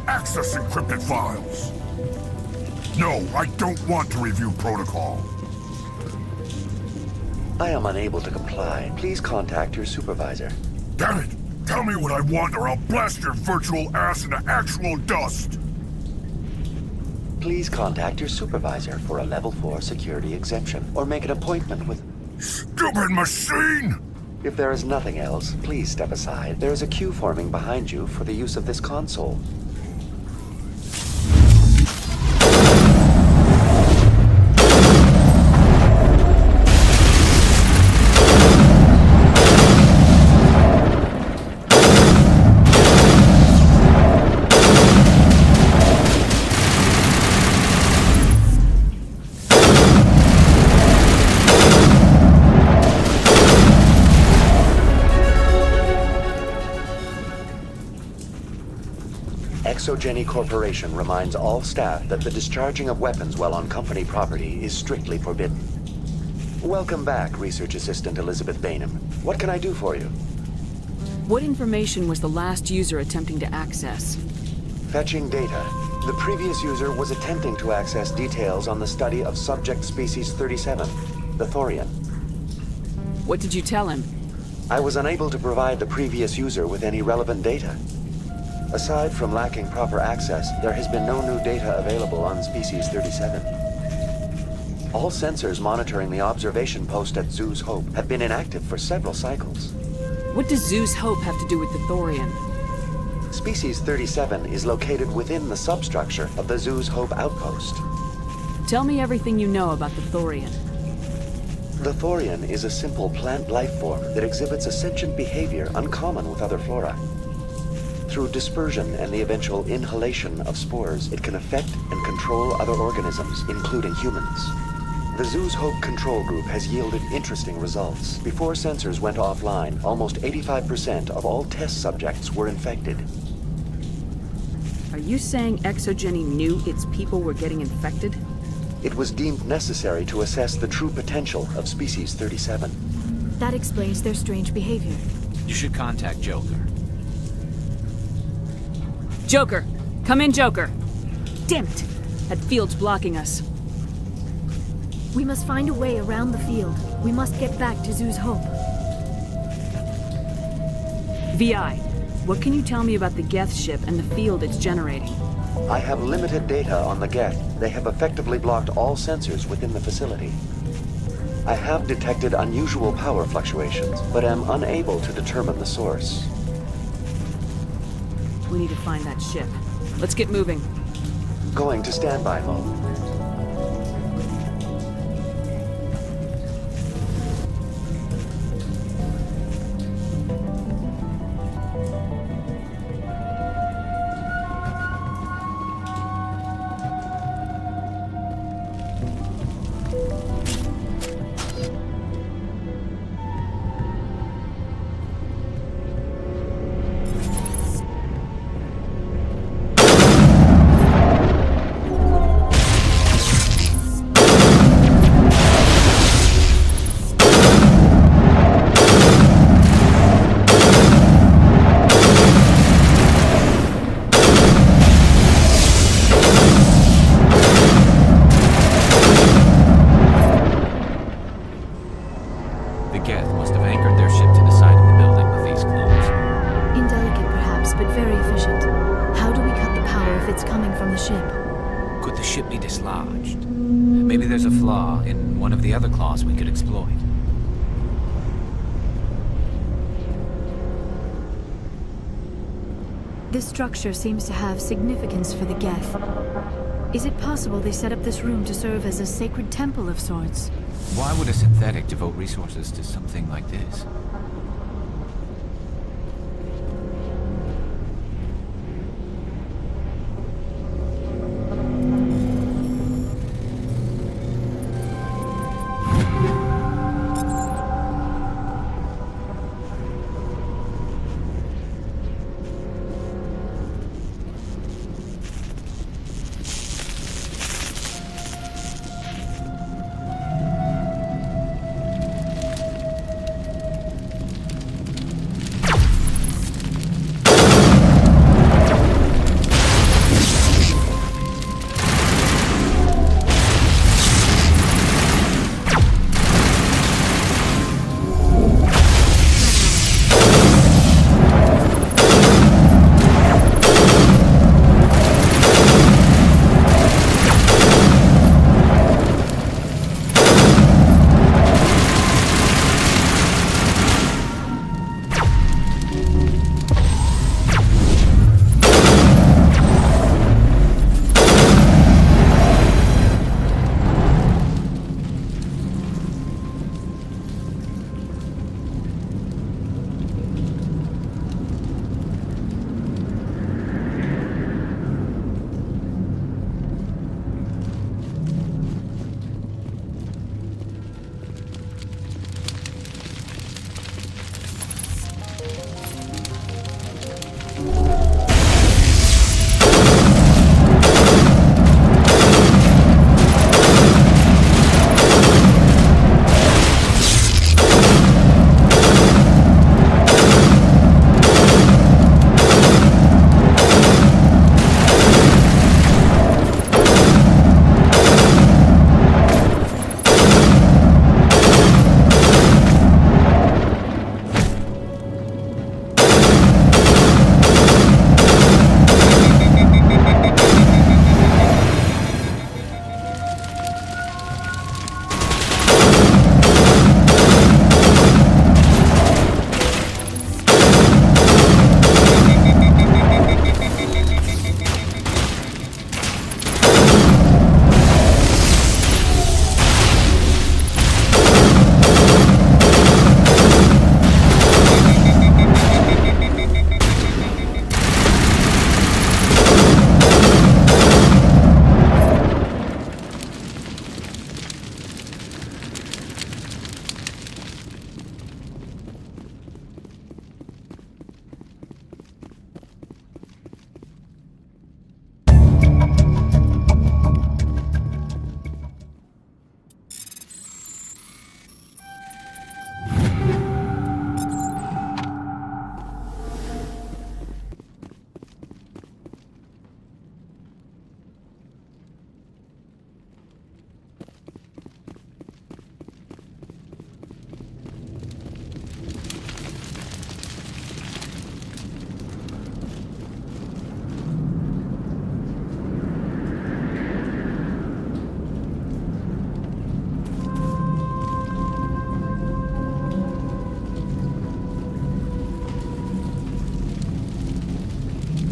Access encrypted files! No, I don't want to review protocol. I am unable to comply. Please contact your supervisor. Damn it! Tell me what I want or I'll blast your virtual ass into actual dust! Please contact your supervisor for a level 4 security exemption, or make an appointment with... Stupid machine! If there is nothing else, please step aside. There is a queue forming behind you for the use of this console. ExoGeni Corporation reminds all staff that the discharging of weapons while on company property is strictly forbidden. Welcome back, Research Assistant Elizabeth Bainham. What can I do for you? What information was the last user attempting to access? Fetching data. The previous user was attempting to access details on the study of subject species 37, the Thorian. What did you tell him? I was unable to provide the previous user with any relevant data. Aside from lacking proper access, there has been no new data available on Species 37. All sensors monitoring the observation post at Zeus Hope have been inactive for several cycles. What does Zeus Hope have to do with the Thorian? Species 37 is located within the substructure of the Zeus Hope outpost. Tell me everything you know about the Thorian. The Thorian is a simple plant life form that exhibits a sentient behavior uncommon with other flora. Through dispersion and the eventual inhalation of spores, it can affect and control other organisms, including humans. The Zeus Hope control group has yielded interesting results. Before sensors went offline, almost 85% of all test subjects were infected. Are you saying ExoGeni knew its people were getting infected? It was deemed necessary to assess the true potential of Species 37. That explains their strange behavior. You should contact Joker. Joker! Come in, Joker! Damn it! That field's blocking us. We must find a way around the field. We must get back to Zeus Hope. VI, what can you tell me about the Geth ship and the field it's generating? I have limited data on the Geth. They have effectively blocked all sensors within the facility. I have detected unusual power fluctuations, but am unable to determine the source. We need to find that ship. Let's get moving. Going to standby mode. This structure seems to have significance for the Geth. Is it possible they set up this room to serve as a sacred temple of sorts? Why would a synthetic devote resources to something like this?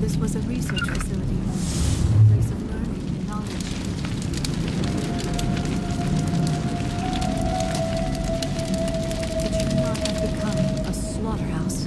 this was a research facility, a place of learning and knowledge. It should not have become a slaughterhouse.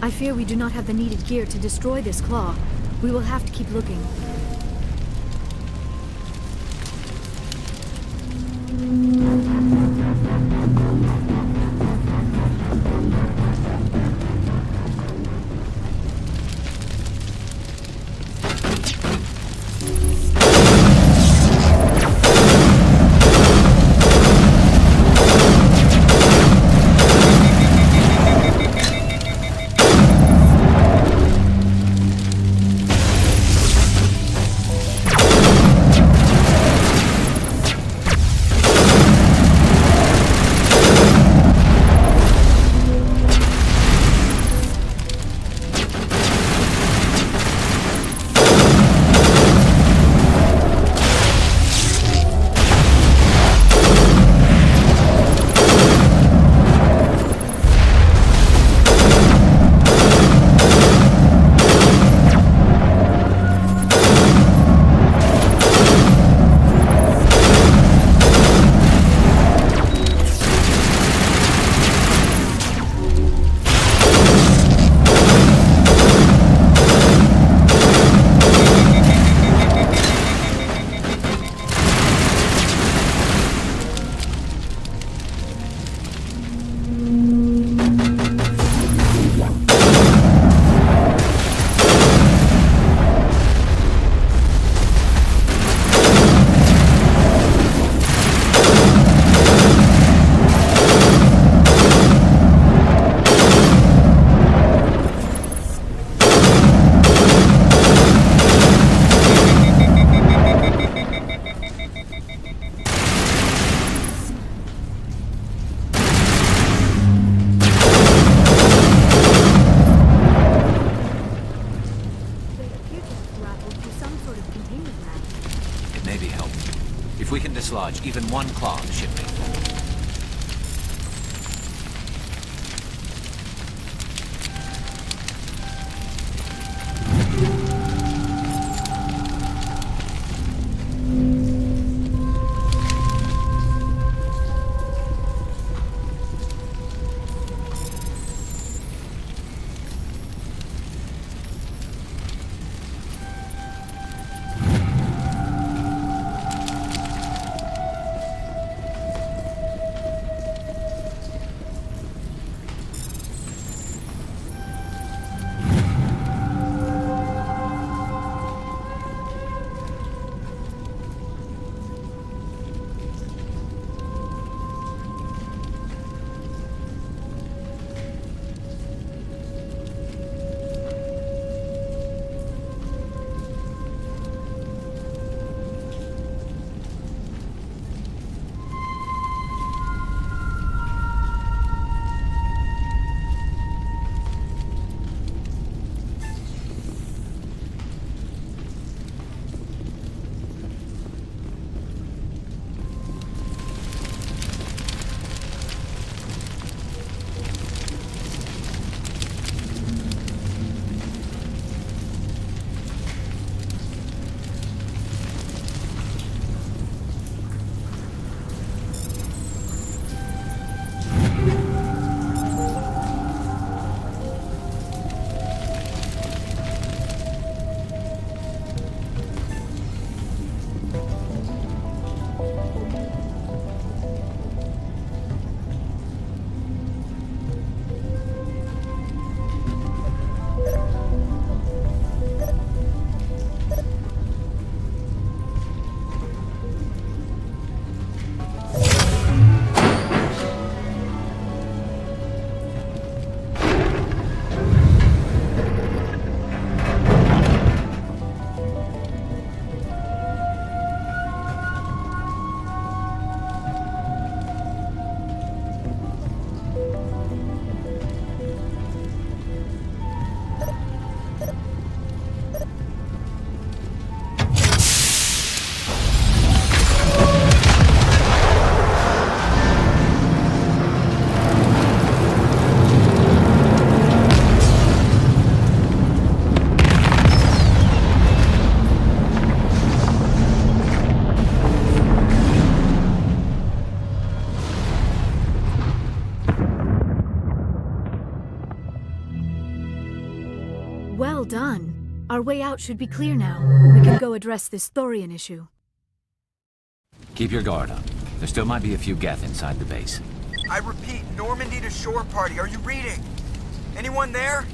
I fear we do not have the needed gear to destroy this claw. We will have to keep looking. dislodge even one claw on the shipmate. Well done. Our way out should be clear now. We can go address this thorium issue. Keep your guard up. There still might be a few Geth inside the base. I repeat, Normandy to shore party. Are you reading? Anyone there?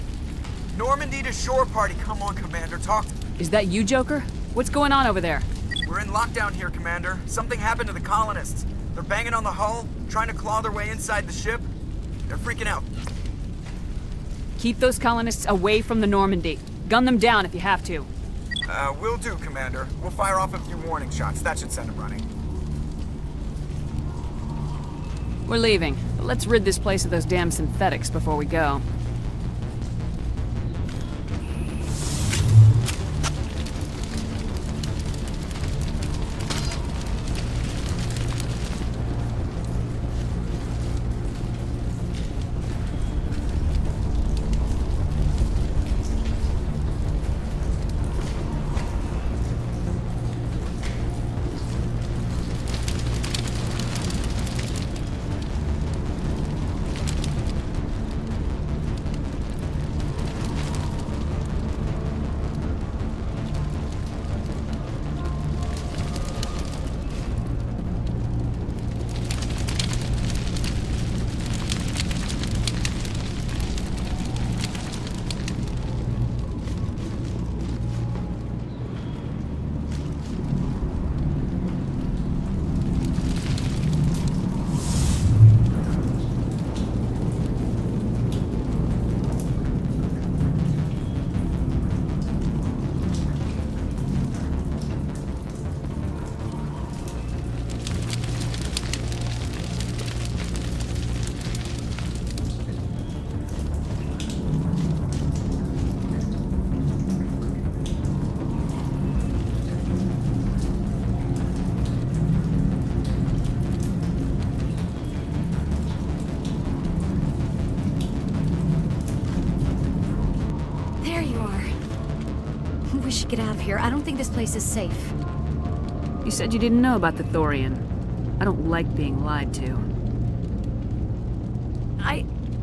Normandy to shore party. Come on, Commander. Talk. Is that you, Joker? What's going on over there? We're in lockdown here, Commander. Something happened to the colonists. They're banging on the hull, trying to claw their way inside the ship. They're freaking out. Keep those colonists away from the Normandy. Gun them down if you have to. Will do, Commander. We'll fire off a few warning shots. That should send them running. We're leaving, but let's rid this place of those damn synthetics before we go. you are. We should get out of here. I don't think this place is safe. You said you didn't know about the Thorian. I don't like being lied to.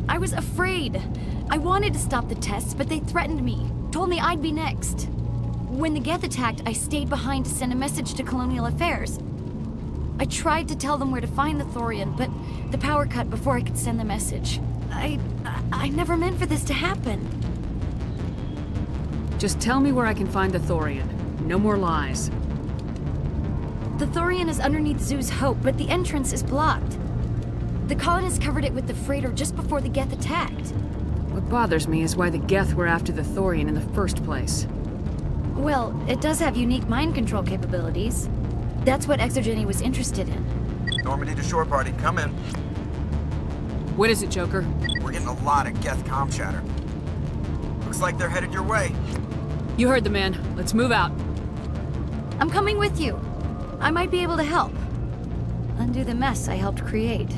I was afraid. I wanted to stop the tests, but they threatened me. Told me I'd be next. When the Geth attacked, I stayed behind to send a message to Colonial Affairs. I tried to tell them where to find the Thorian, but the power cut before I could send the message. I never meant for this to happen. Just tell me where I can find the Thorian. No more lies. The Thorian is underneath Zoo's Hope, but the entrance is blocked. The colonists covered it with the freighter just before the Geth attacked. What bothers me is why the Geth were after the Thorian in the first place. Well, it does have unique mind control capabilities. That's what Exogeny was interested in. Normandy to shore party, come in. What is it, Joker? We're getting a lot of Geth comm chatter. Looks like they're headed your way. You heard the man. Let's move out. I'm coming with you. I might be able to help. Undo the mess I helped create.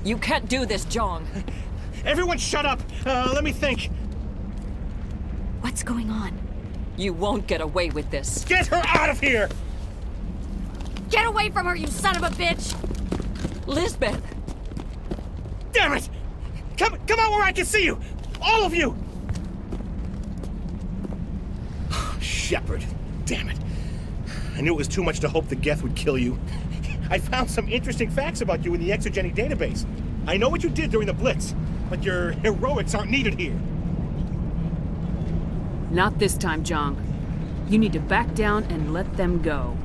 You can't do this, Jong. Everyone shut up! Let me think. What's going on? You won't get away with this. Get her out of here! Get away from her, you son of a bitch! Lisbeth! Damn it! Come out where I can see you! All of you! Shepard, damn it. I knew it was too much to hope the Geth would kill you. I found some interesting facts about you in the Exogeny database. I know what you did during the Blitz, but your heroics aren't needed here. Not this time, Jong. You need to back down and let them go.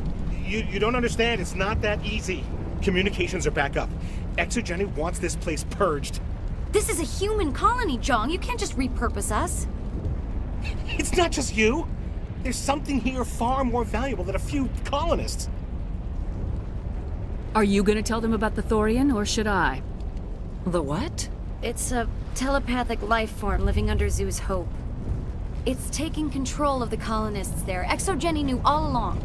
You don't understand. It's not that easy. Communications are back up. Exogeny wants this place purged. This is a human colony, Jong. You can't just repurpose us. It's not just you. There's something here far more valuable than a few colonists. Are you gonna tell them about the Thorian, or should I? The what? It's a telepathic life form living under Zoo's Hope. It's taking control of the colonists there. Exogeny knew all along.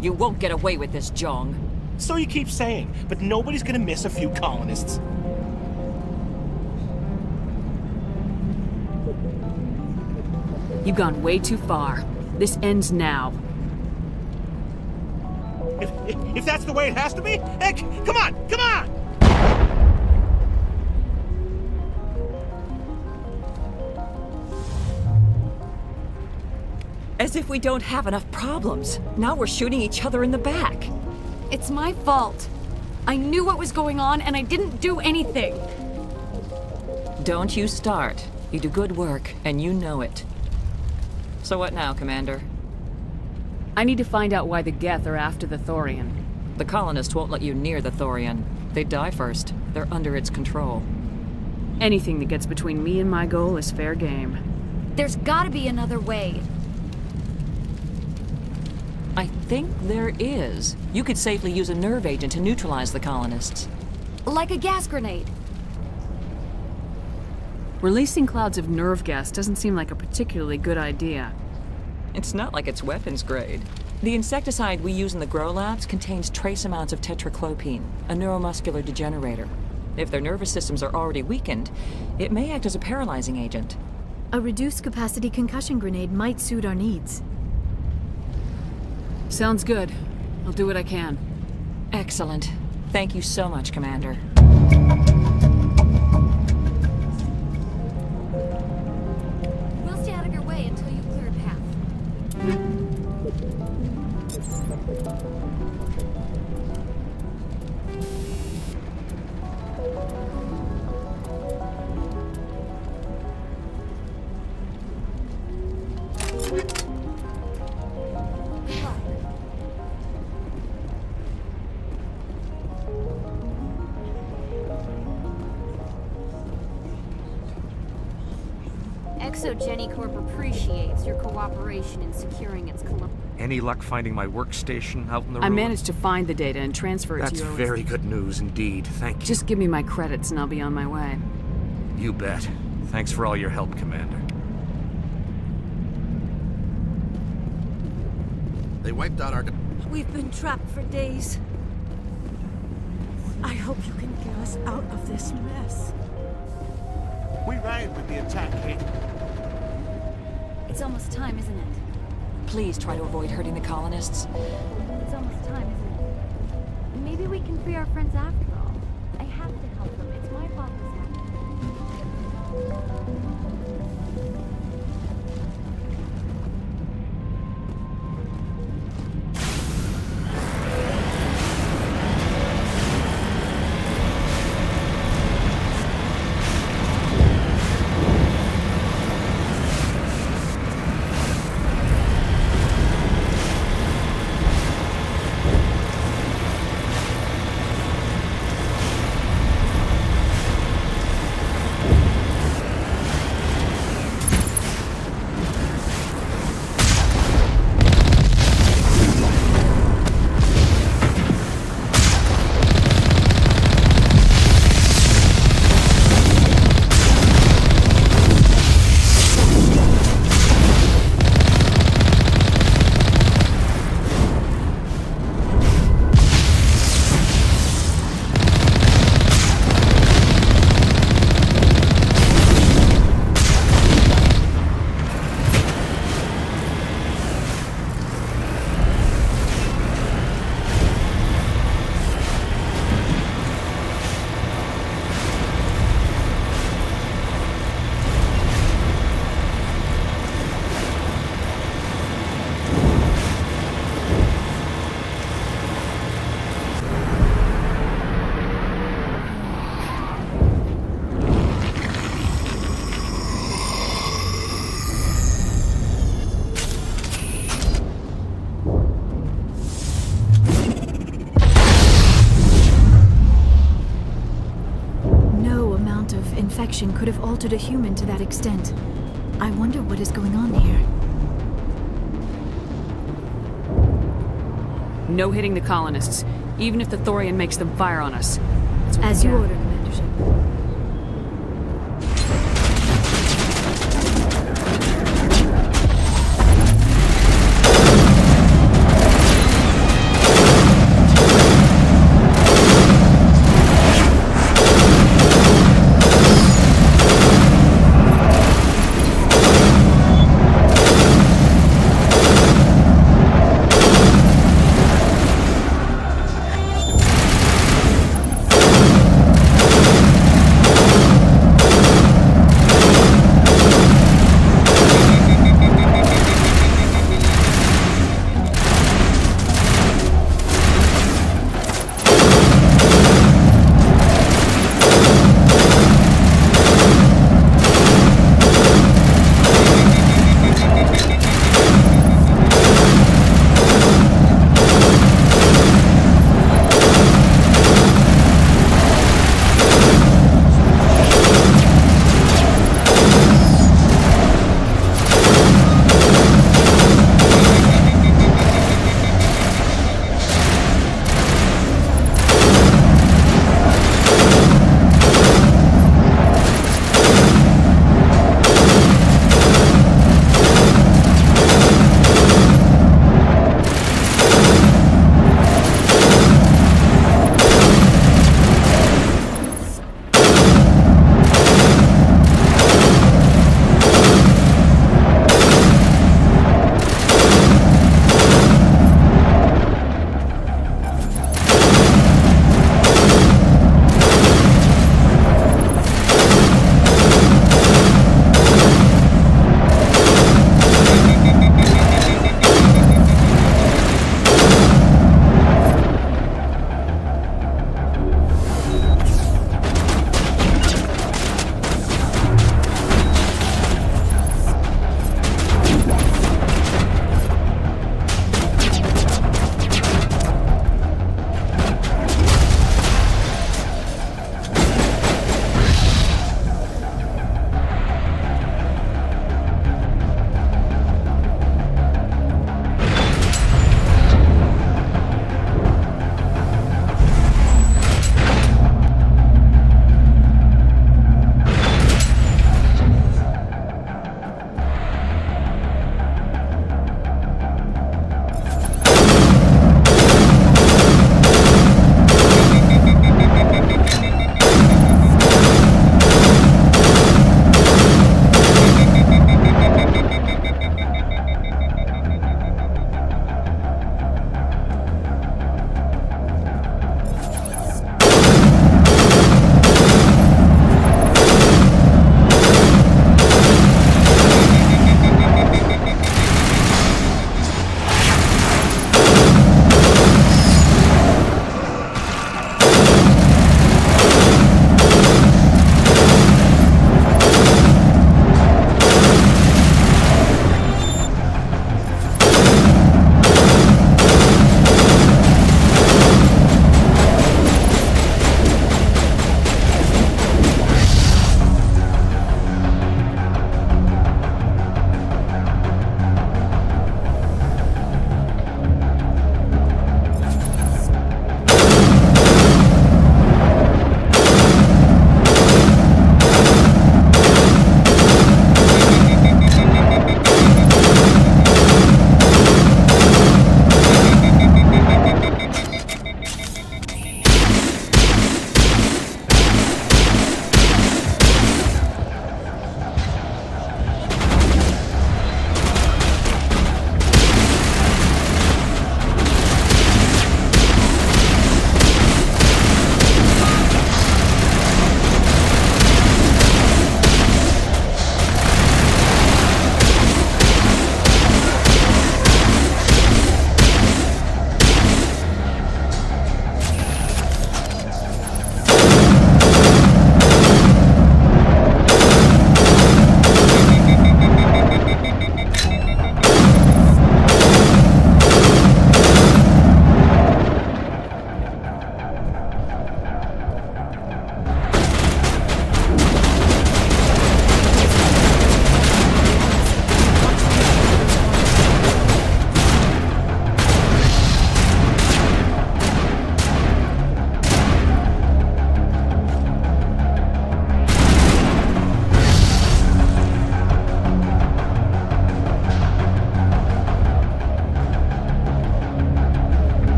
You won't get away with this, Jong. So you keep saying, but nobody's gonna miss a few colonists. You've gone way too far. This ends now. If that's the way it has to be, heck, come on, come on! As if we don't have enough problems. Now we're shooting each other in the back. It's my fault. I knew what was going on and I didn't do anything. Don't you start. You do good work, and you know it. So what now, Commander? I need to find out why the Geth are after the Thorian. The colonists won't let you near the Thorian. They'd die first. They're under its control. Anything that gets between me and my goal is fair game. There's gotta be another way. I think there is. You could safely use a nerve agent to neutralize the colonists. Like a gas grenade. Releasing clouds of nerve gas doesn't seem like a particularly good idea. It's not like it's weapons grade. The insecticide we use in the grow labs contains trace amounts of tetraclopine, a neuromuscular degenerator. If their nervous systems are already weakened, it may act as a paralyzing agent. A reduced capacity concussion grenade might suit our needs. Sounds good. I'll do what I can. Excellent. Thank you so much, Commander. We'll stay out of your way until you clear a path. Exogeny Corp appreciates your cooperation in securing its Any luck finding my workstation out in the room? I managed to find the data and transfer it That's to your... very good news indeed. Thank you. Just give me my credits and I'll be on my way. You bet. Thanks for all your help, Commander. They wiped out our... We've been trapped for days. I hope you can get us out of this mess. We ride with the attack, Kate. It's almost time, isn't it? Please try to avoid hurting the colonists. It's almost time, isn't it? Maybe we can free our friends after all. I have to help them. It's my fault this happened. action could have altered a human to that extent. I wonder what is going on here. No hitting the colonists, even if the Thorian makes them fire on us. As you order, Commandership.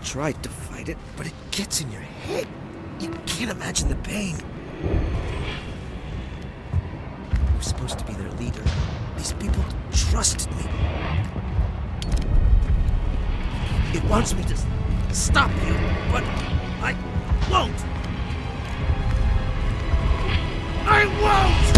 tried to fight it, but it gets in your head. You can't imagine the pain. I was supposed to be their leader. These people trusted me. It wants me to stop you, but I won't. I won't!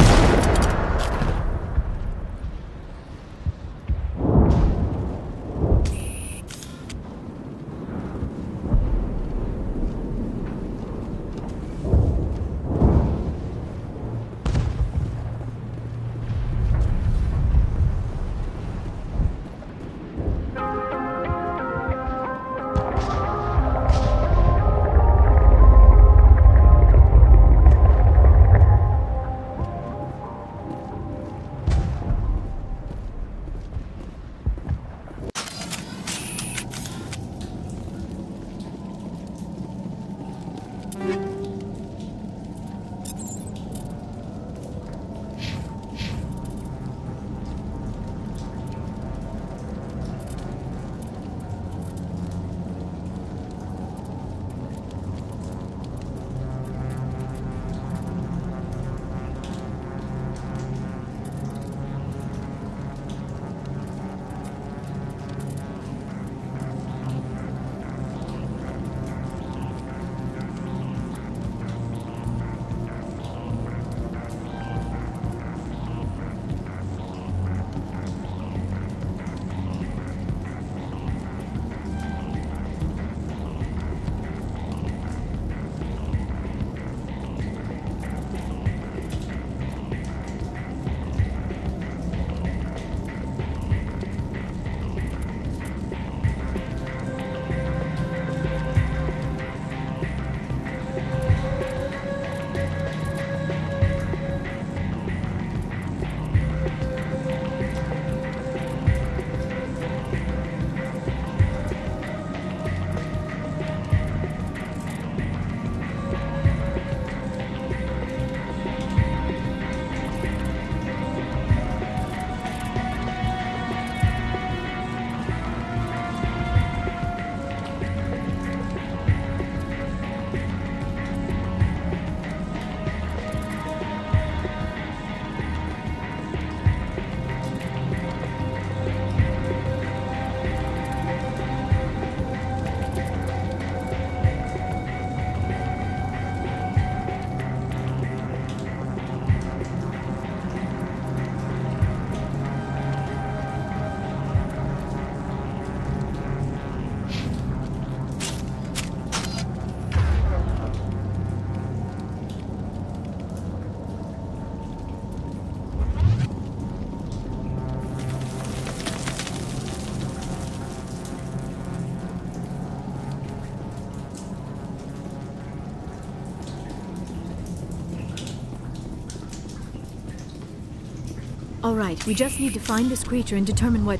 All right, we just need to find this creature and determine what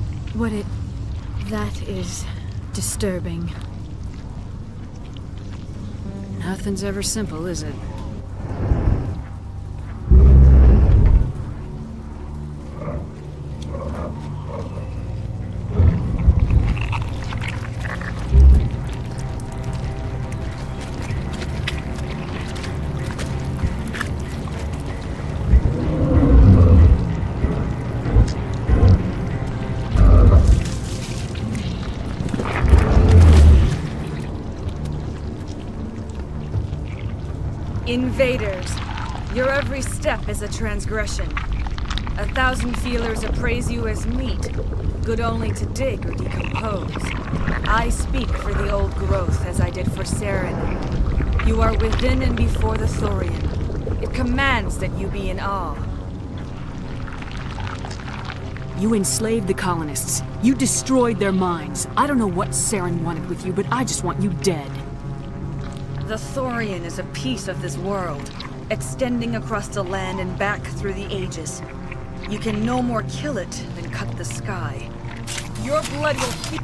it... That is disturbing. Nothing's ever simple, is it? Invaders, your every step is a transgression. 1,000 feelers appraise you as meat, good only to dig or decompose. I speak for the old growth as I did for Saren. You are within and before the Thorian. It commands that you be in awe. You enslaved the colonists. You destroyed their minds. I don't know what Saren wanted with you, but I just want you dead. The Thorian is a piece of this world, extending across the land and back through the ages. You can no more kill it than cut the sky. Your blood will keep...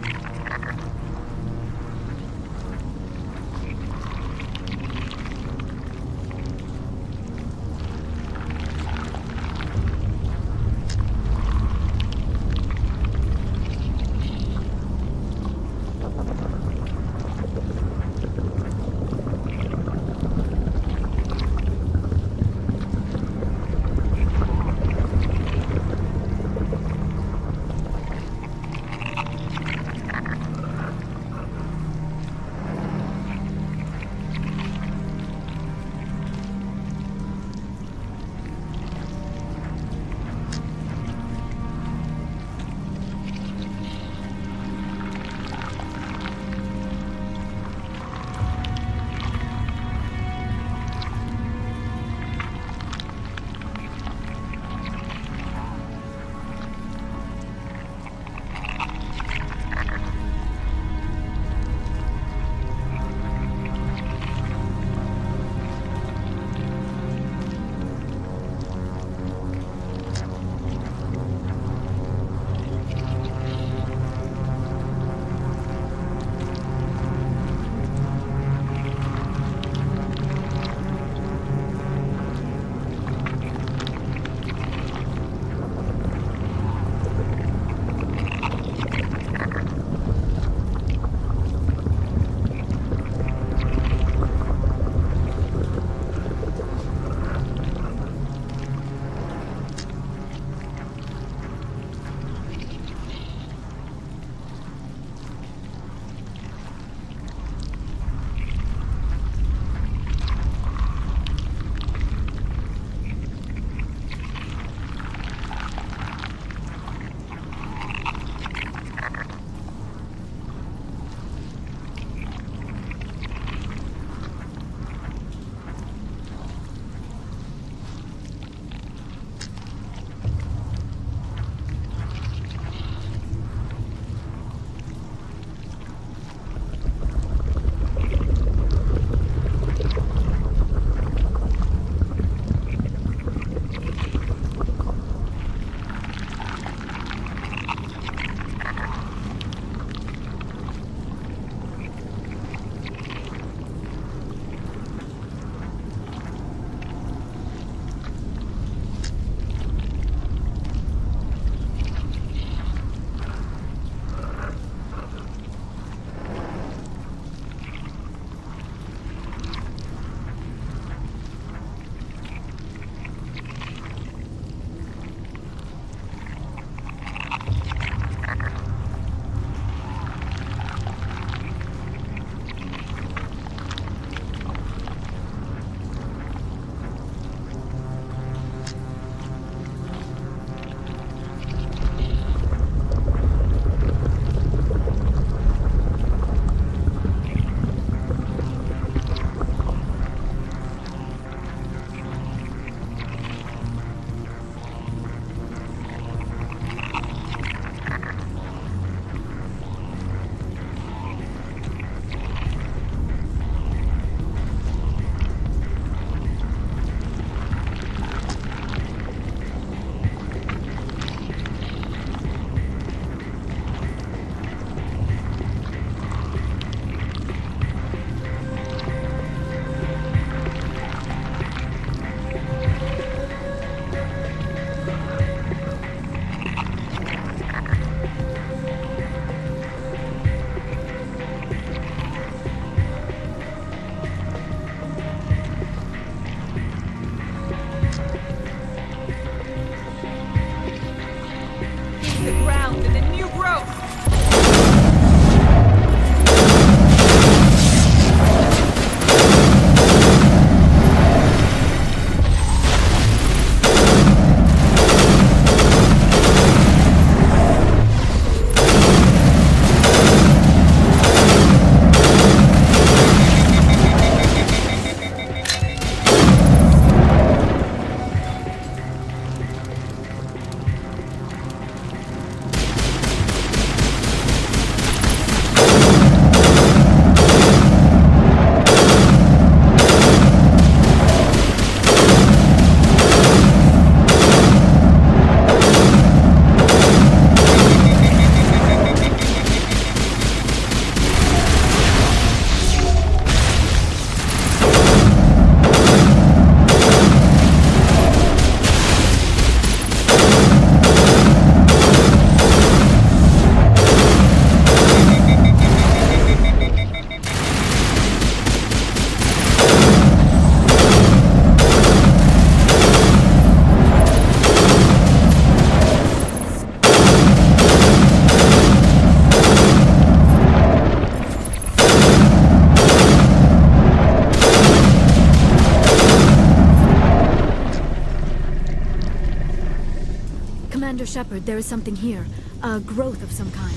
Commander Shepard, there is something here. A growth of some kind.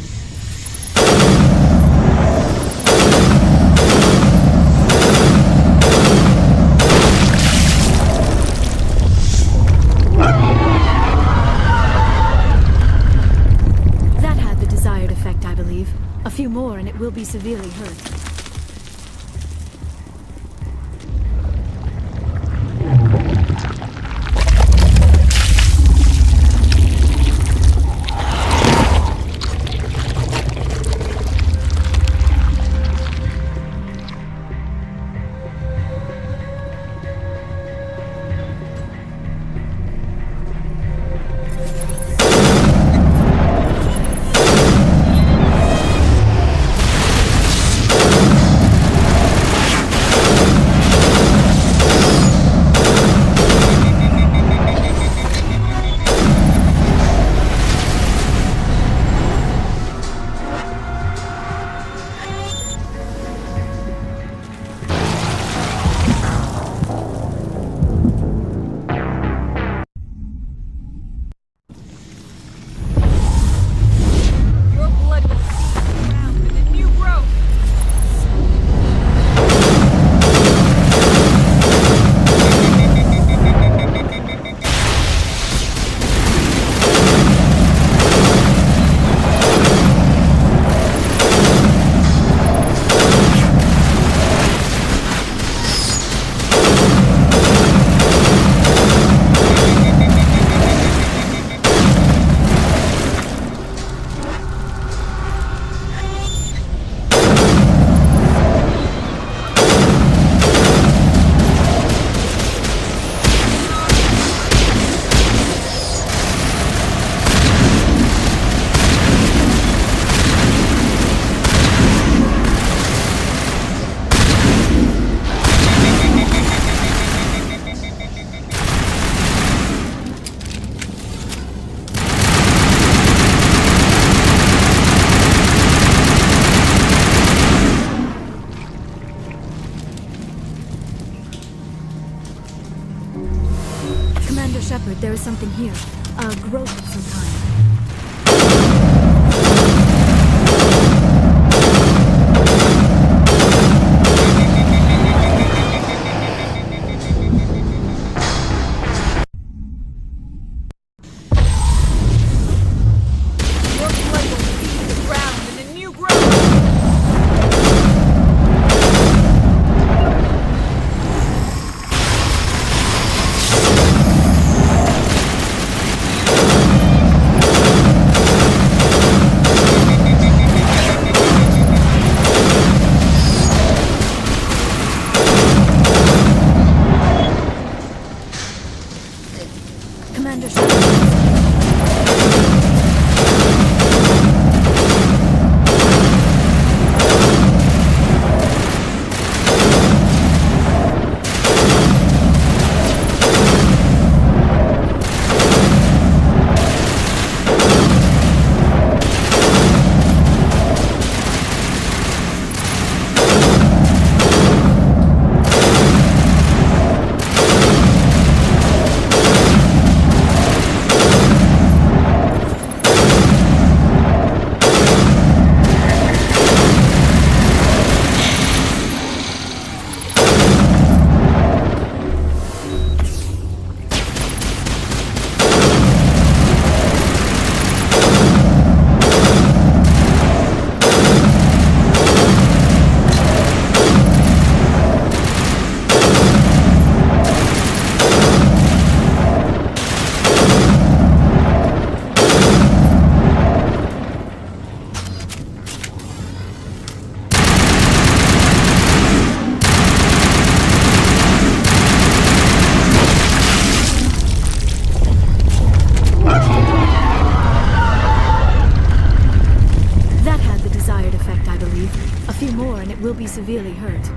That had the desired effect, I believe. A few more and it will be severely hurt. Commander Shepard, there is something here. A growth of some kind. Commander will be severely hurt.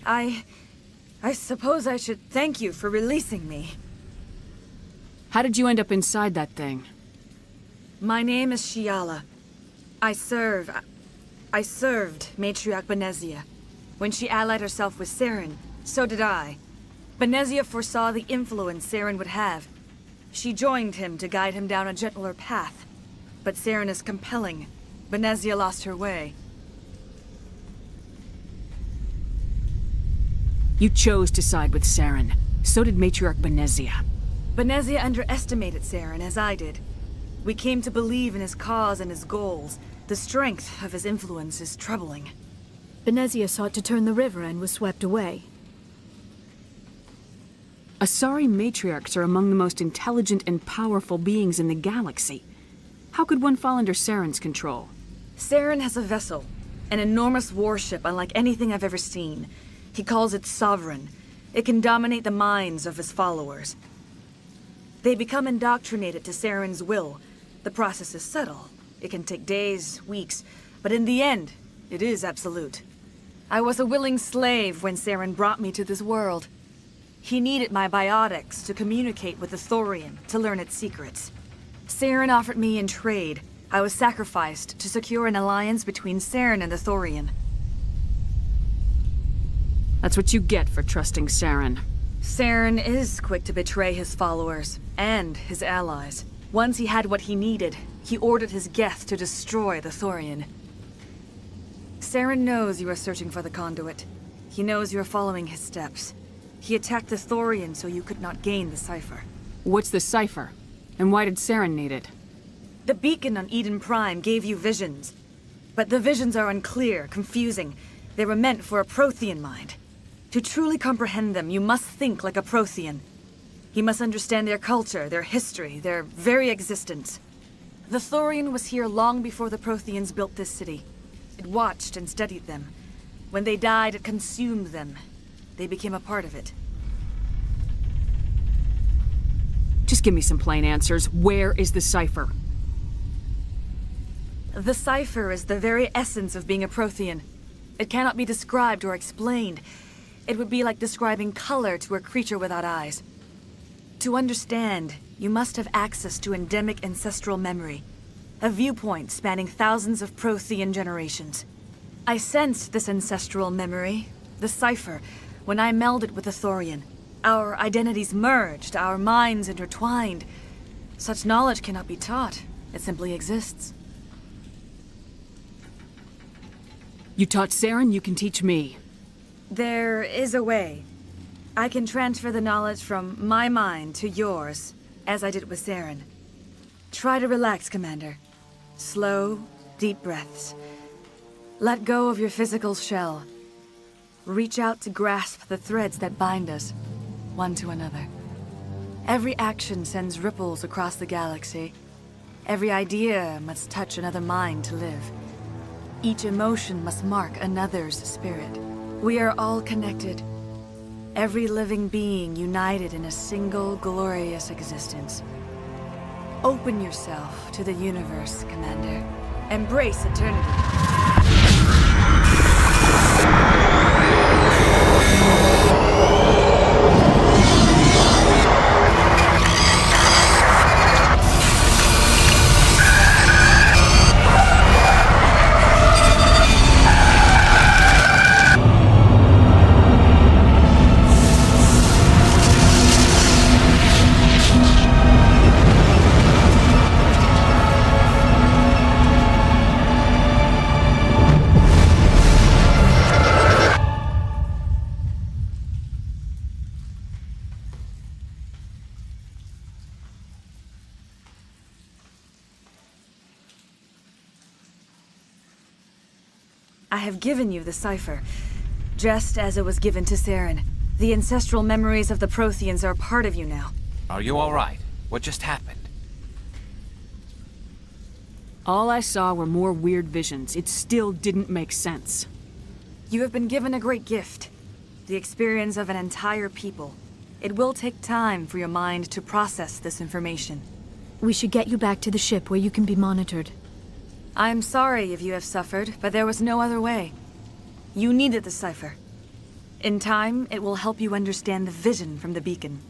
I suppose I should thank you for releasing me. How did you end up inside that thing? My name is Shiala. I served Matriarch Benezia. When she allied herself with Saren, so did I. Benezia foresaw the influence Saren would have. She joined him to guide him down a gentler path. But Saren is compelling. Benezia lost her way. You chose to side with Saren. So did Matriarch Benezia. Benezia underestimated Saren, as I did. We came to believe in his cause and his goals. The strength of his influence is troubling. Benezia sought to turn the river and was swept away. Asari matriarchs are among the most intelligent and powerful beings in the galaxy. How could one fall under Saren's control? Saren has a vessel, an enormous warship unlike anything I've ever seen. He calls it Sovereign. It can dominate the minds of his followers. They become indoctrinated to Saren's will. The process is subtle. It can take days, weeks, but in the end, it is absolute. I was a willing slave when Saren brought me to this world. He needed my biotics to communicate with the Thorian, to learn its secrets. Saren offered me in trade. I was sacrificed to secure an alliance between Saren and the Thorian. That's what you get for trusting Saren. Saren is quick to betray his followers, and his allies. Once he had what he needed, he ordered his Geth to destroy the Thorian. Saren knows you are searching for the conduit. He knows you are following his steps. He attacked the Thorian so you could not gain the cipher. What's the cipher? And why did Saren need it? The beacon on Eden Prime gave you visions. But the visions are unclear, confusing. They were meant for a Prothean mind. To truly comprehend them, you must think like a Prothean. You must understand their culture, their history, their very existence. The Thorian was here long before the Protheans built this city. It watched and studied them. When they died, it consumed them. They became a part of it. Just give me some plain answers. Where is the cipher? The cipher is the very essence of being a Prothean. It cannot be described or explained. It would be like describing color to a creature without eyes. To understand, you must have access to endemic ancestral memory, a viewpoint spanning thousands of Prothean generations. I sensed this ancestral memory, the cipher, when I melded with the Thorian. Our identities merged, our minds intertwined. Such knowledge cannot be taught. It simply exists. You taught Saren, you can teach me. There is a way. I can transfer the knowledge from my mind to yours, as I did with Saren. Try to relax, Commander. Slow, deep breaths. Let go of your physical shell. Reach out to grasp the threads that bind us, one to another. Every action sends ripples across the galaxy. Every idea must touch another mind to live. Each emotion must mark another's spirit. We are all connected. Every living being united in a single glorious existence. Open yourself to the universe, Commander. Embrace eternity. I have given you the cipher, just as it was given to Saren. The ancestral memories of the Protheans are part of you now. Are you all right? What just happened? All I saw were more weird visions. It still didn't make sense. You have been given a great gift. The experience of an entire people. It will take time for your mind to process this information. We should get you back to the ship where you can be monitored. I am sorry if you have suffered, but there was no other way. You needed the cipher. In time, it will help you understand the vision from the beacon.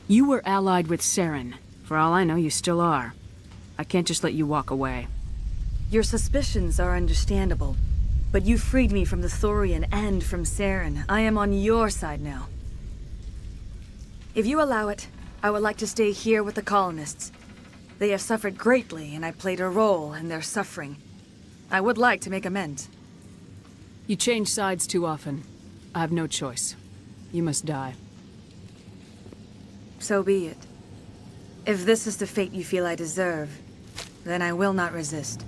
You were allied with Saren. For all I know, you still are. I can't just let you walk away. Your suspicions are understandable, but you freed me from the Thorian and from Saren. I am on your side now. If you allow it, I would like to stay here with the colonists. They have suffered greatly, and I played a role in their suffering. I would like to make amends. You change sides too often. I have no choice. You must die. So be it. If this is the fate you feel I deserve, then I will not resist.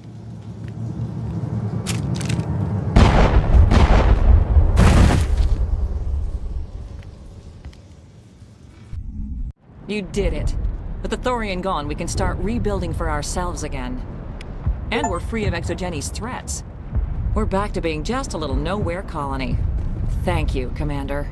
You did it. With the Thorian gone, we can start rebuilding for ourselves again. And we're free of Exogeni's threats. We're back to being just a little nowhere colony. Thank you, Commander.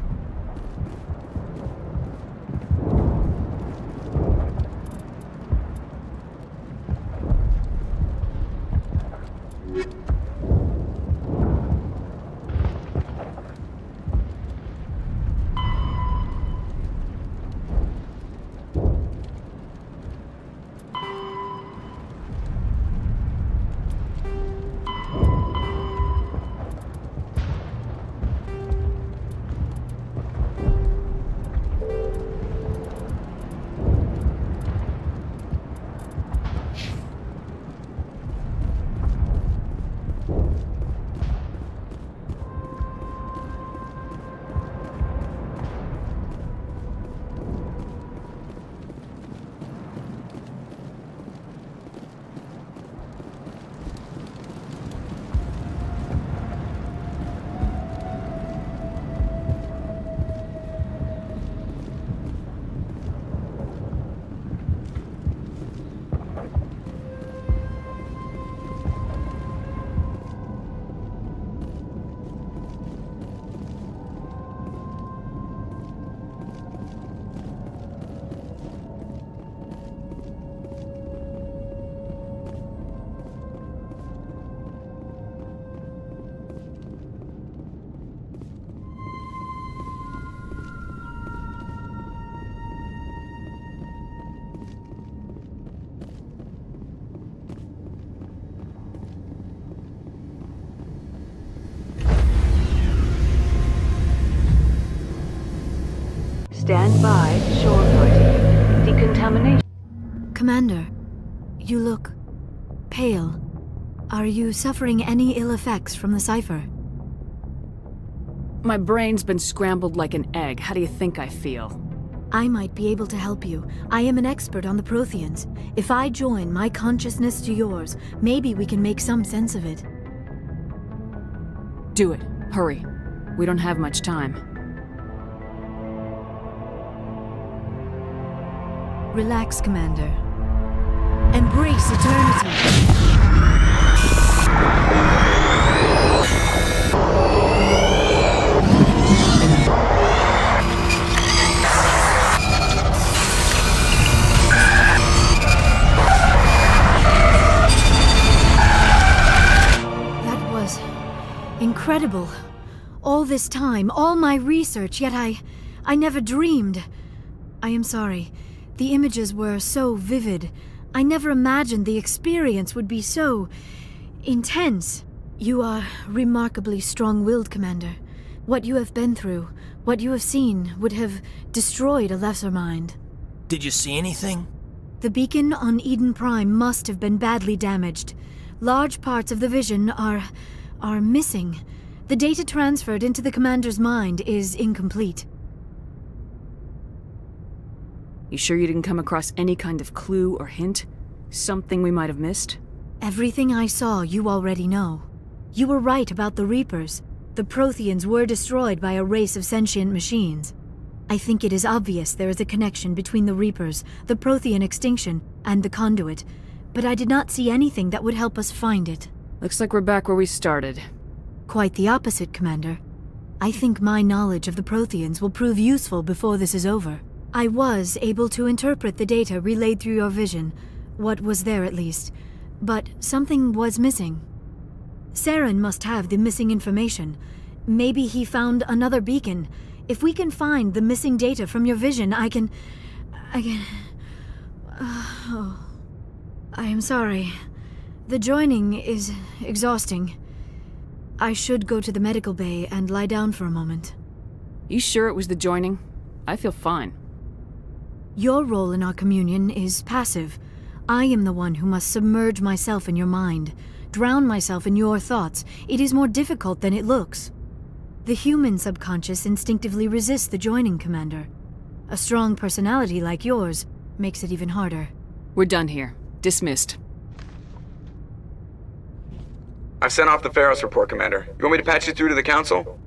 Stand by, shore party. Decontamination. Commander, you look pale. Are you suffering any ill effects from the cipher? My brain's been scrambled like an egg. How do you think I feel? I might be able to help you. I am an expert on the Protheans. If I join my consciousness to yours, maybe we can make some sense of it. Do it. Hurry. We don't have much time. Relax, Commander. Embrace eternity. That was incredible. All this time, all my research, yet I never dreamed. I am sorry. The images were so vivid. I never imagined the experience would be so intense. You are remarkably strong-willed, Commander. What you have been through, what you have seen, would have destroyed a lesser mind. Did you see anything? The beacon on Eden Prime must have been badly damaged. Large parts of the vision are missing. The data transferred into the Commander's mind is incomplete. You sure you didn't come across any kind of clue or hint? Something we might have missed? Everything I saw you already know. You were right about the Reapers. The Protheans were destroyed by a race of sentient machines. I think it is obvious there is a connection between the Reapers, the Prothean extinction, and the Conduit, but I did not see anything that would help us find it. Looks like we're back where we started. Quite the opposite, Commander. I think my knowledge of the Protheans will prove useful before this is over. I was able to interpret the data relayed through your vision, what was there at least, but something was missing. Saren must have the missing information. Maybe he found another beacon. If we can find the missing data from your vision, I I am sorry. The joining is exhausting. I should go to the medical bay and lie down for a moment. You sure it was the joining? I feel fine. Your role in our communion is passive. I am the one who must submerge myself in your mind, drown myself in your thoughts. It is more difficult than it looks. The human subconscious instinctively resists the joining, Commander. A strong personality like yours makes it even harder. We're done here. Dismissed. I've sent off the Pharos report, Commander. You want me to patch you through to the Council?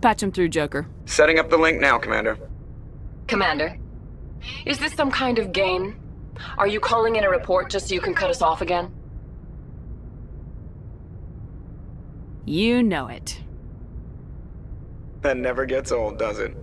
Patch him through, Joker. Setting up the link now, Commander. Commander, is this some kind of game? Are you calling in a report just so you can cut us off again? You know it. That never gets old, does it?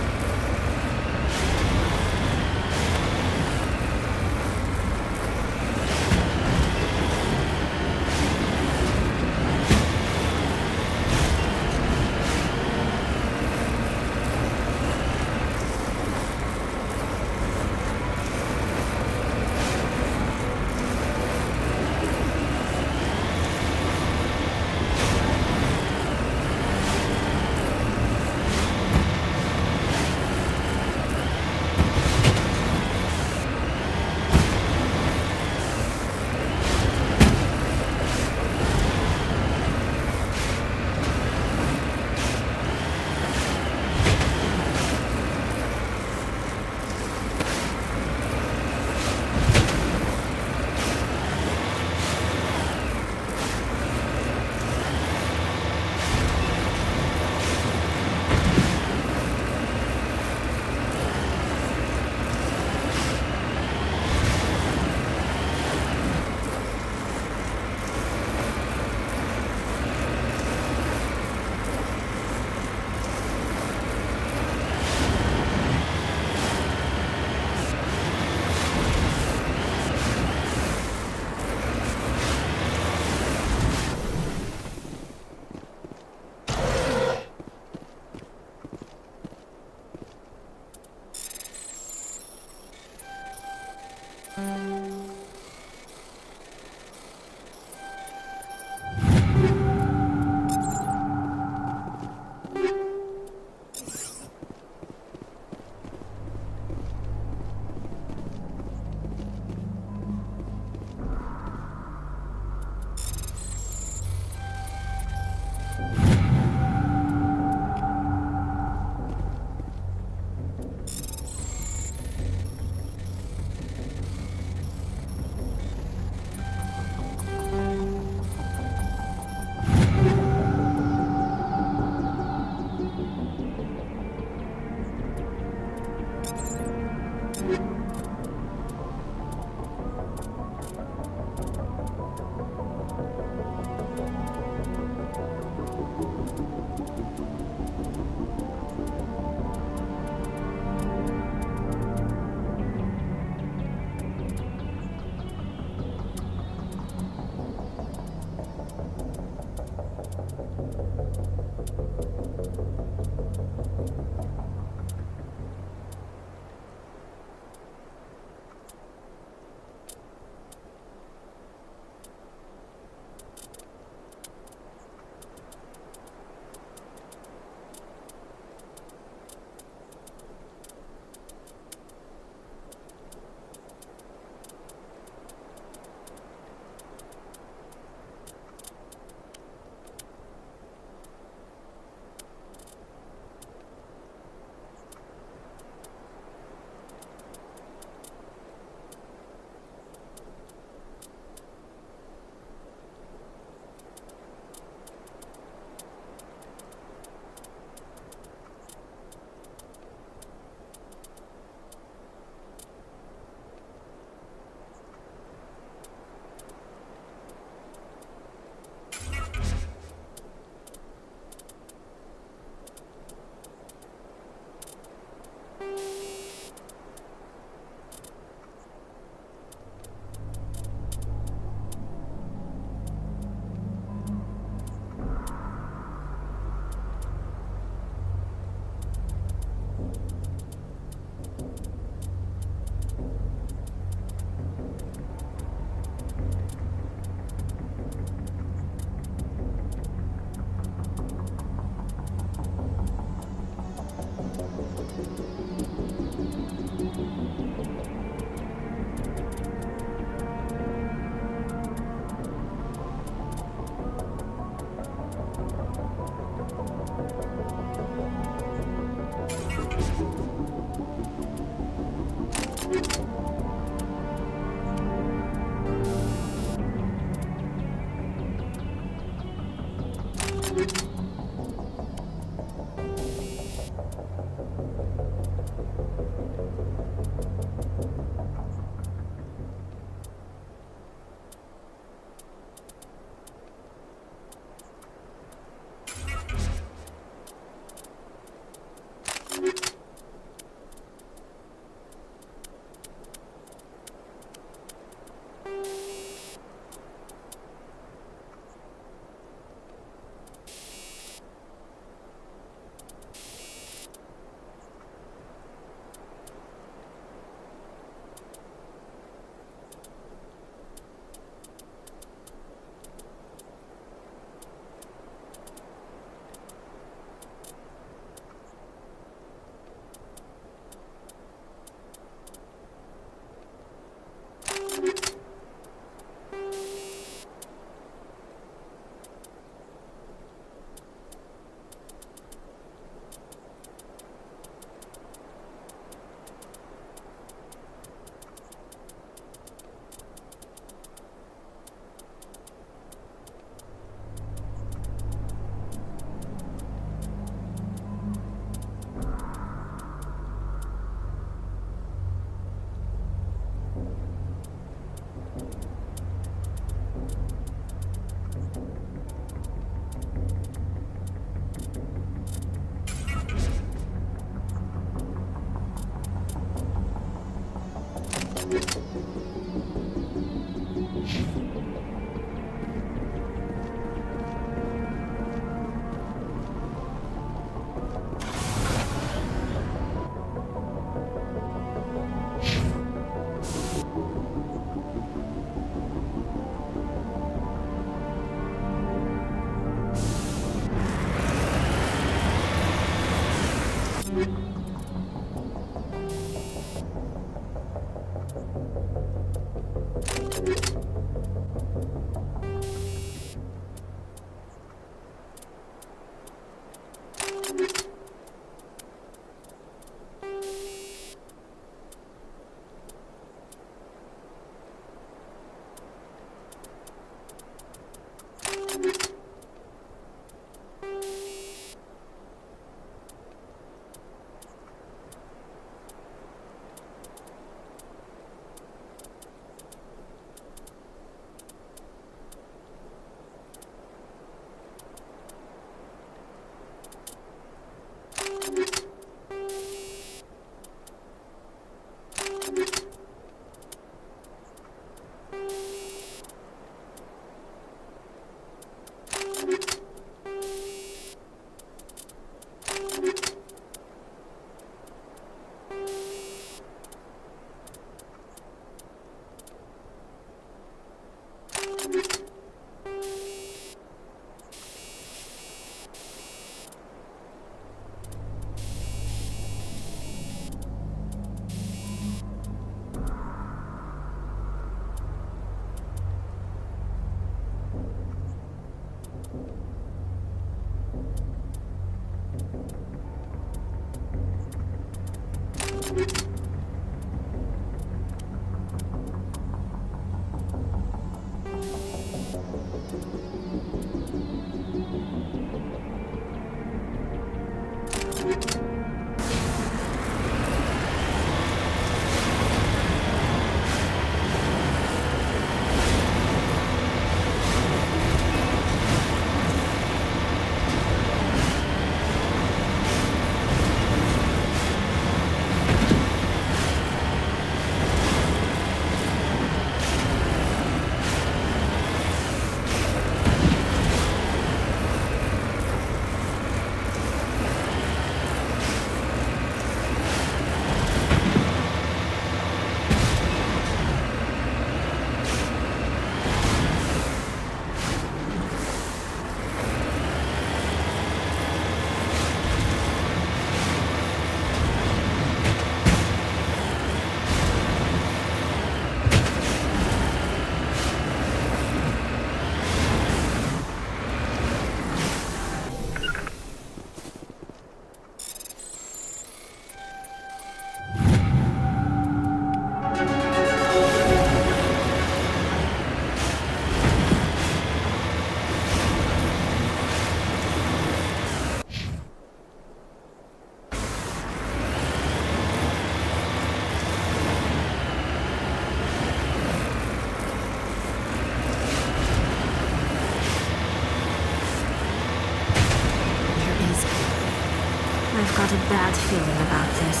I've got a bad feeling about this.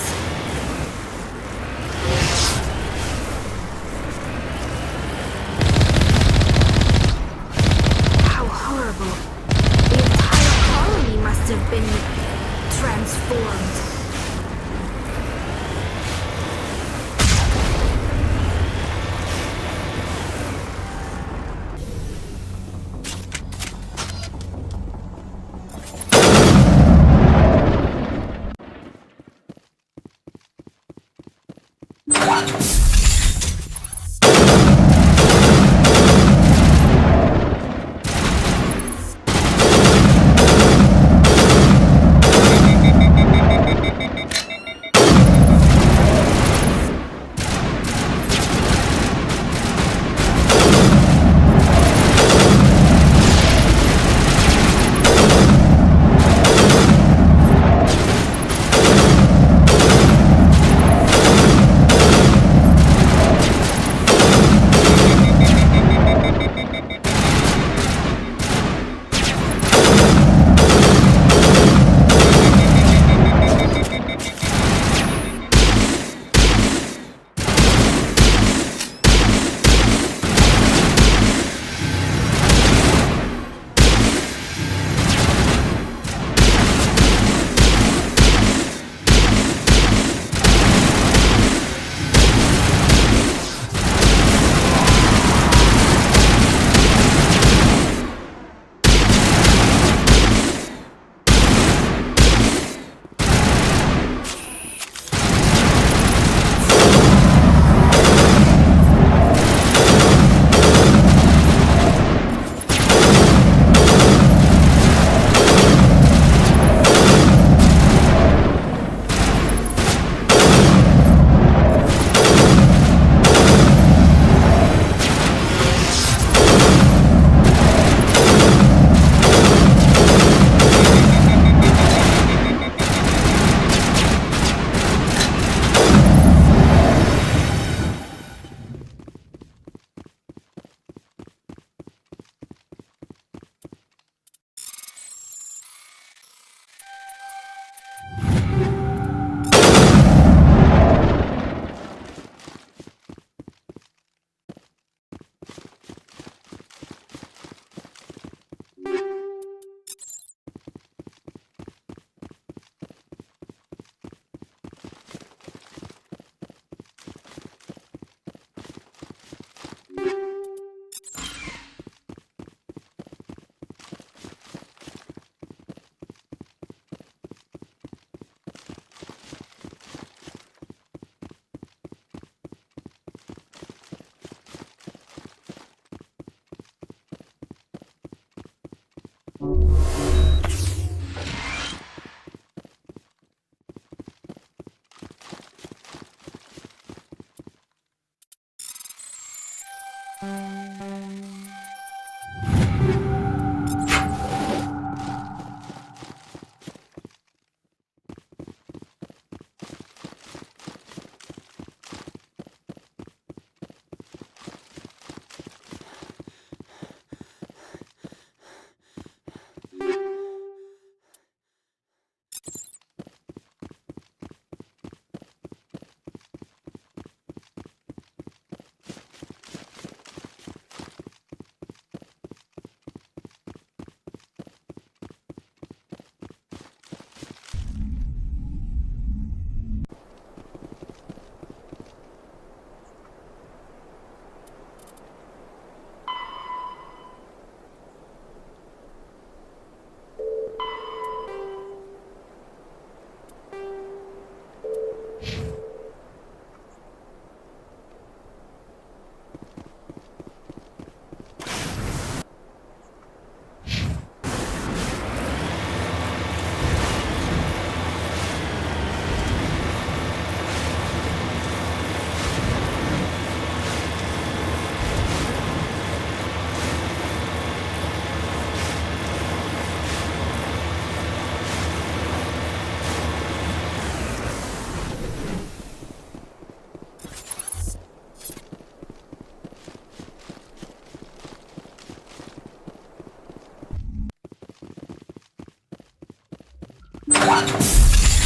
How horrible. The entire colony must have been transformed. What?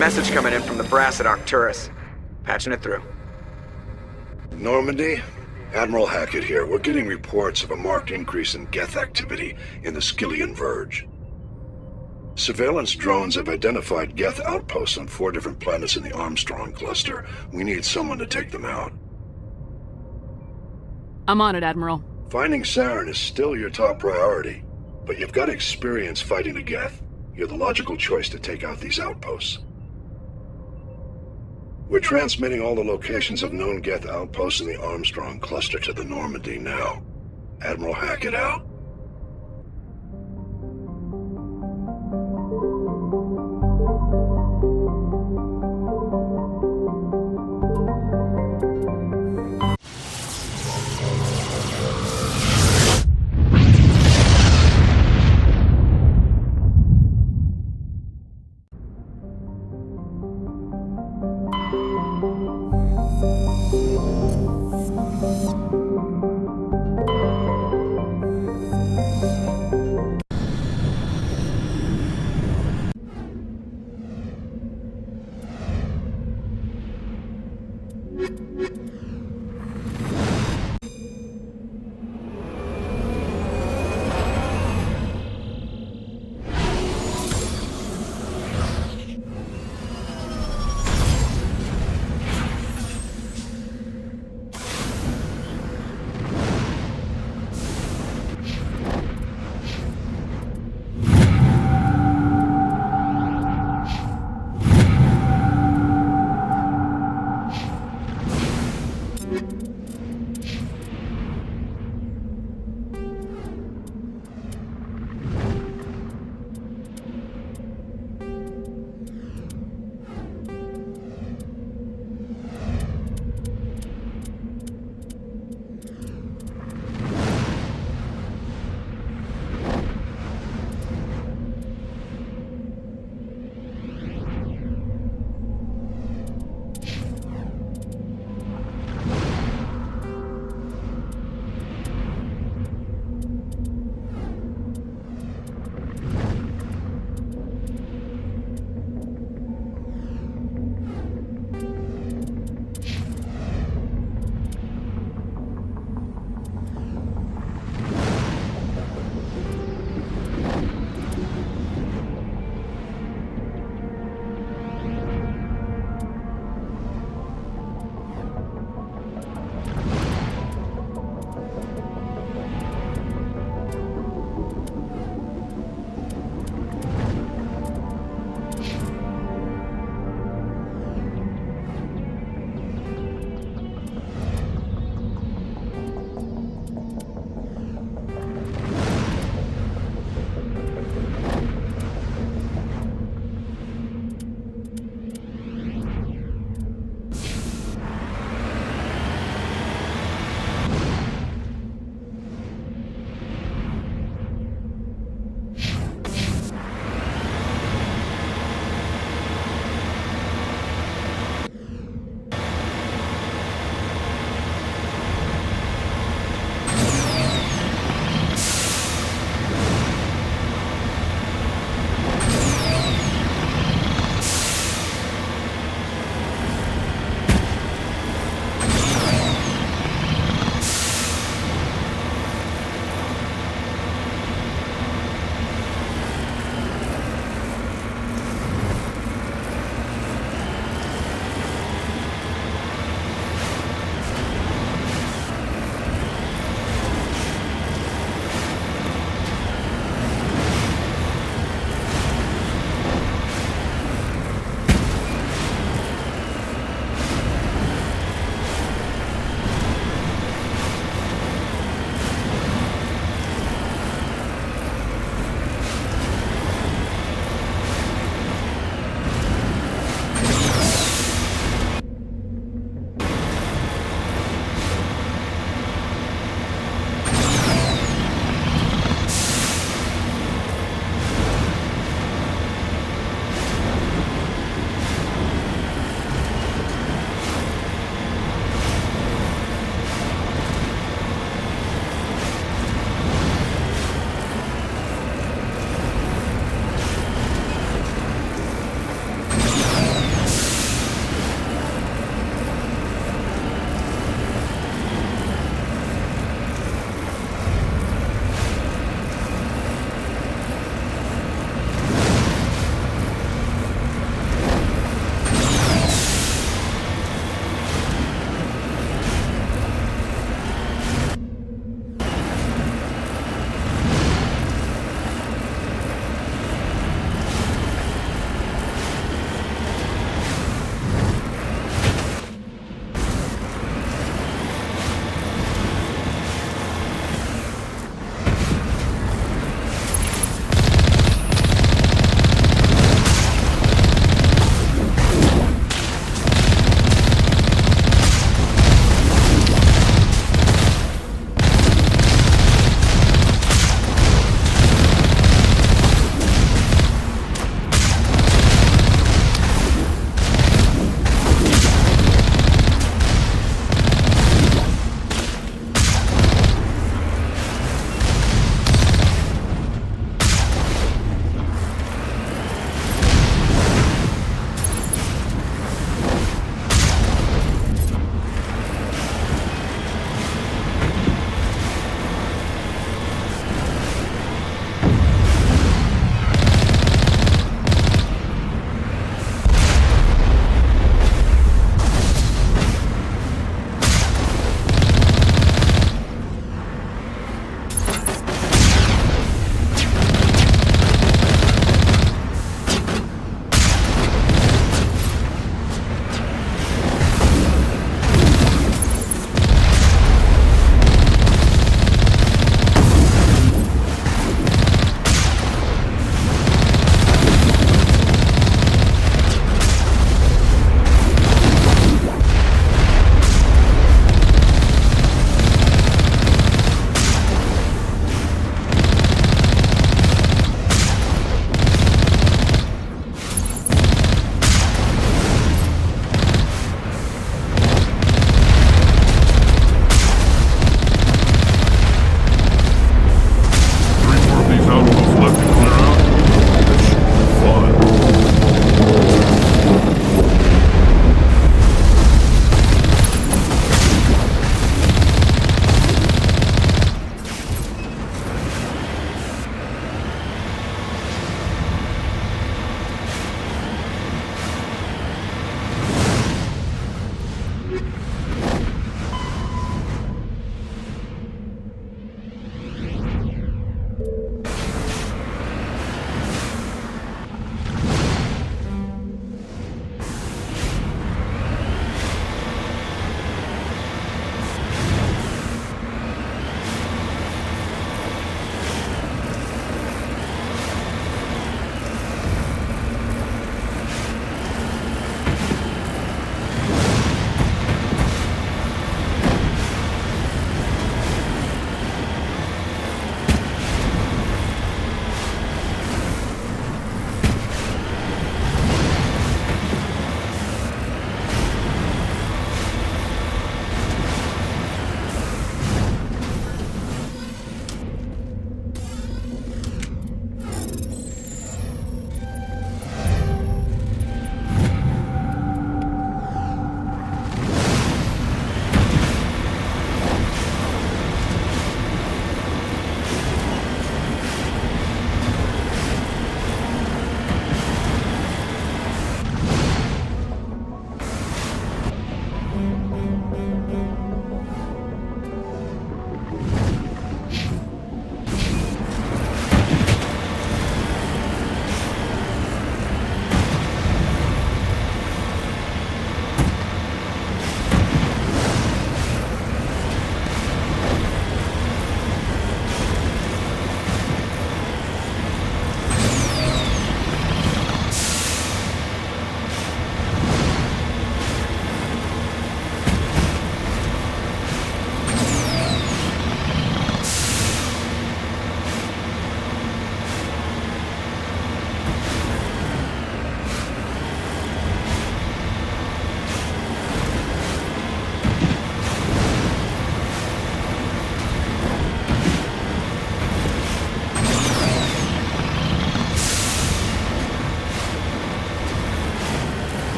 Message coming in from the brass at Arcturus. Patching it through. Normandy? Admiral Hackett here. We're getting reports of a marked increase in Geth activity in the Skyllian Verge. Surveillance drones have identified Geth outposts on 4 different planets in the Armstrong cluster. We need someone to take them out. I'm on it, Admiral. Finding Saren is still your top priority, but you've got experience fighting the Geth. You're the logical choice to take out these outposts. We're transmitting all the locations of known Geth outposts in the Armstrong cluster to the Normandy now. Admiral Hackett out.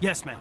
Yes, ma'am.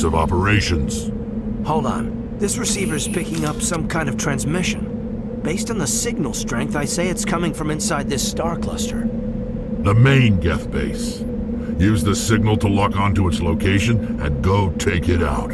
base of operations. Hold on. This receiver's picking up some kind of transmission. Based on the signal strength, I say it's coming from inside this star cluster. The main Geth base. Use the signal to lock onto its location and go take it out.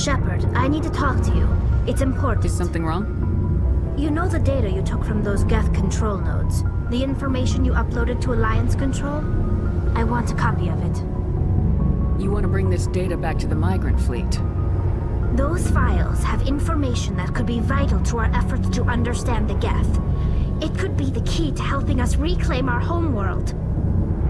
Shepard, I need to talk to you. It's important. Is something wrong? You know the data you took from those Geth control nodes? The information you uploaded to Alliance Control? I want a copy of it. You want to bring this data back to the migrant fleet? Those files have information that could be vital to our efforts to understand the Geth. It could be the key to helping us reclaim our homeworld.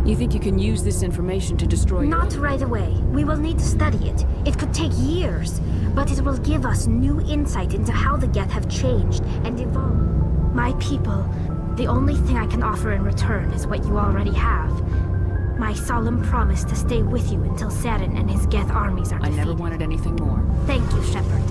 You think you can use this information to destroy Not right away. We will need to study it. It could take years, but it will give us new insight into how the Geth have changed and evolved. My people, the only thing I can offer in return is what you already have. My solemn promise to stay with you until Saren and his Geth armies are defeated. I never wanted anything more. Thank you, Shepard.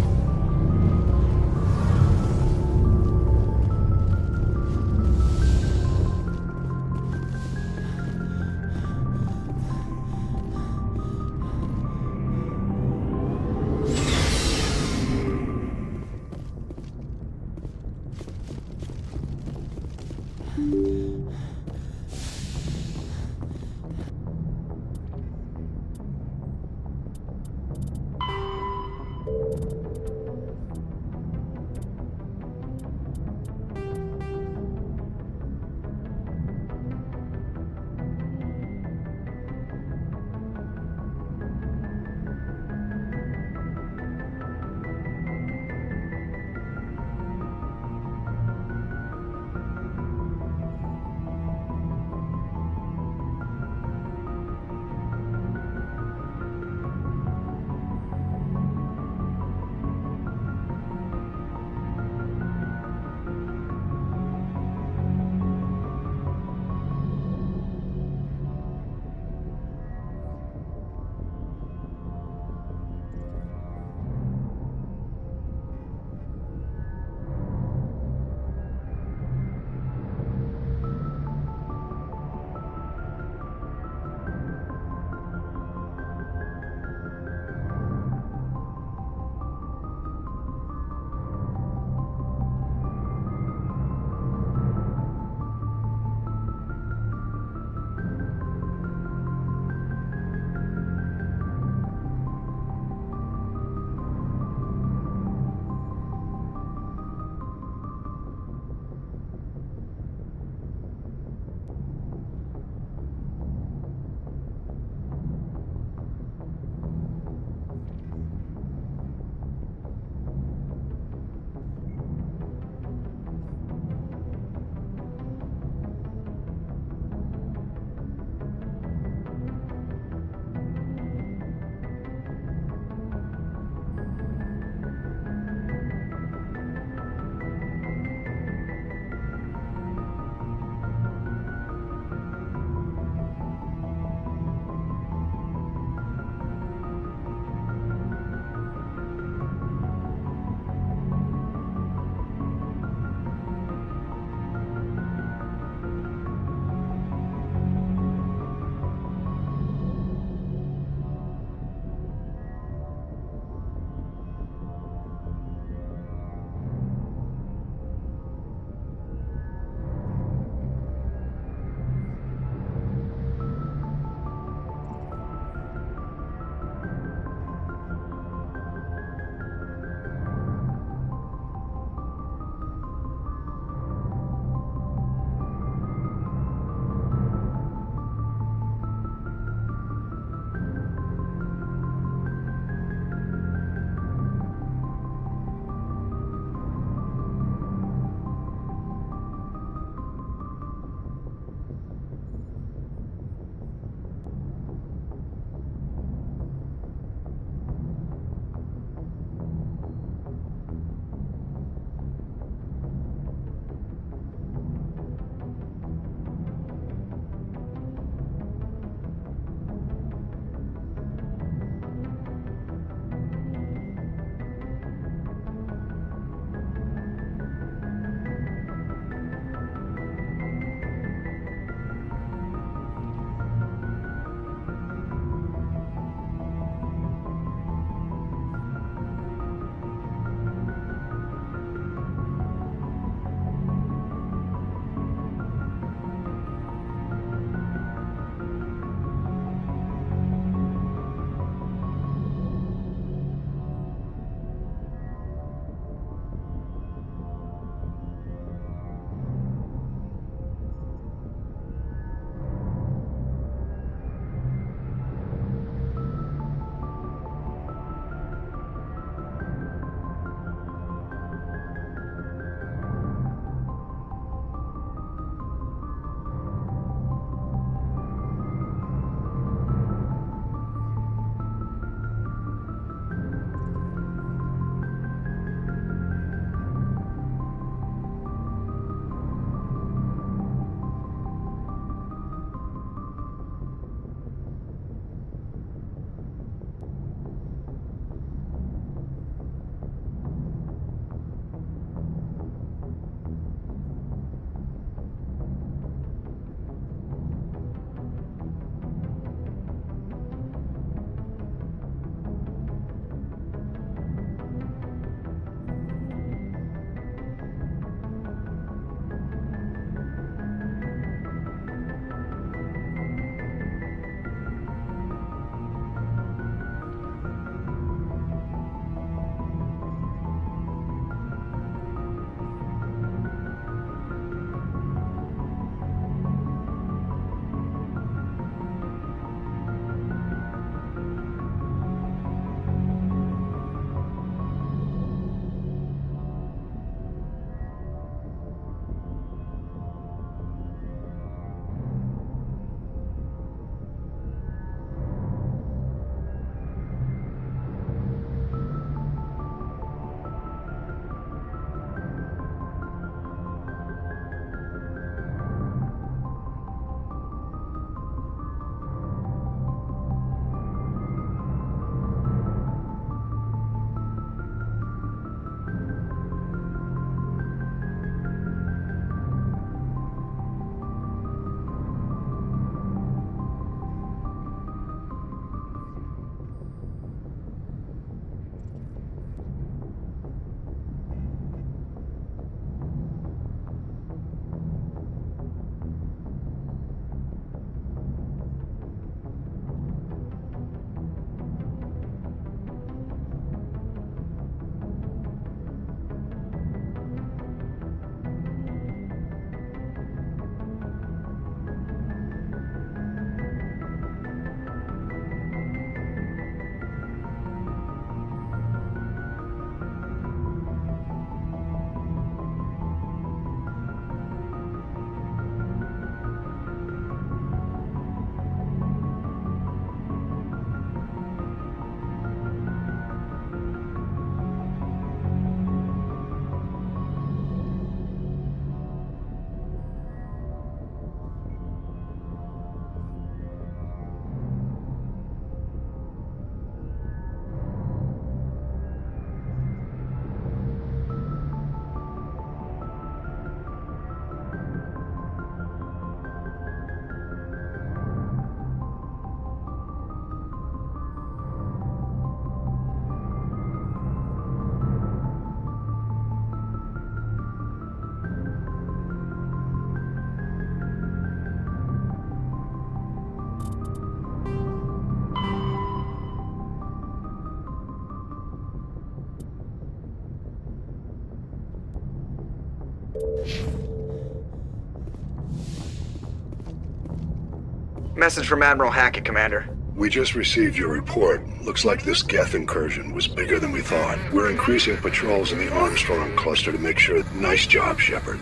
Message from Admiral Hackett, Commander. We just received your report. Looks like this Geth incursion was bigger than we thought. We're increasing patrols in the Armstrong cluster to make sure. Nice job, Shepard.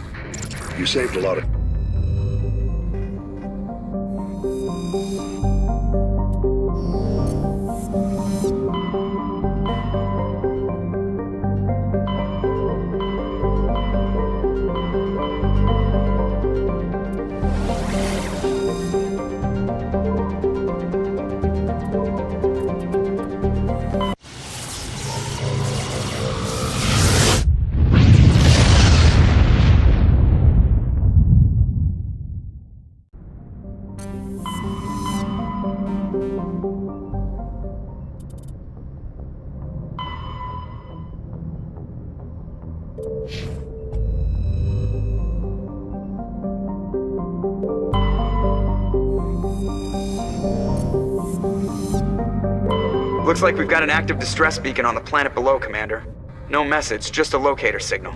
You saved a lot of... Looks like we've got an active distress beacon on the planet below, Commander. No message, just a locator signal.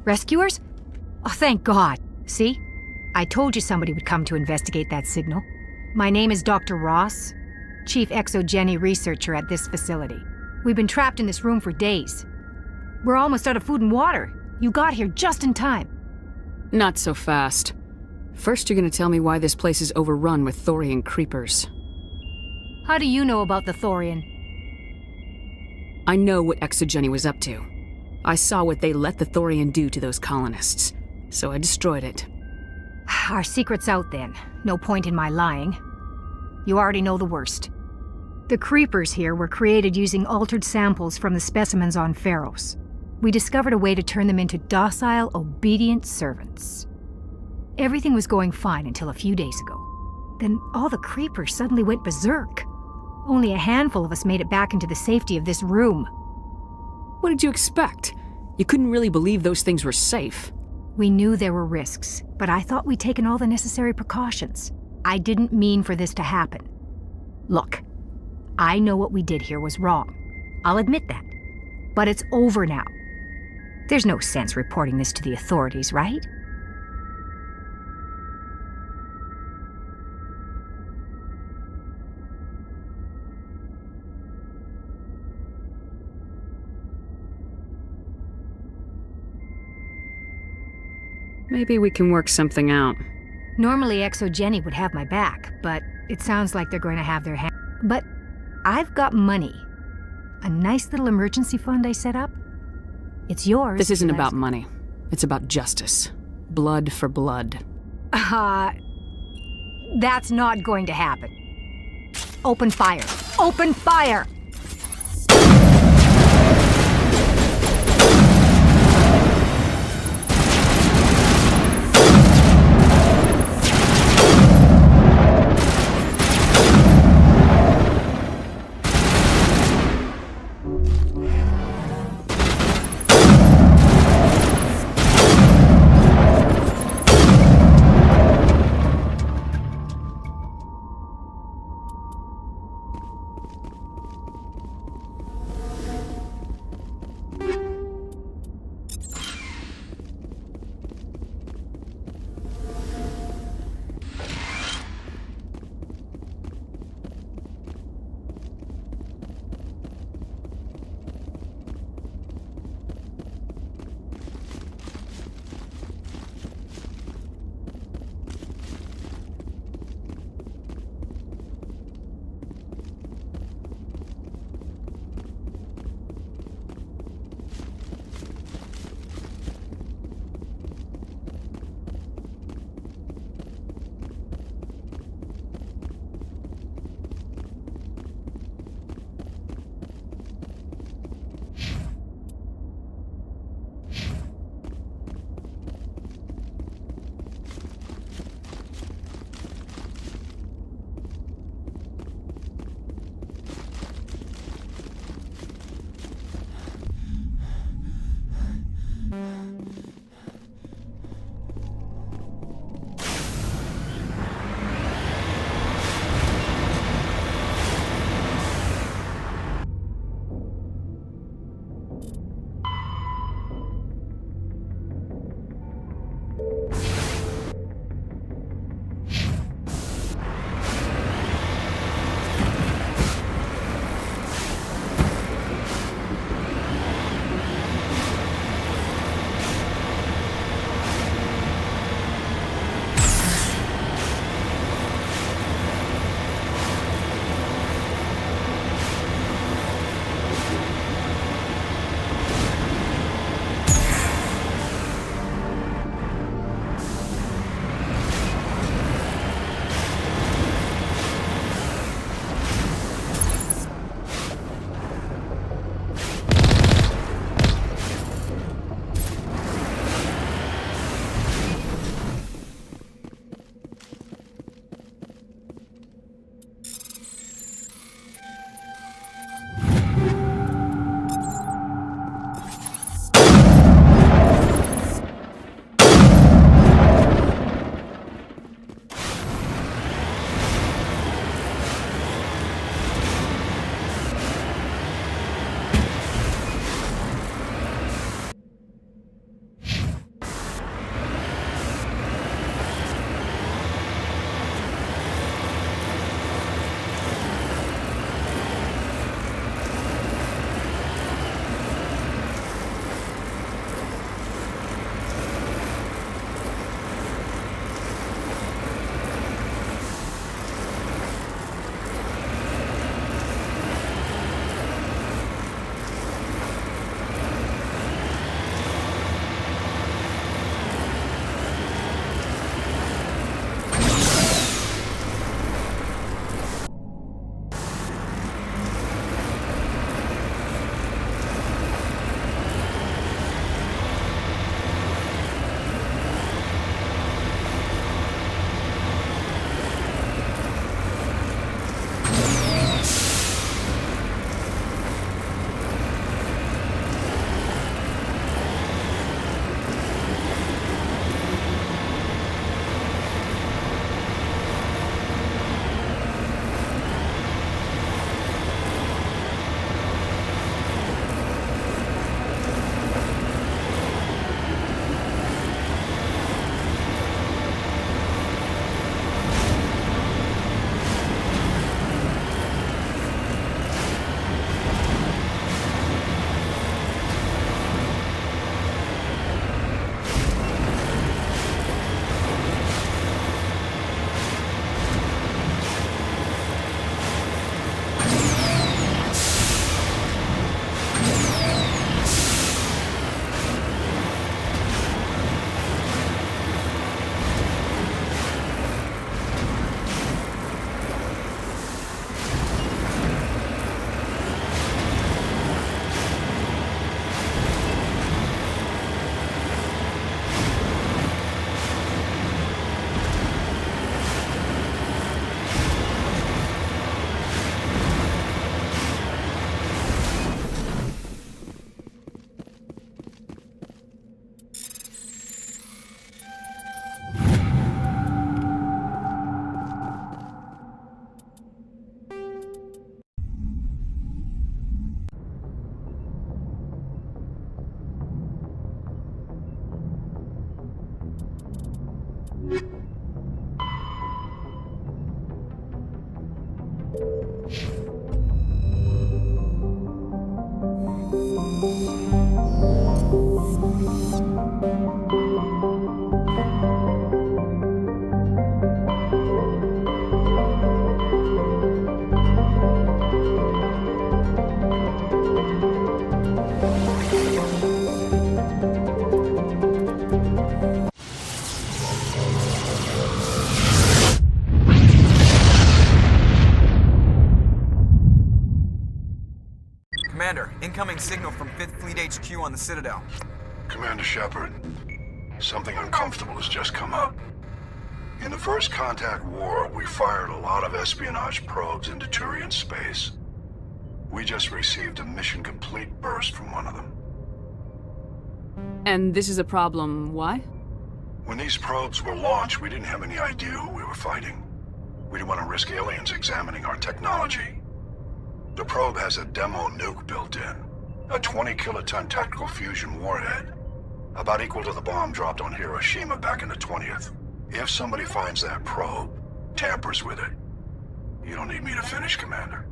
Rescuers? Oh, thank God. See? I told you somebody would come to investigate that signal. My name is Dr. Ross, Chief ExoGeni researcher at this facility. We've been trapped in this room for days. We're almost out of food and water. You got here just in time. Not so fast. First, you're gonna tell me why this place is overrun with Thorian creepers. How do you know about the Thorian? I know what ExoGeni was up to. I saw what they let the Thorian do to those colonists, so I destroyed it. Our secret's out then. No point in my lying. You already know the worst. The creepers here were created using altered samples from the specimens on Pharos. We discovered a way to turn them into docile, obedient servants. Everything was going fine until a few days ago. Then all the creepers suddenly went berserk. Only a handful of us made it back into the safety of this room. What did you expect? You couldn't really believe those things were safe. We knew there were risks, but I thought we'd taken all the necessary precautions. I didn't mean for this to happen. Look, I know what we did here was wrong. I'll admit that. But it's over now. There's no sense reporting this to the authorities, right? Maybe we can work something out. Normally ExoGeni would have my back, but it sounds like they're going to have their hand. But I've got money. A nice little emergency fund I set up. It's yours. This isn't about money. It's about justice. Blood for blood. That's not going to happen. Open fire. Open fire! Commander, incoming signal from 5th Fleet HQ on the Citadel. Commander Shepard, something uncomfortable has just come up. In the First Contact War, we fired a lot of espionage probes into Turian space. We just received a mission complete burst from one of them. And this is a problem, why? When these probes were launched, we didn't have any idea who we were fighting. We didn't want to risk aliens examining our technology. The probe has a demo nuke built in, a 20-kiloton tactical fusion warhead, about equal to the bomb dropped on Hiroshima back in the 20th. If somebody finds that probe, tampers with it, you don't need me to finish, Commander.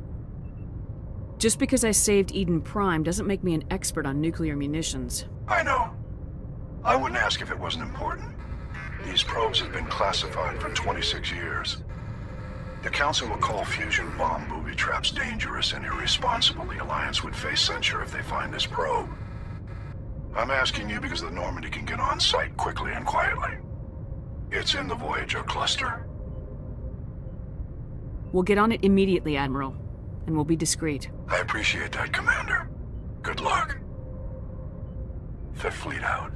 Just because I saved Eden Prime doesn't make me an expert on nuclear munitions. I know. I wouldn't ask if it wasn't important. These probes have been classified for 26 years. The Council will call fusion bomb booby traps dangerous and irresponsible. The Alliance would face censure if they find this probe. I'm asking you because the Normandy can get on site quickly and quietly. It's in the Voyager cluster. We'll get on it immediately, Admiral, and we'll be discreet. I appreciate that, Commander. Good luck. Fifth Fleet out.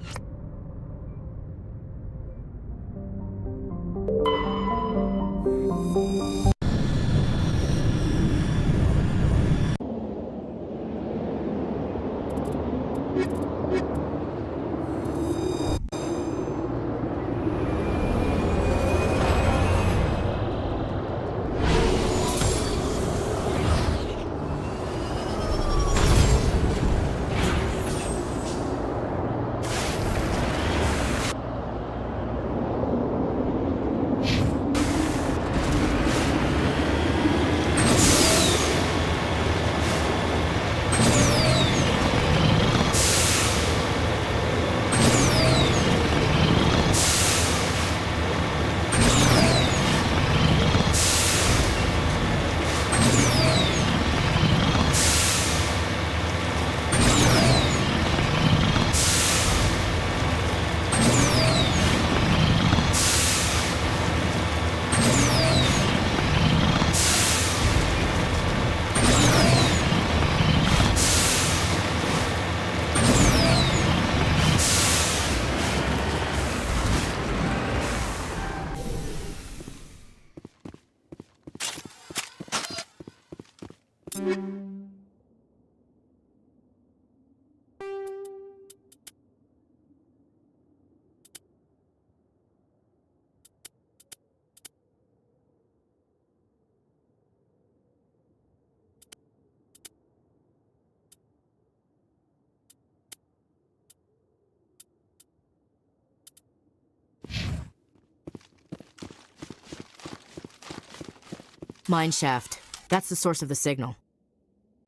Mineshaft. That's the source of the signal.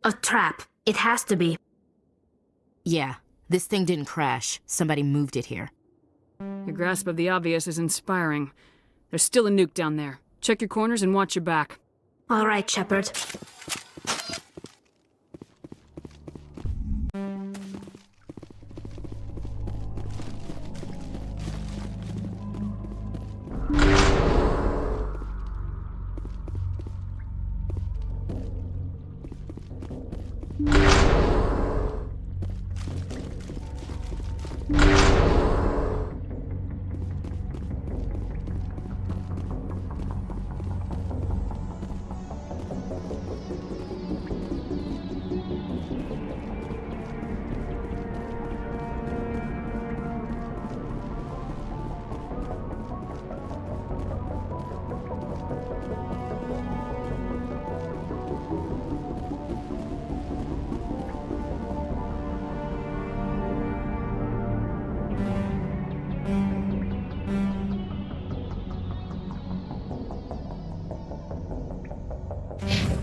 A trap. It has to be. Yeah, this thing didn't crash. Somebody moved it here. Your grasp of the obvious is inspiring. There's still a nuke down there. Check your corners and watch your back. All right, Shepard.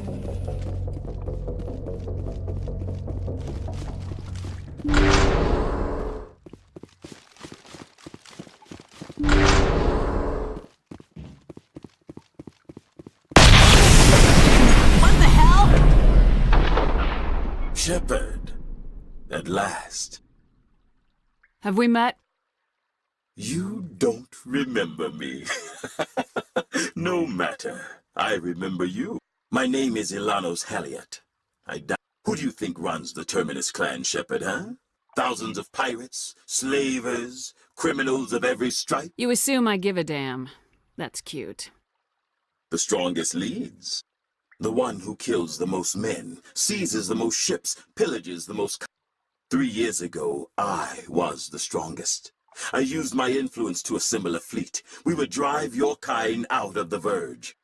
What the hell? Shepard, at last. Have we met? You don't remember me. No matter. I remember you. My name is Ilanos Haliat. Who do you think runs the Terminus clan, Shepard, huh? Thousands of pirates, slavers, criminals of every stripe? You assume I give a damn. That's cute. The strongest leads. The one who kills the most men, seizes the most ships, pillages the most... 3 years ago, I was the strongest. I used my influence to assemble a fleet. We would drive your kind out of the Verge.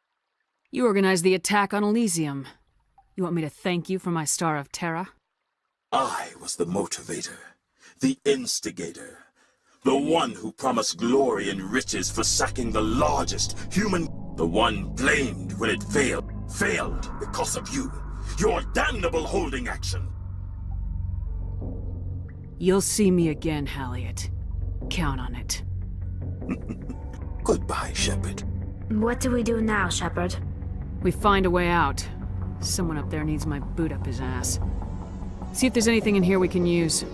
You organized the attack on Elysium. You want me to thank you for my Star of Terra? I was the motivator, the instigator, the one who promised glory and riches for sacking the largest human... The one blamed when it failed. Failed because of you. Your damnable holding action. You'll see me again, Haliat. Count on it. Goodbye, Shepard. What do we do now, Shepard? We find a way out. Someone up there needs my boot up his ass. See if there's anything in here we can use.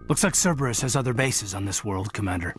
Looks like Cerberus has other bases on this world, Commander.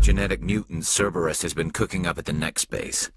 genetic mutants Cerberus has been cooking up at the next base.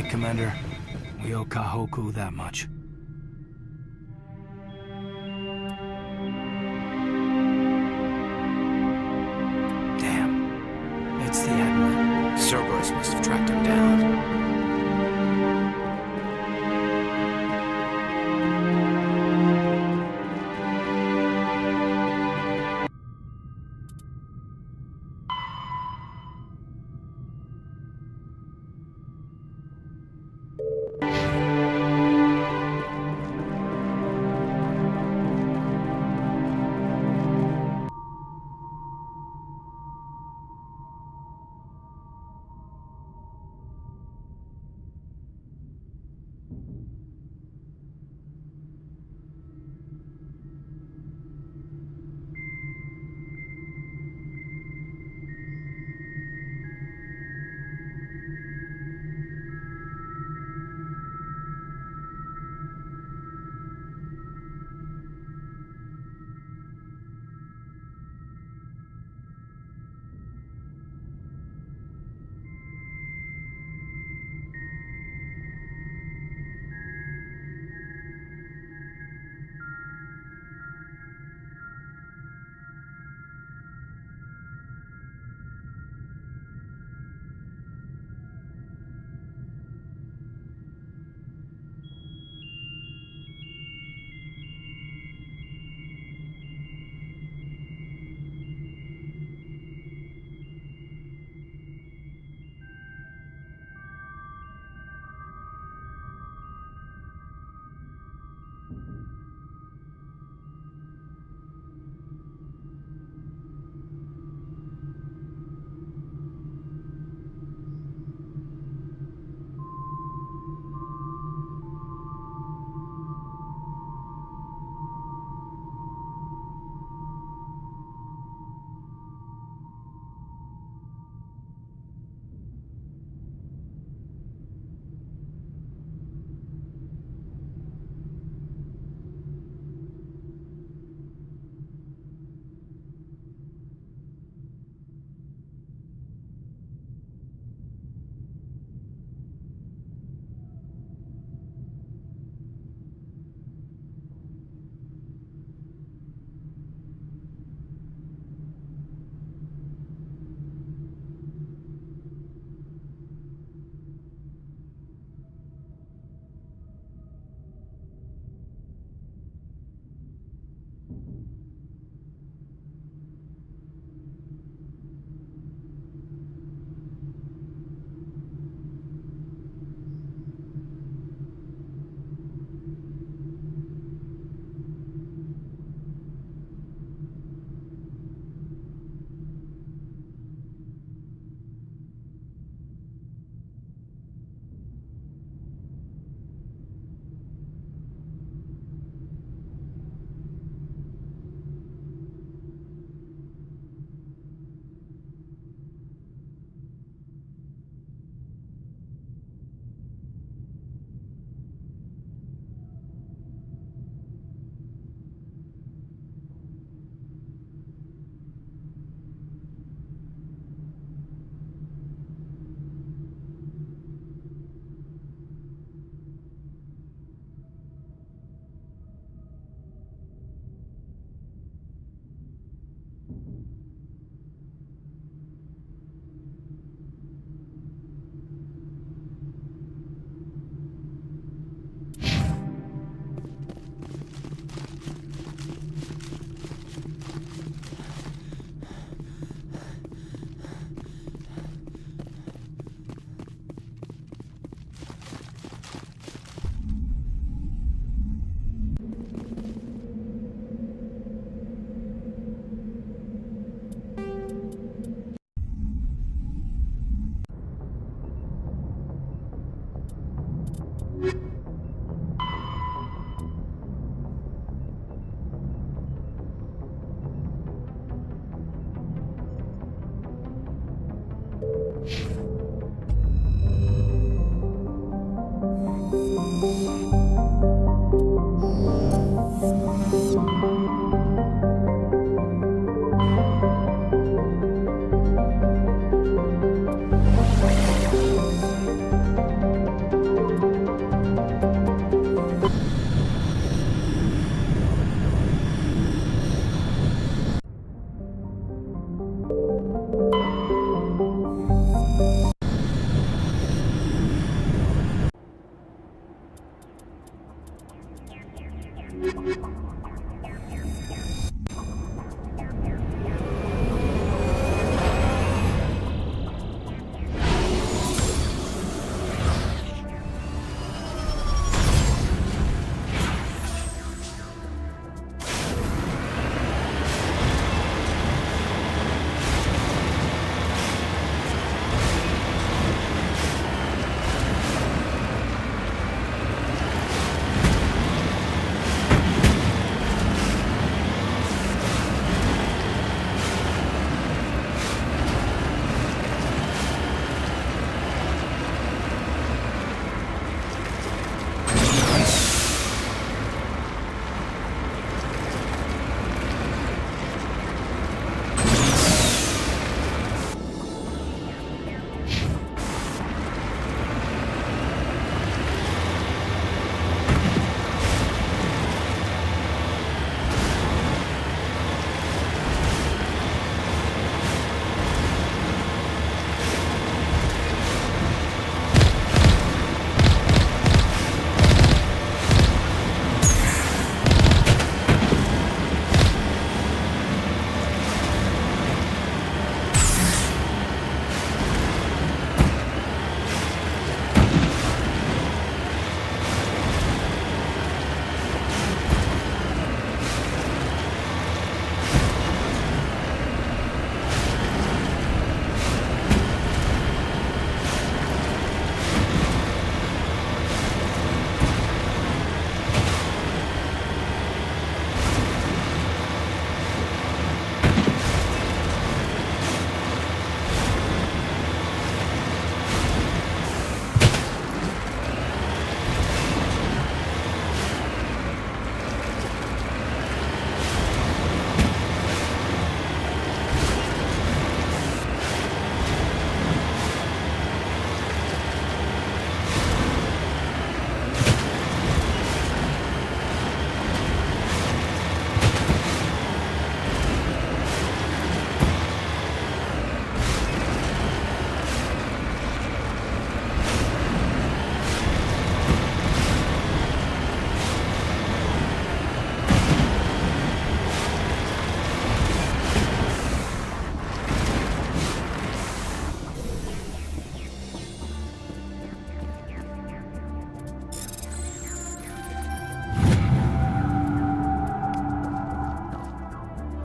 make, Commander. We owe Kahoku that much. Damn. It's the Admiral. Cerberus must have tracked him down.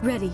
Ready.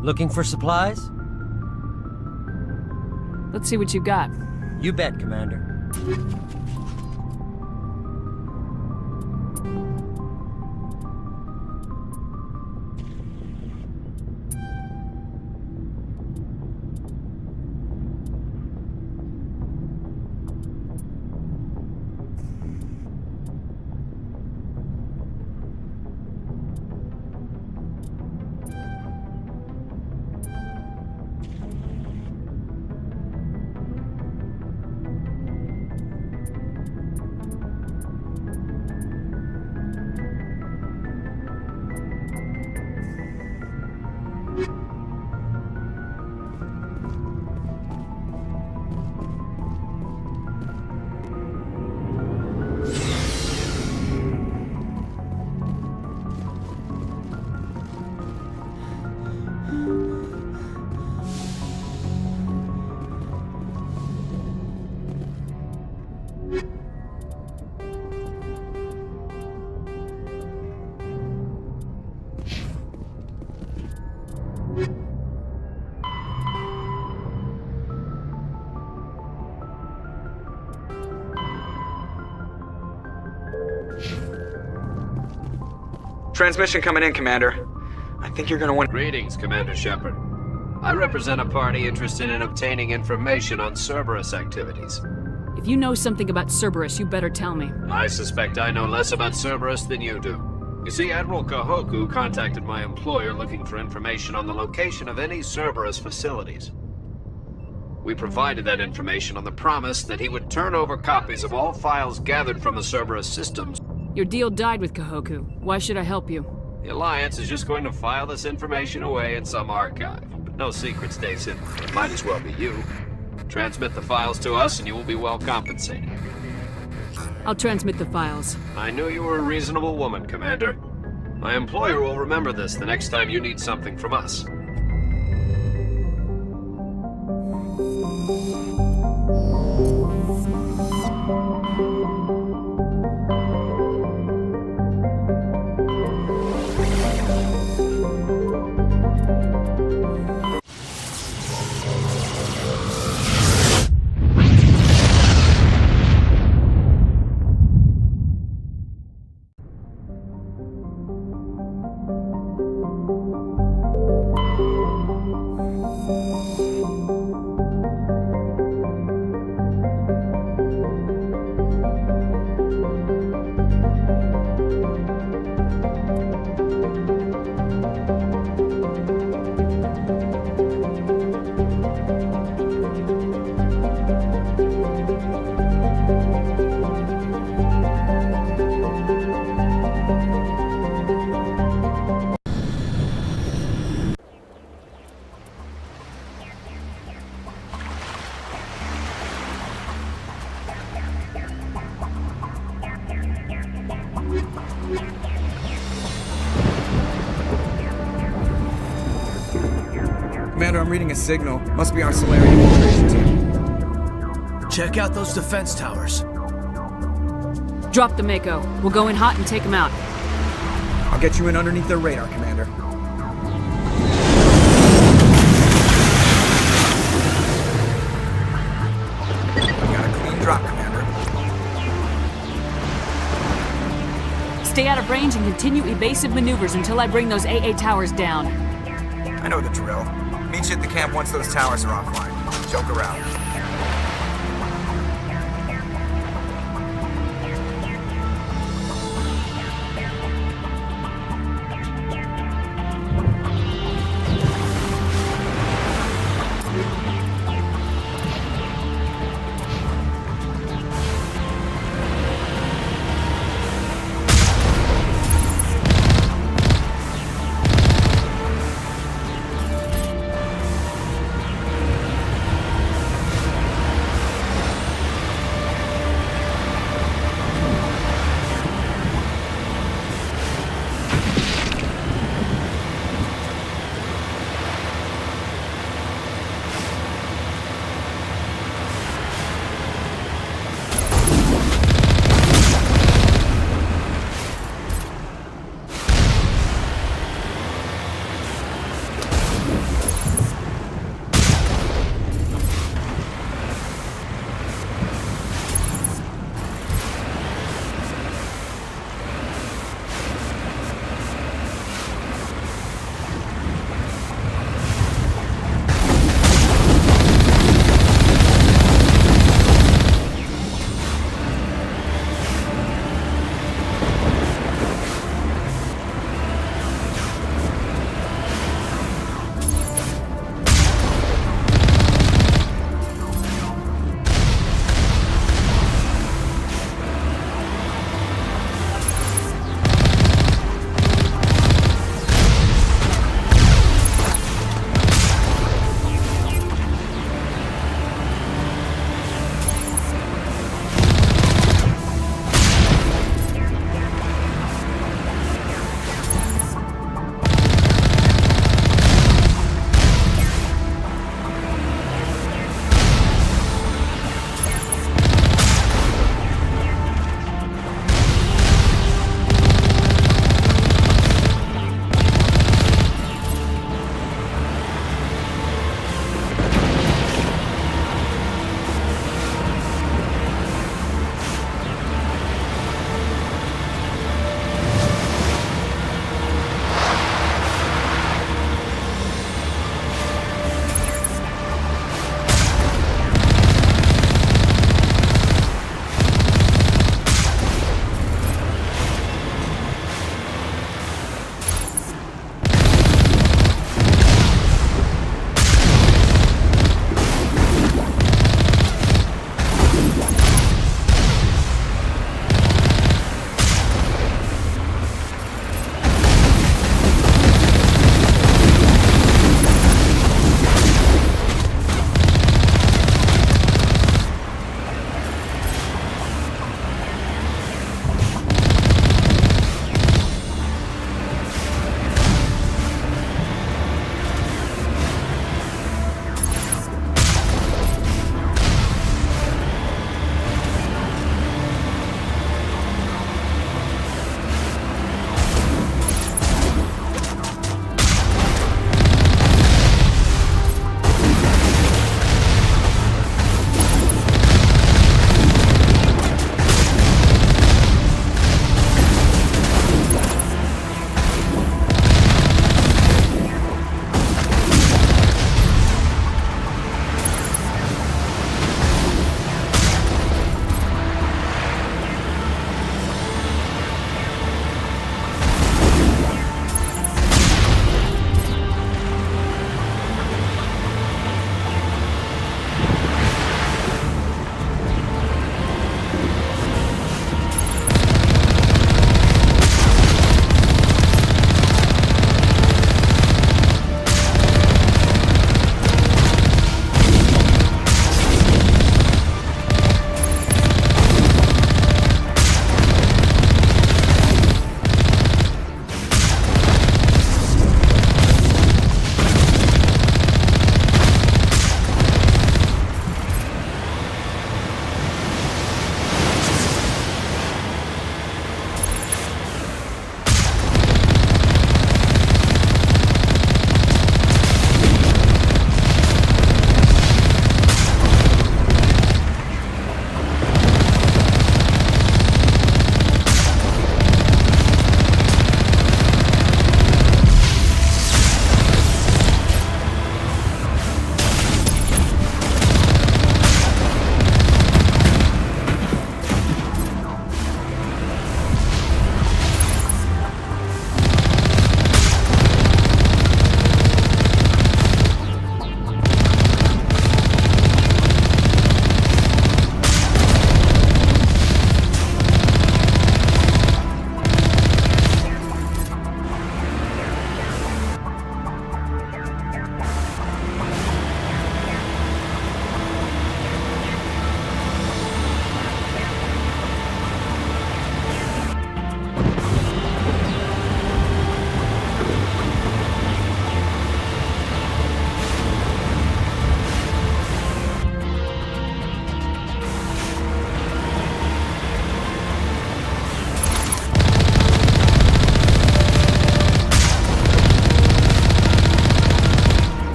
Looking for supplies? Let's see what you got. You bet, Commander. Transmission coming in, Commander. I think you're gonna want— Greetings, Commander Shepard. I represent a party interested in obtaining information on Cerberus activities. If you know something about Cerberus, you better tell me. I suspect I know less about Cerberus than you do. You see, Admiral Kahoku contacted my employer looking for information on the location of any Cerberus facilities. We provided that information on the promise that he would turn over copies of all files gathered from the Cerberus systems. Your deal died with Kahoku. Why should I help you? The Alliance is just going to file this information away in some archive. But no secret stays hidden. It might as well be you. Transmit the files to us and you will be well compensated. I'll transmit the files. I knew you were a reasonable woman, Commander. My employer will remember this the next time you need something from us. Commander, I'm reading a signal. Must be our Solarian infiltration team. Check out those defense towers. Drop the Mako. We'll go in hot and take them out. I'll get you in underneath their radar, Commander. Got a clean drop, Commander. Stay out of range and continue evasive maneuvers until I bring those AA towers down. I know the drill. Meet you at the camp once those towers are offline. Joke around.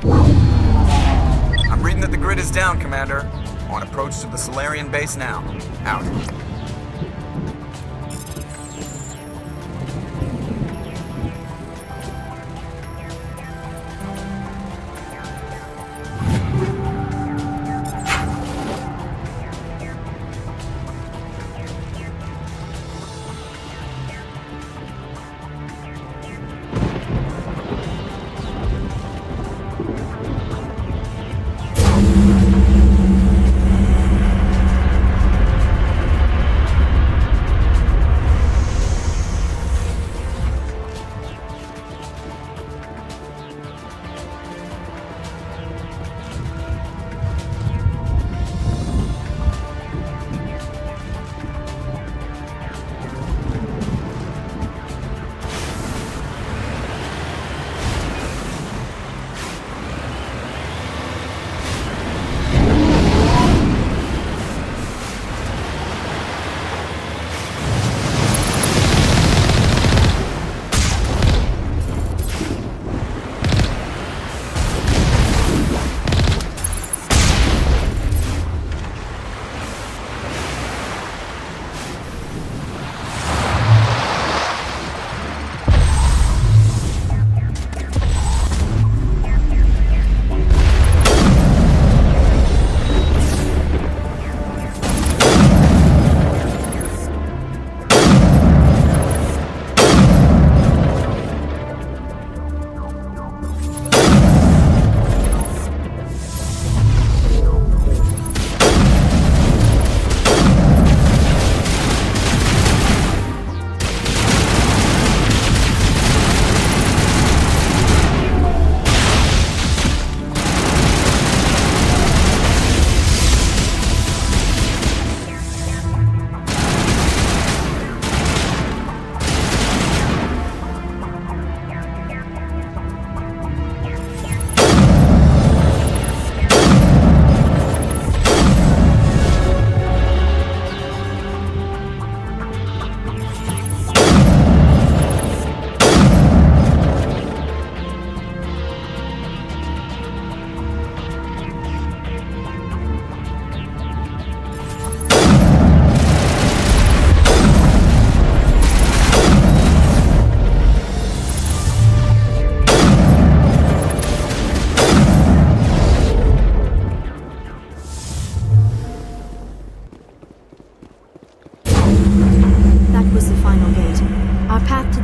I'm reading that the grid is down, Commander. On approach to the Solarian base now. Out.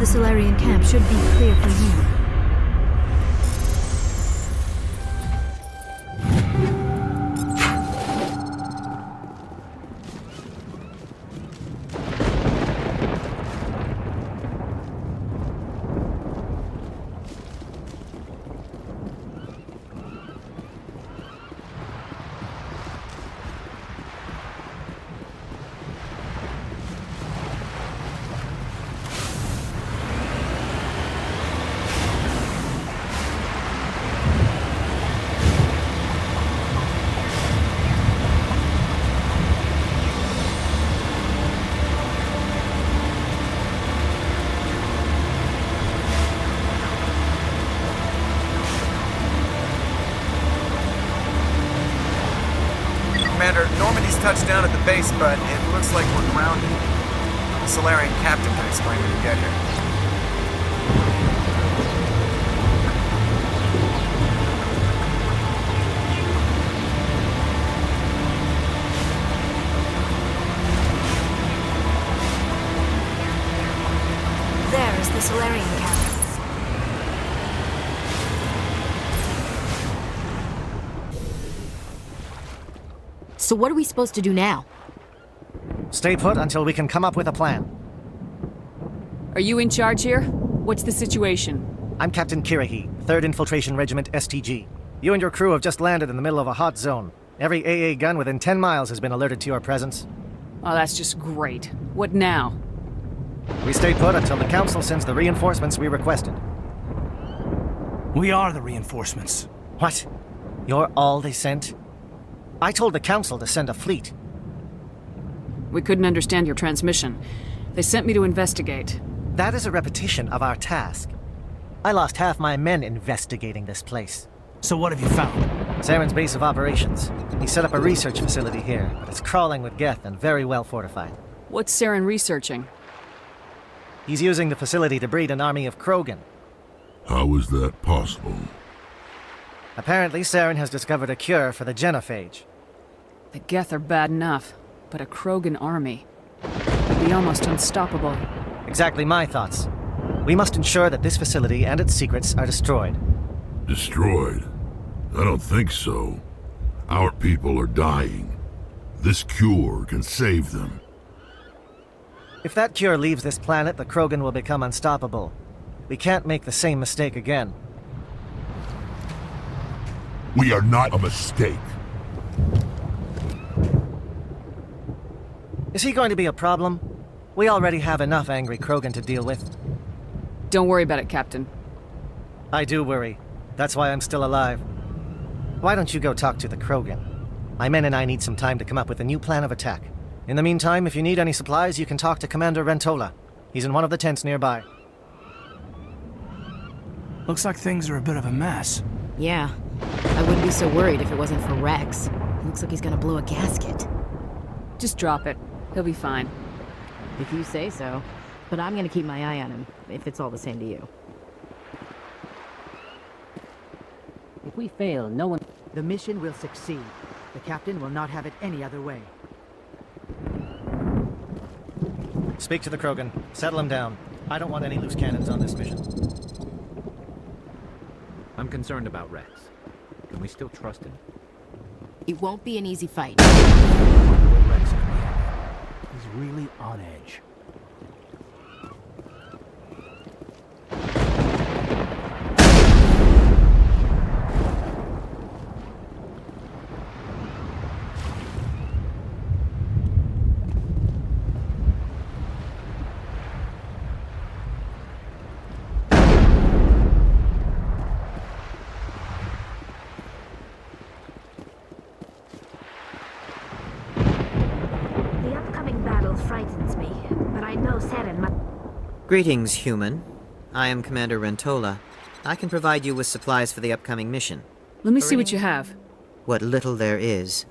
the Solarian camp should be clear from here. Commander, Normandy's touched down at the base, but it looks like we're grounded. The Solarian captain can explain when you get here. There is the Solarian camp. So what are we supposed to do now? Stay put until we can come up with a plan. Are you in charge here? What's the situation? I'm Captain Kirahi, 3rd Infiltration Regiment STG. You and your crew have just landed in the middle of a hot zone. Every AA gun within 10 miles has been alerted to your presence. Oh, that's just great. What now? We stay put until the Council sends the reinforcements we requested. We are the reinforcements. What? You're all they sent? I told the Council to send a fleet. We couldn't understand your transmission. They sent me to investigate. That is a repetition of our task. I lost half my men investigating this place. So what have you found? Saren's base of operations. He set up a research facility here, but it's crawling with Geth and very well fortified. What's Saren researching? He's using the facility to breed an army of Krogan. How is that possible? Apparently, Saren has discovered a cure for the genophage. The Geth are bad enough, but a Krogan army would be almost unstoppable. Exactly my thoughts. We must ensure that this facility and its secrets are destroyed. Destroyed? I don't think so. Our people are dying. This cure can save them. If that cure leaves this planet, the Krogan will become unstoppable. We can't make the same mistake again. We are not a mistake. Is he going to be a problem? We already have enough angry Krogan to deal with. Don't worry about it, Captain. I do worry. That's why I'm still alive. Why don't you go talk to the Krogan? My men and I need some time to come up with a new plan of attack. In the meantime, if you need any supplies, you can talk to Commander Rentola. He's in one of the tents nearby. Looks like things are a bit of a mess. Yeah. I wouldn't be so worried if it wasn't for Rex. Looks like he's gonna blow a gasket. Just drop it. He'll be fine. If you say so. But I'm gonna keep my eye on him, if it's all the same to you. If we fail, no one... The mission will succeed. The captain will not have it any other way. Speak to the Krogan. Settle him down. I don't want any loose cannons on this mission. I'm concerned about Rex. Can we still trust him? It won't be an easy fight. Rex is behaving. He's really on edge. Frightens me, but I know Saren must... Greetings, human. I am Commander Rentola. I can provide you with supplies for the upcoming mission. Let me see what you have. What little there is.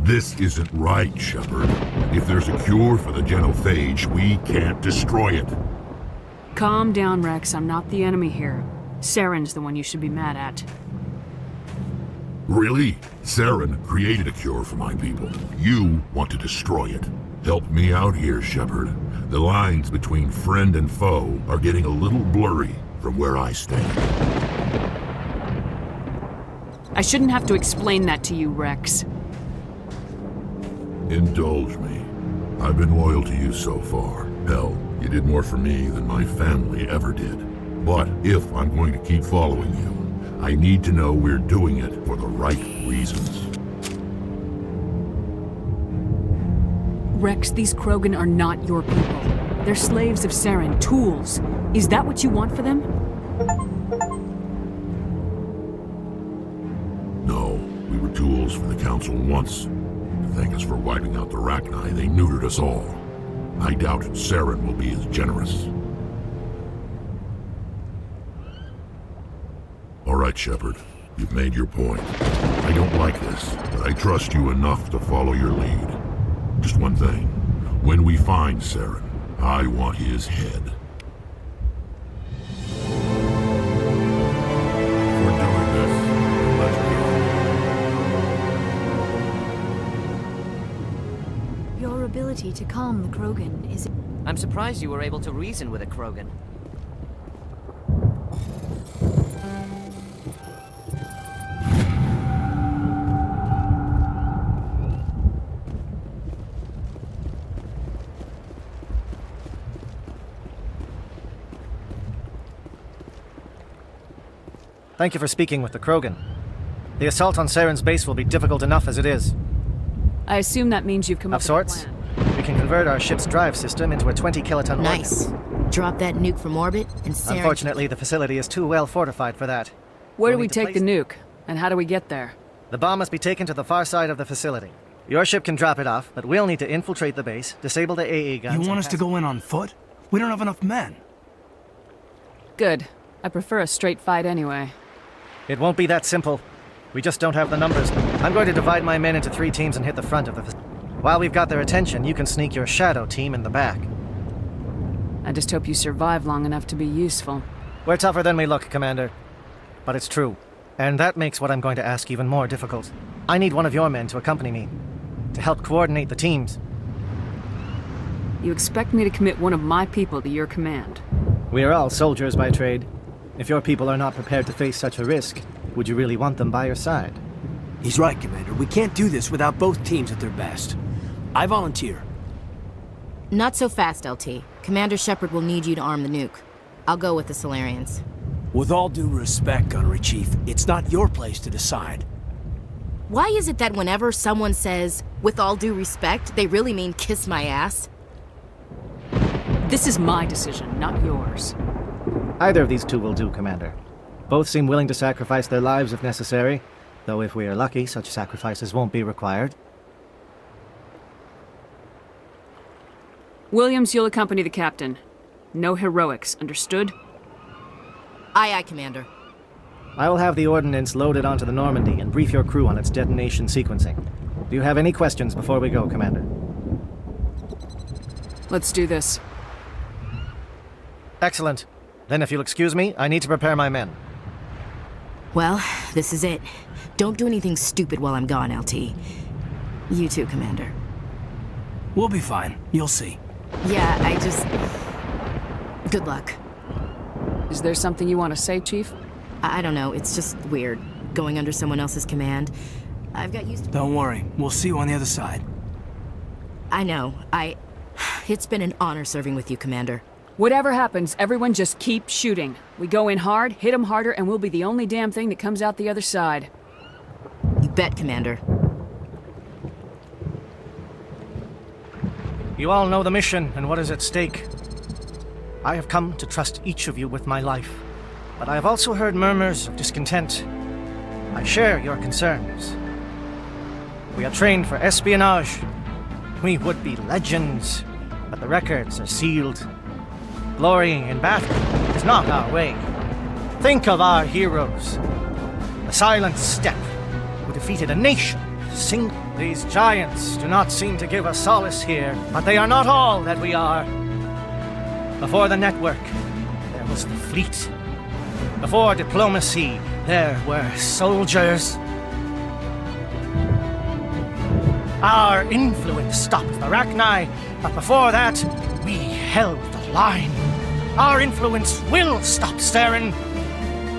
This isn't right, Shepard. If there's a cure for the genophage, we can't destroy it. Calm down, Rex. I'm not the enemy here. Saren's the one you should be mad at. Really? Saren created a cure for my people. You want to destroy it. Help me out here, Shepard. The lines between friend and foe are getting a little blurry from where I stand. I shouldn't have to explain that to you, Rex. Indulge me. I've been loyal to you so far. Hell, you did more for me than my family ever did. But if I'm going to keep following you, I need to know we're doing it for the right reasons. Rex, these Krogan are not your people. They're slaves of Saren, tools. Is that what you want for them? No, we were tools for the Council once. To thank us for wiping out the Rachni, they neutered us all. I doubt Saren will be as generous. All right, Shepard. You've made your point. I don't like this, but I trust you enough to follow your lead. Just one thing. When we find Saren, I want his head. If we're doing this, let's go. ability to calm the Krogan is... I'm surprised you were able to reason with a Krogan. Thank you for speaking with the Krogan. The assault on Saren's base will be difficult enough as it is. I assume that means you've come up Of sorts. with a plan. We can convert our ship's drive system into a 20-kiloton Nice. ordnance. Drop that nuke from orbit, and Saren... Unfortunately, the facility is too well fortified for that. Where do We'll we need to take the nuke? And how do we get there? The bomb must be taken to the far side of the facility. Your ship can drop it off, but we'll need to infiltrate the base, disable the AA guns... You want us to go in on foot? We don't have enough men. Good. I prefer a straight fight anyway. It won't be that simple. We just don't have the numbers. I'm going to divide my men into 3 teams and hit the front of the facility. While we've got their attention, you can sneak your shadow team in the back. I just hope you survive long enough to be useful. We're tougher than we look, Commander. But it's true. And that makes what I'm going to ask even more difficult. I need one of your men to accompany me, to help coordinate the teams. You expect me to commit one of my people to your command? We are all soldiers by trade. If your people are not prepared to face such a risk, would you really want them by your side? He's right, Commander. We can't do this without both teams at their best. I volunteer. Not so fast, LT. Commander Shepard will need you to arm the nuke. I'll go with the Solarians. With all due respect, Gunnery Chief, it's not your place to decide. Why is it that whenever someone says, with all due respect, they really mean kiss my ass? This is my decision, not yours. Either of these two will do, Commander. Both seem willing to sacrifice their lives if necessary, though if we are lucky, such sacrifices won't be required. Williams, you'll accompany the captain. No heroics, understood? Aye, aye, Commander. I will have the ordnance loaded onto the Normandy and brief your crew on its detonation sequencing. Do you have any questions before we go, Commander? Let's do this. Excellent. Then if you'll excuse me, I need to prepare my men. Well, this is it. Don't do anything stupid while I'm gone, LT. You too, Commander. We'll be fine. You'll see. Yeah, I just... Good luck. Is there something you want to say, Chief? I don't know, it's just weird, going under someone else's command. I've got used to... Don't worry. We'll see you on the other side. I know. It's been an honor serving with you, Commander. Whatever happens, everyone just keep shooting. We go in hard, hit them harder, and we'll be the only damn thing that comes out the other side. You bet, Commander. You all know the mission and what is at stake. I have come to trust each of you with my life, but I have also heard murmurs of discontent. I share your concerns. We are trained for espionage. We would be legends, but the records are sealed. Glorying in battle is not our way. Think of our heroes. The Silent Step, who defeated a nation. These giants do not seem to give us solace here, but they are not all that we are. Before the network, there was the fleet. Before diplomacy, there were soldiers. Our influence stopped the Rachni, but before that, we held the line. Our influence will stop Saren.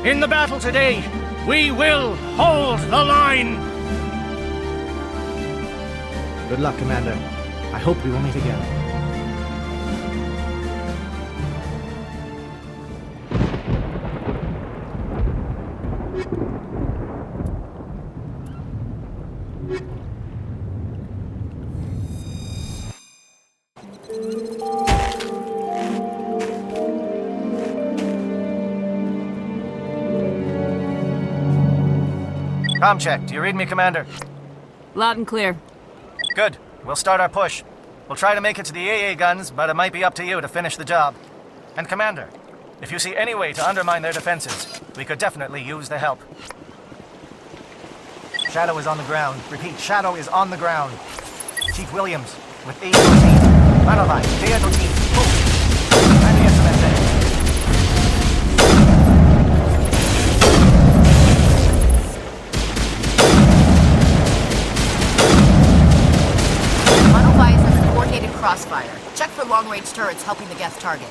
In the battle today, we will hold the line. Good luck, Commander. I hope we will meet again. Comm check. Do you read me, Commander? Loud and clear. Good. We'll start our push. We'll try to make it to the AA guns, but it might be up to you to finish the job. And Commander, if you see any way to undermine their defenses, we could definitely use the help. Shadow is on the ground. Repeat, Shadow is on the ground. Chief Williams, with A team. Manovai, Theodore team. Move. And the SMSA. crossfire. Check for long-range turrets helping the Geth target.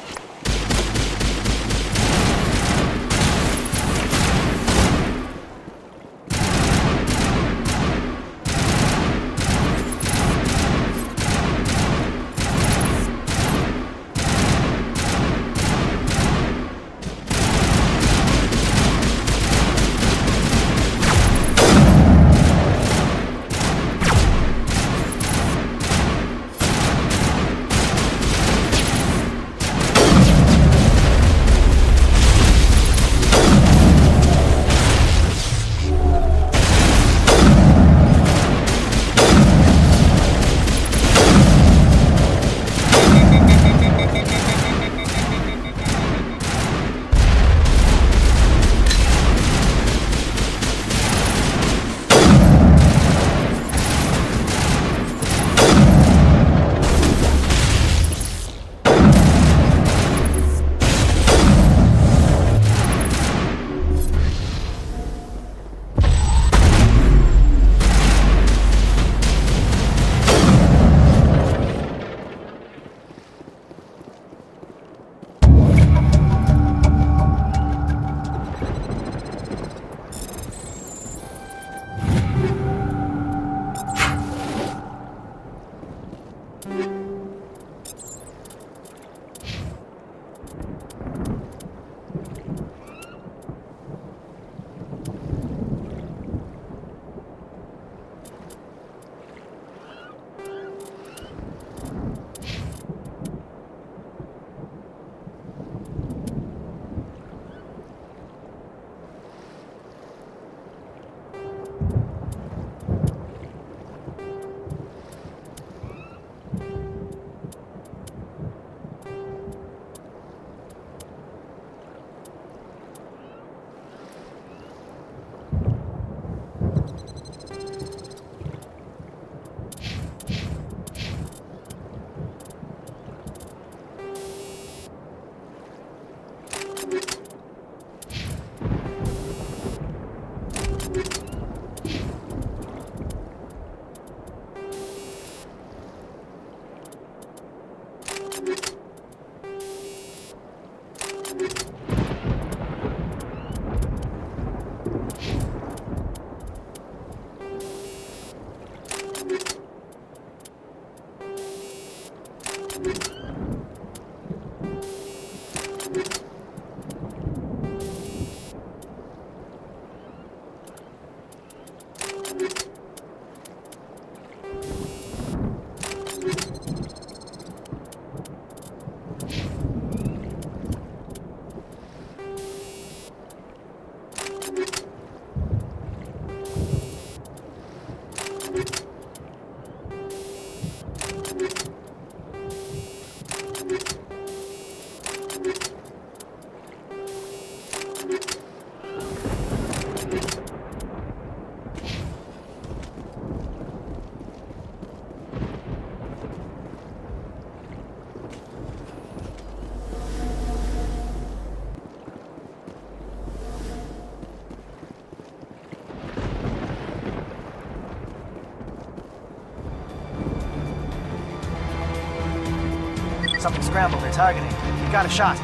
Something scrambled. They're targeting. You got a shot.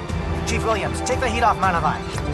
Chief Williams, take the heat off Manavai.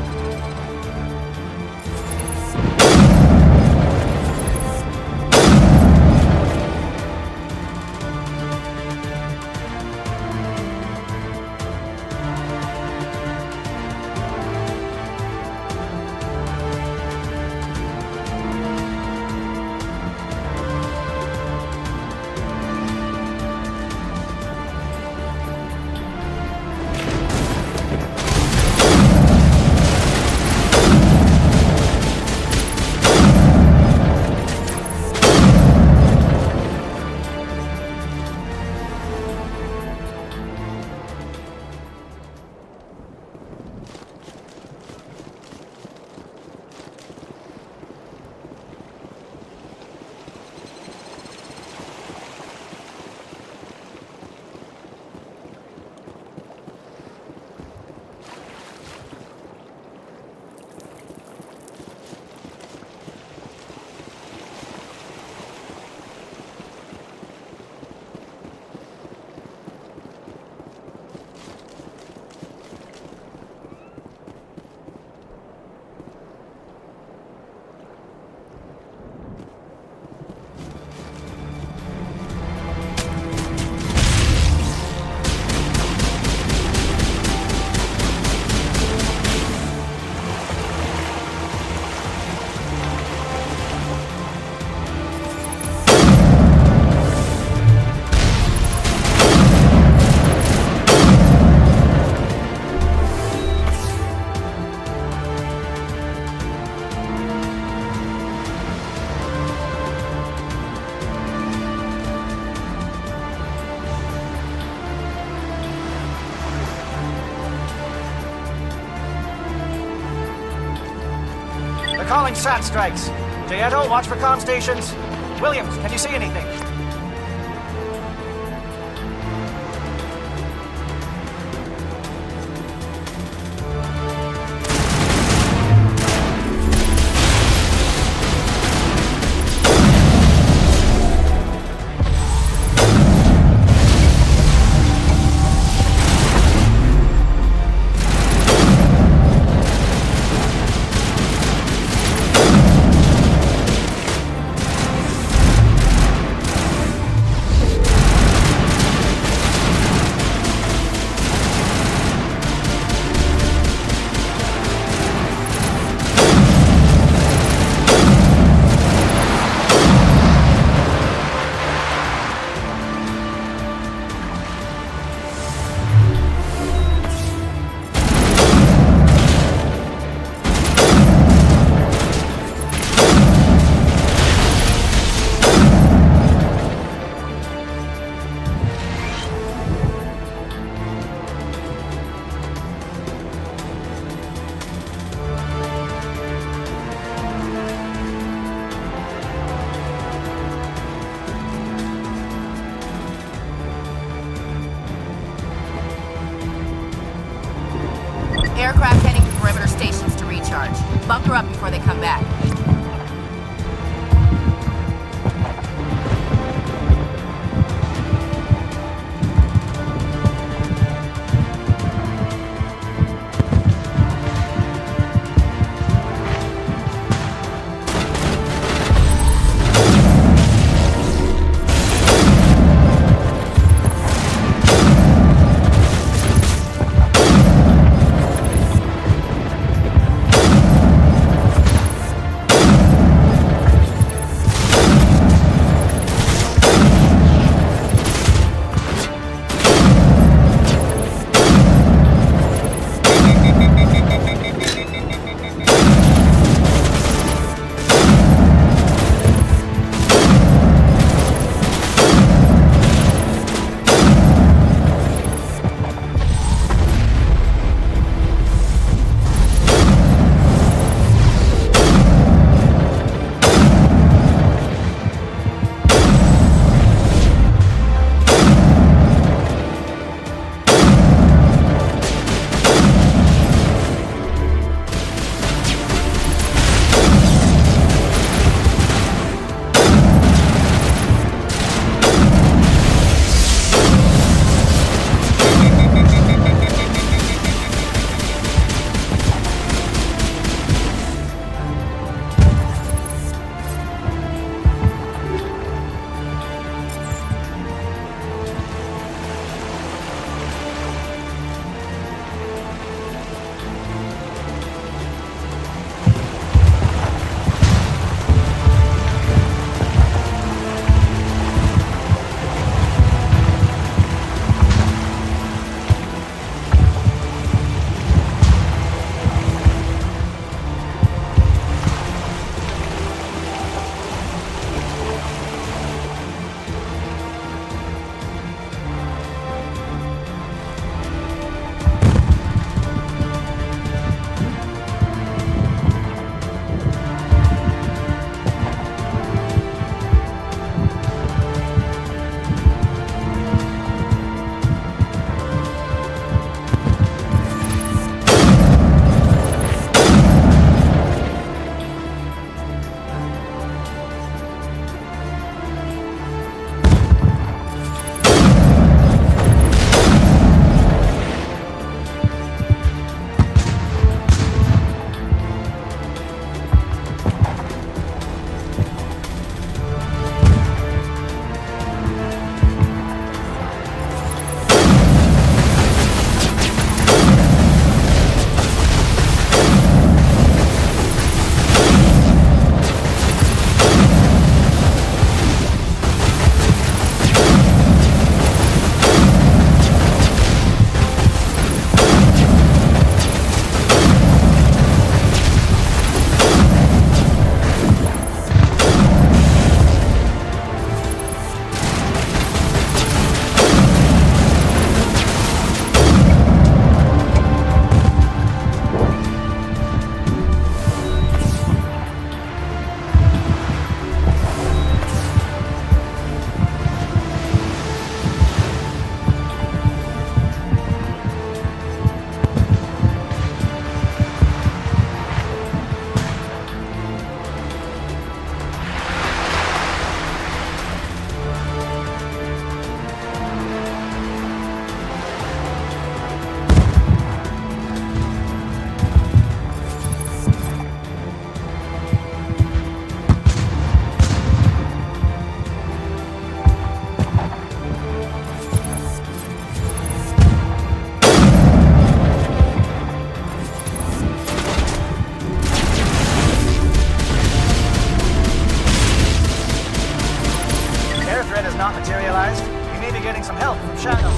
calling SAT strikes. Jayeto, watch for comm stations. Williams, can you see anything? Aircraft heading to perimeter stations to recharge. Bunker up before they come back. not materialized, we may be getting some help from Shadow.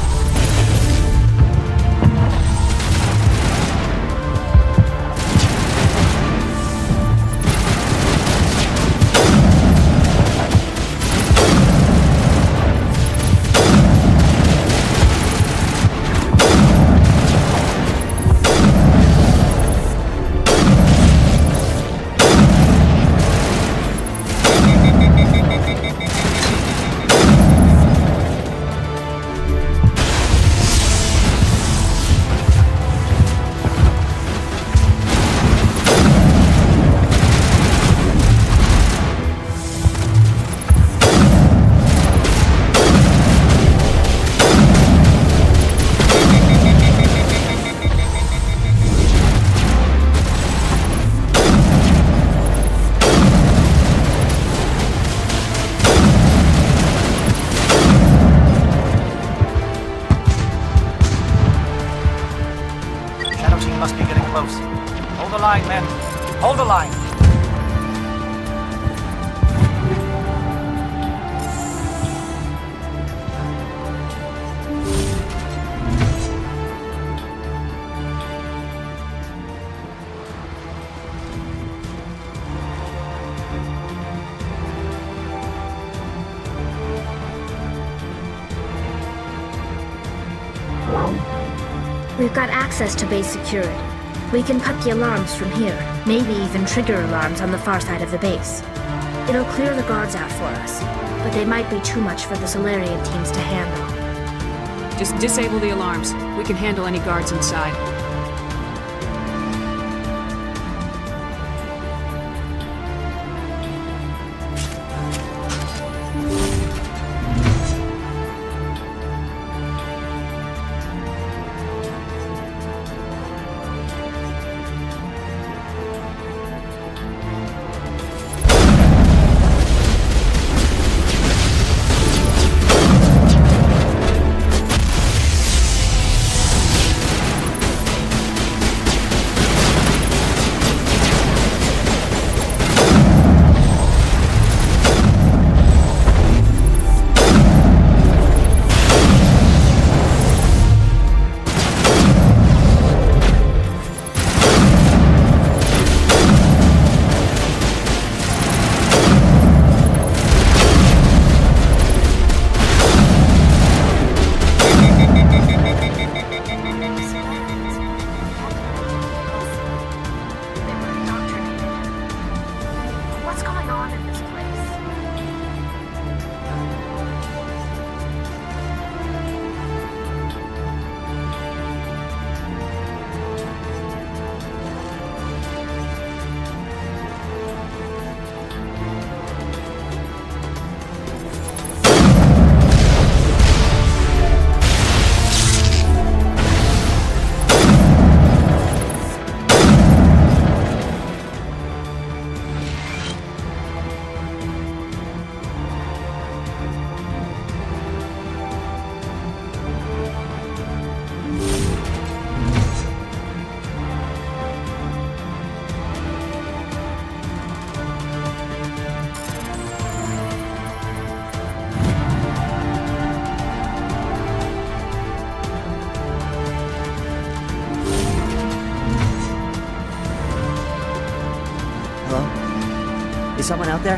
Must be getting close. Hold the line, men. Hold the line. We've got access to base security. We can cut the alarms from here, maybe even trigger alarms on the far side of the base. It'll clear the guards out for us, but they might be too much for the Solarian teams to handle. Just disable the alarms. We can handle any guards inside. Is someone out there?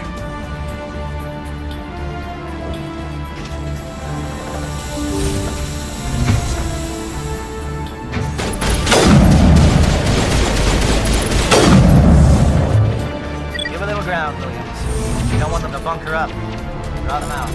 Give a little ground, Williams. You don't want them to bunker up. Draw them out.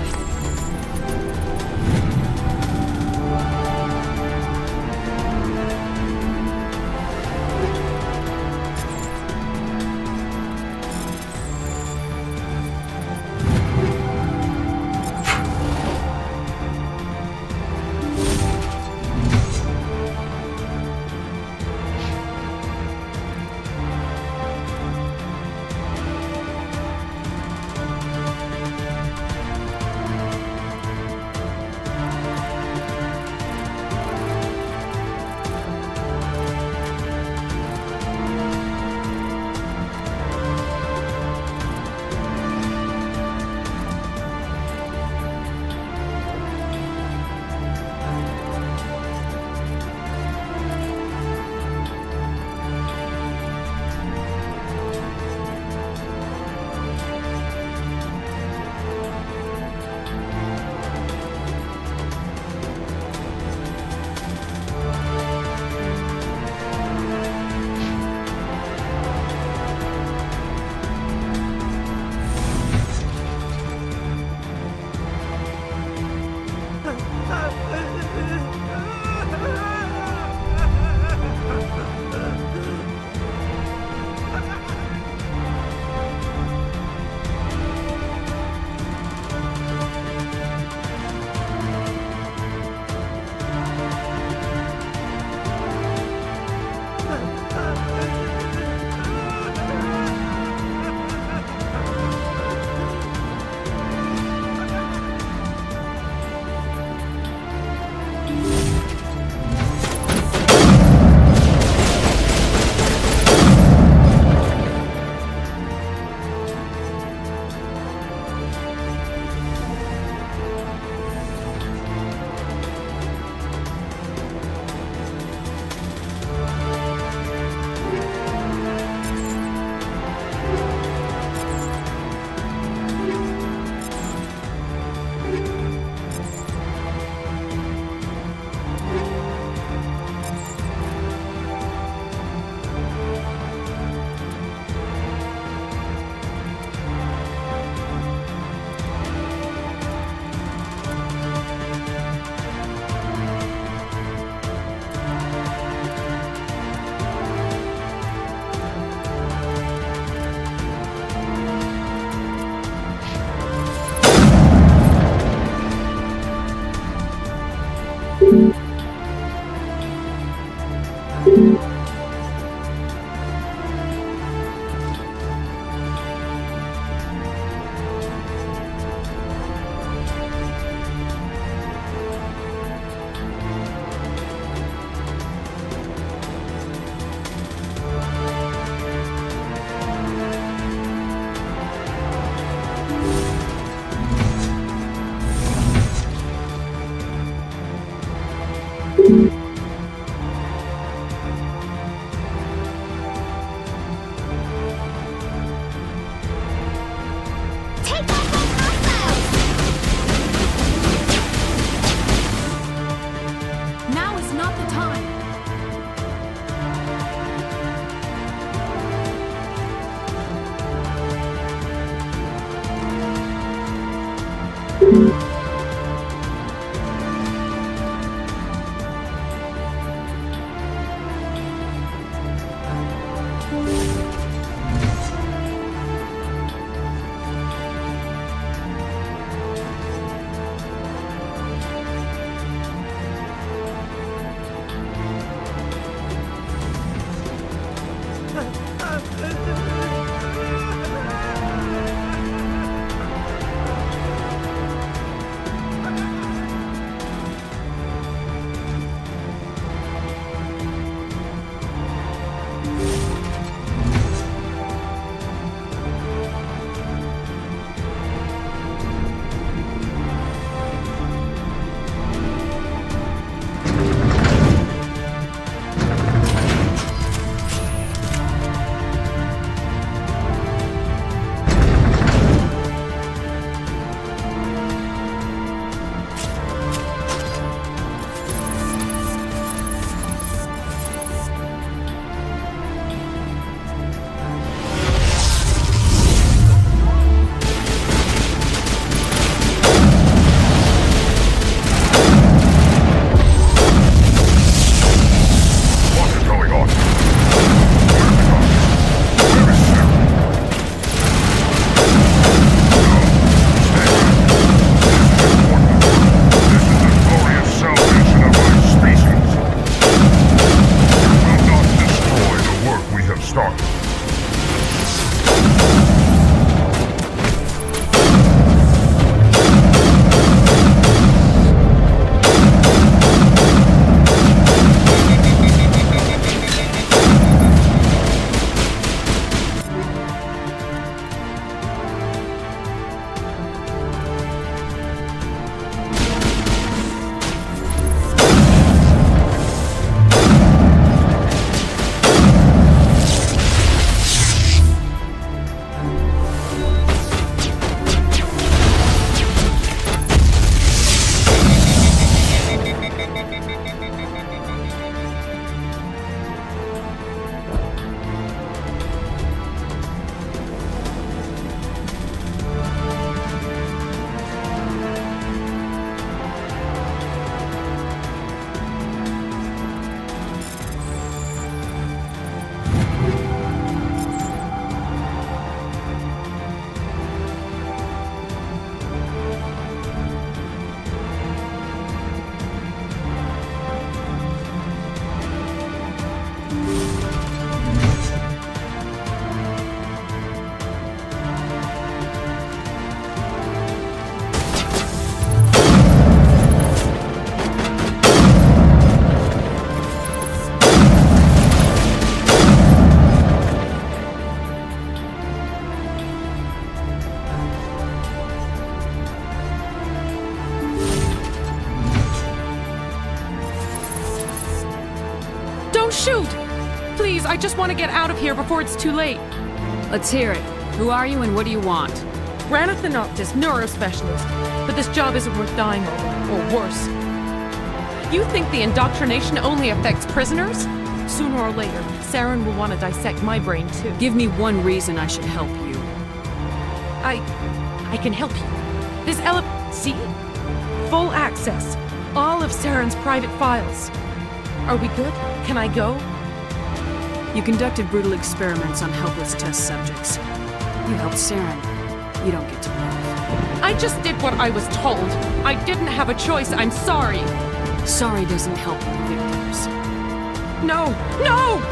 Don't shoot! Please, I just want to get out of here before it's too late. Let's hear it. Who are you and what do you want? Ranathan Noctis, neurospecialist. But this job isn't worth dying over, or worse. You think the indoctrination only affects prisoners? Sooner or later, Saren will want to dissect my brain too. Give me one reason I should help you. I can help you. This see? Full access. All of Saren's private files. Are we good? Can I go? You conducted brutal experiments on helpless test subjects. You helped Saren. You don't get to live. I just did what I was told. I didn't have a choice. I'm sorry. Sorry doesn't help victims. No! No!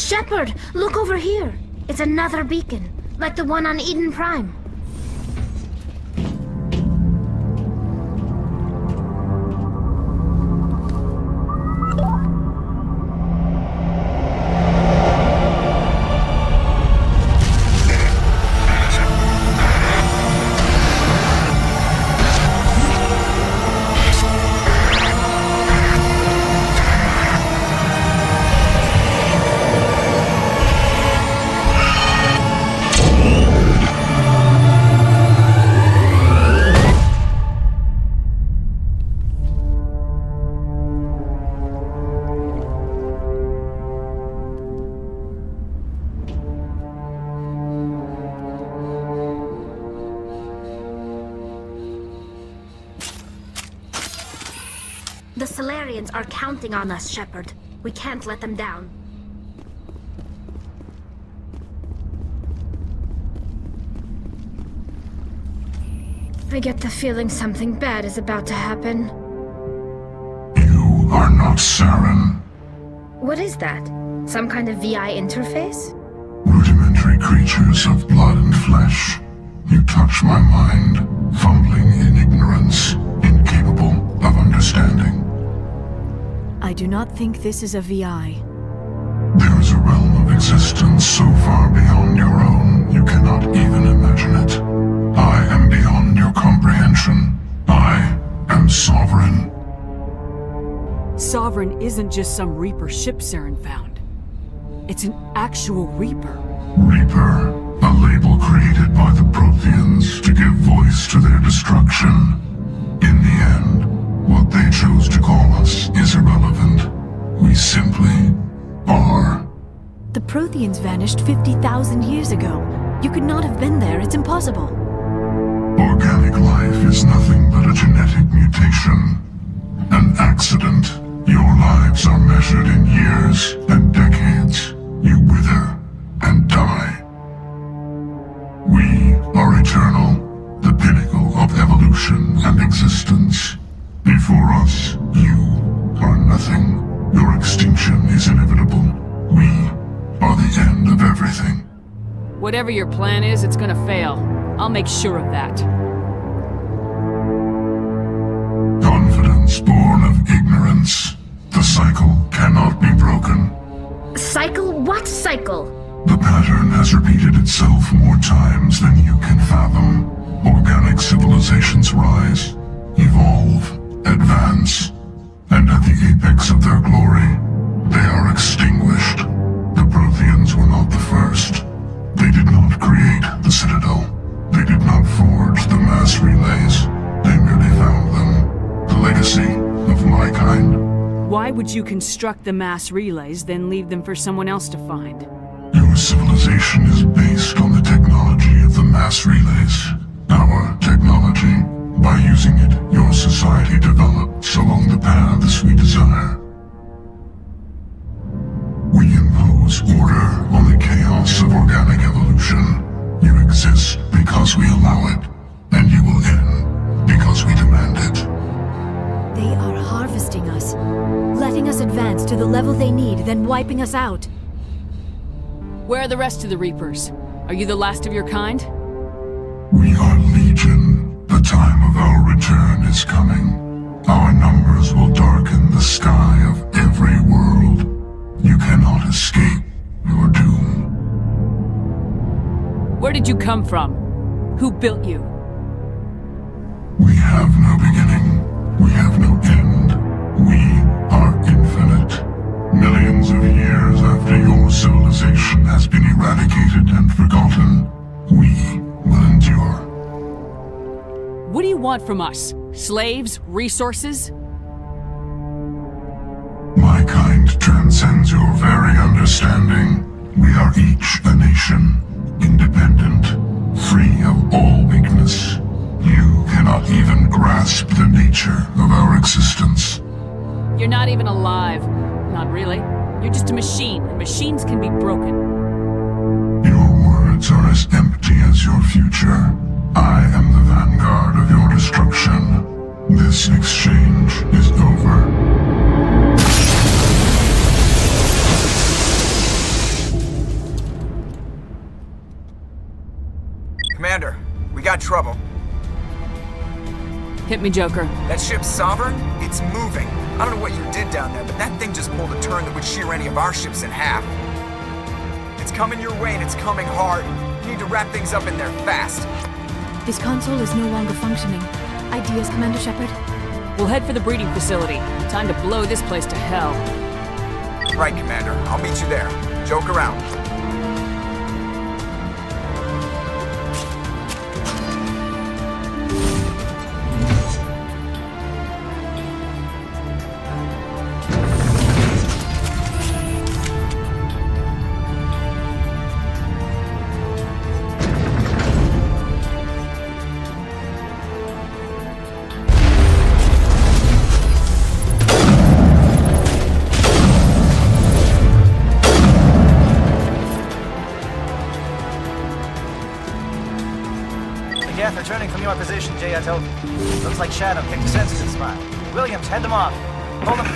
Shepard, look over here. It's another beacon, like the one on Eden Prime. The Solarians are counting on us, Shepard. We can't let them down. I get the feeling something bad is about to happen. You are not Saren. What is that? Some kind of VI interface? Rudimentary creatures of blood and flesh. You touch my mind, fumbling in ignorance, incapable of understanding. I do not think this is a VI. There is a realm of existence so far beyond your own, you cannot even imagine it. I am beyond your comprehension. I am Sovereign. Sovereign isn't just some Reaper ship Saren found. It's an actual Reaper. Reaper, a label created by the Protheans to give voice to their destruction. In the end, what they chose to call us is irrelevant. We simply are. The Protheans vanished 50,000 years ago. You could not have been there. It's impossible. Organic life is nothing but a genetic mutation. An accident. Your lives are measured in years and decades. You wither and die. We are eternal, the pinnacle of evolution and existence. Before us, you are nothing. Your extinction is inevitable. We are the end of everything. Whatever your plan is, it's gonna fail. I'll make sure of that. Confidence born of ignorance. The cycle cannot be broken. Cycle? What cycle? The pattern has repeated itself more times than you can fathom. Organic civilizations rise, evolve, advance, and at the apex of their glory, they are extinguished. The Protheans were not the first. They did not create the Citadel. They did not forge the mass relays. They merely found them. The legacy of my kind. Why would you construct the mass relays, then leave them for someone else to find? Your civilization is based on the technology of the mass relays. Our technology. By using it, your society develops along the paths we desire. We impose order on the chaos of organic evolution. You exist because we allow it, and you will end because we demand it. They are harvesting us, letting us advance to the level they need, then wiping us out. Where are the rest of the Reapers? Are you the last of your kind? We are Legion. The time of our return is coming. Our numbers will darken the sky of every world. You cannot escape your doom. Where did you come from? Who built you? We have no beginning. We have no end. We are infinite. Millions of years after your civilization has been eradicated and forgotten, we will endure. What do you want from us? Slaves? Resources? My kind transcends your very understanding. We are each a nation, independent, free of all weakness. You cannot even grasp the nature of our existence. You're not even alive. Not really. You're just a machine, and machines can be broken. Your words are as empty as your future. I am the vanguard of your destruction. This exchange is over. trouble. Hit me, Joker. That ship Sovereign? It's moving. I don't know what you did down there, but that thing just pulled a turn that would shear any of our ships in half. It's coming your way and it's coming hard. You need to wrap things up in there fast. This console is no longer functioning. Ideas, Commander Shepard? We'll head for the breeding facility. Time to blow this place to hell. Right, Commander. I'll meet you there. Joke around. Geth returning from your position, Jayato. Looks like Shadow picked a sensitive spot. Williams, head them off. Hold them.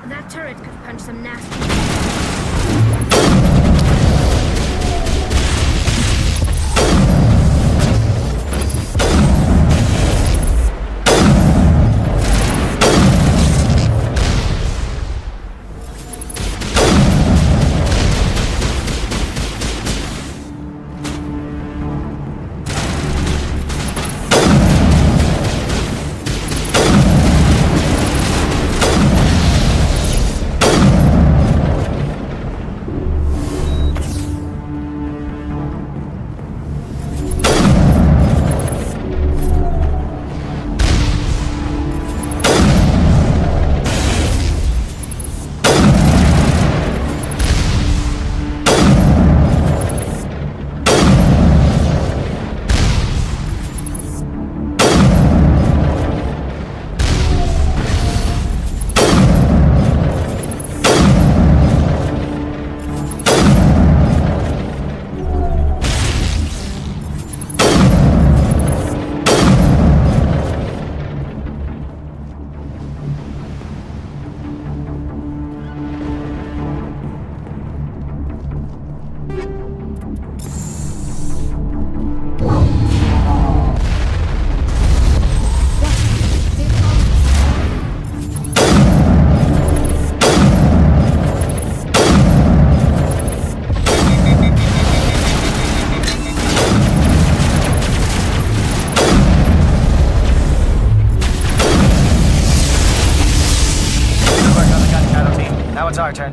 That turret could punch some nasty... Now it's our turn.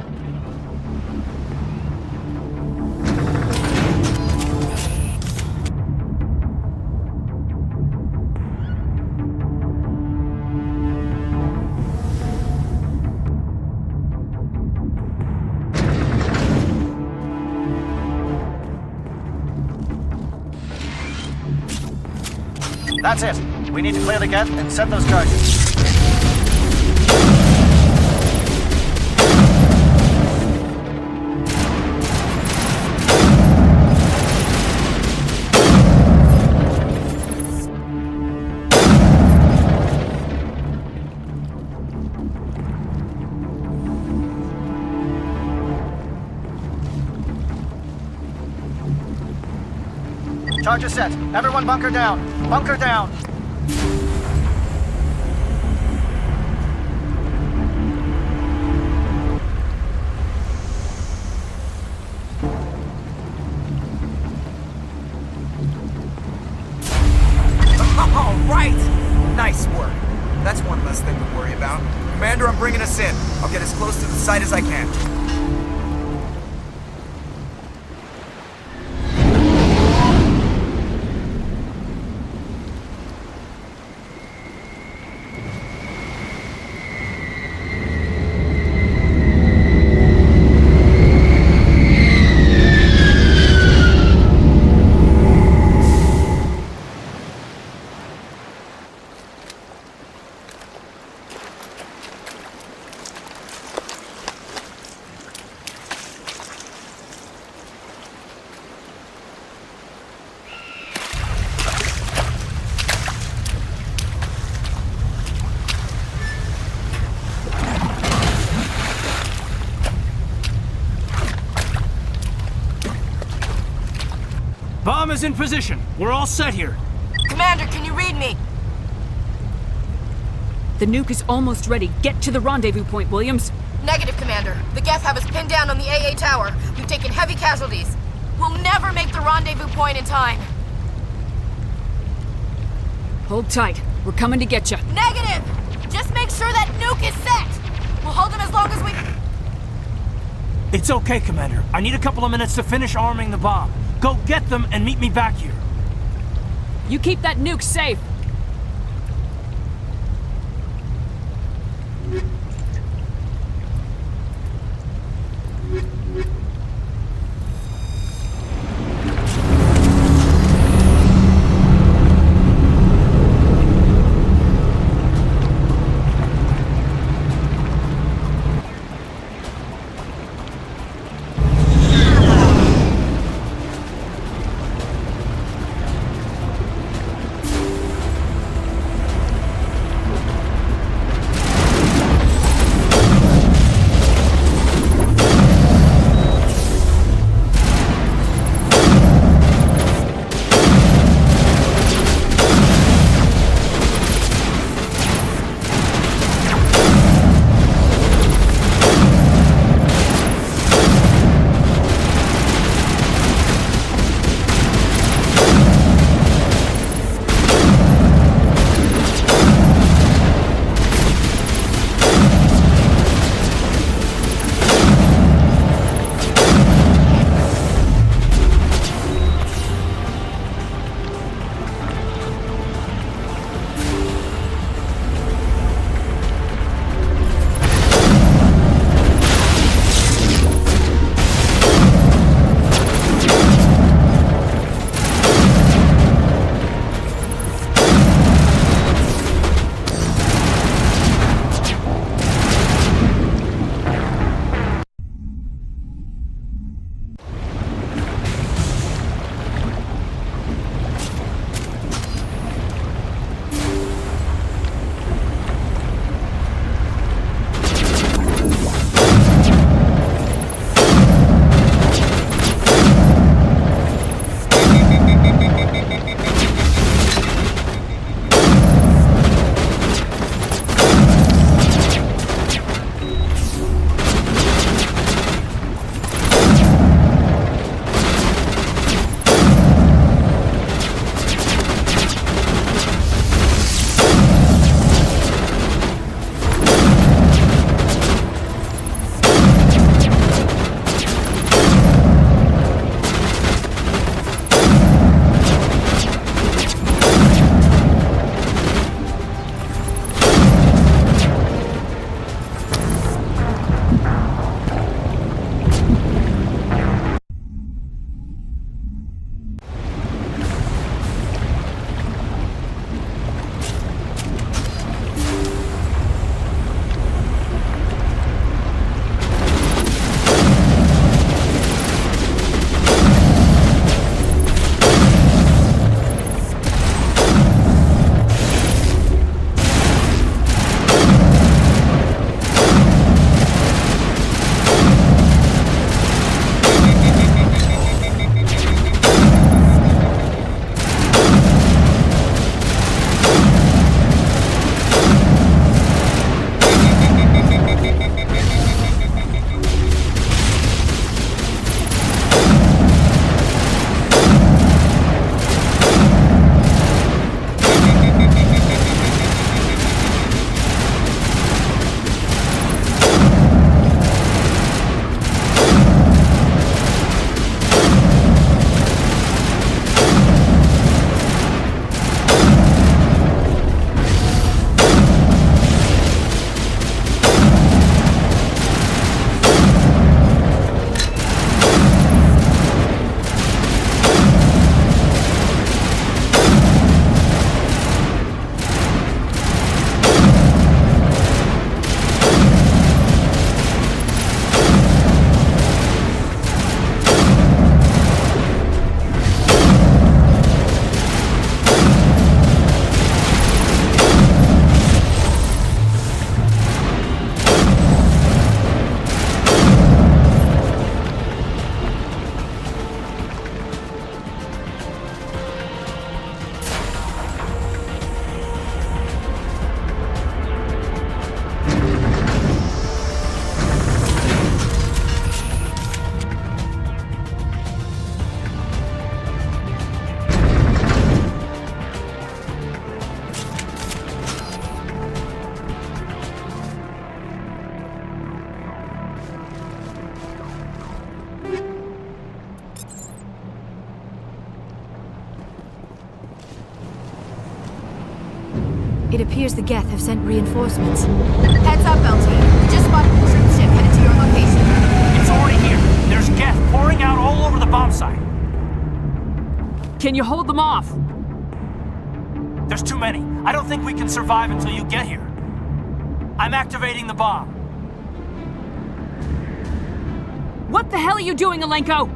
That's it. We need to clear the gate and set those charges. Charges set. Everyone bunker down. Bunker down. All right! Nice work. That's one less thing to worry about. Commander, I'm bringing us in. I'll get as close to the site as I can. Bomb is in position. We're all set here. Commander, can you read me? The nuke is almost ready. Get to the rendezvous point, Williams. Negative, Commander. The Geth have us pinned down on the AA tower. We've taken heavy casualties. We'll never make the rendezvous point in time. Hold tight. We're coming to get you. Negative! Just make sure that nuke is set! We'll hold them as long as we... It's okay, Commander. I need a couple of minutes to finish arming the bomb. Go get them and meet me back here. You keep that nuke safe. It appears the Geth have sent reinforcements. Heads up, LT. We just spotted a troop ship headed to your location. It's already here. There's Geth pouring out all over the bomb site. Can you hold them off? There's too many. I don't think we can survive until you get here. I'm activating the bomb. What the hell are you doing, Alenko?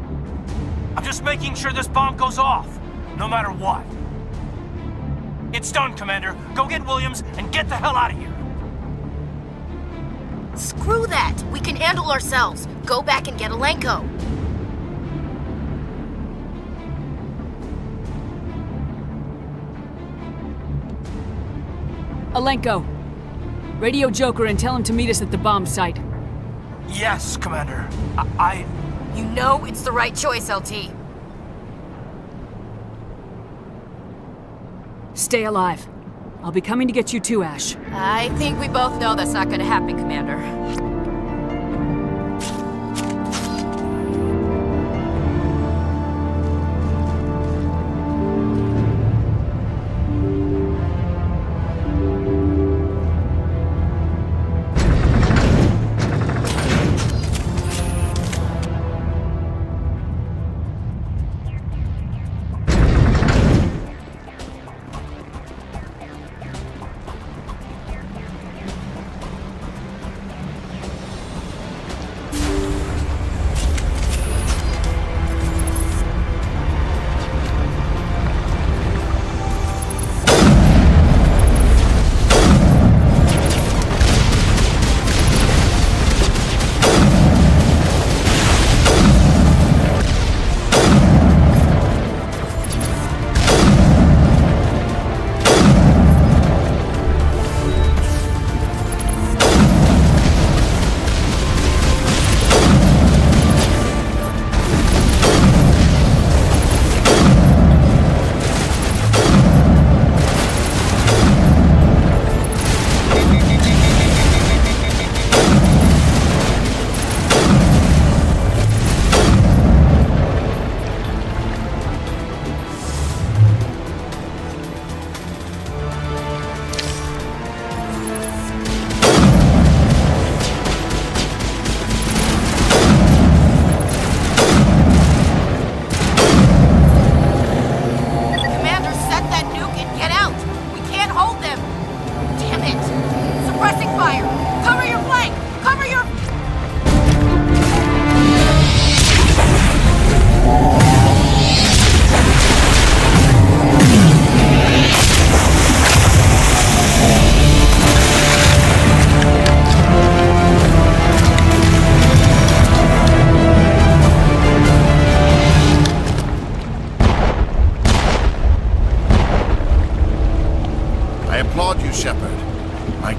I'm just making sure this bomb goes off, no matter what. It's done, Commander. Go get Williams and get the hell out of here. Screw that! We can handle ourselves. Go back and get Alenko. Alenko, radio Joker and tell him to meet us at the bomb site. Yes, Commander. You know it's the right choice, LT. Stay alive. I'll be coming to get you too, Ash. I think we both know that's not gonna happen, Commander.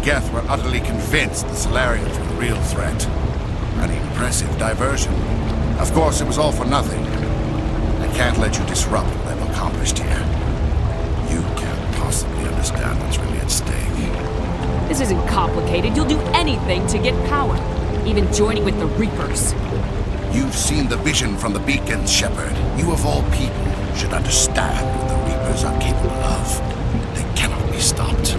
Geth were utterly convinced the Solarians were the real threat. An impressive diversion. Of course, it was all for nothing. I can't let you disrupt what I've accomplished here. You can't possibly understand what's really at stake. This isn't complicated. You'll do anything to get power. Even joining with the Reapers. You've seen the vision from the beacons, Shepard. You of all people should understand what the Reapers are capable of. They cannot be stopped.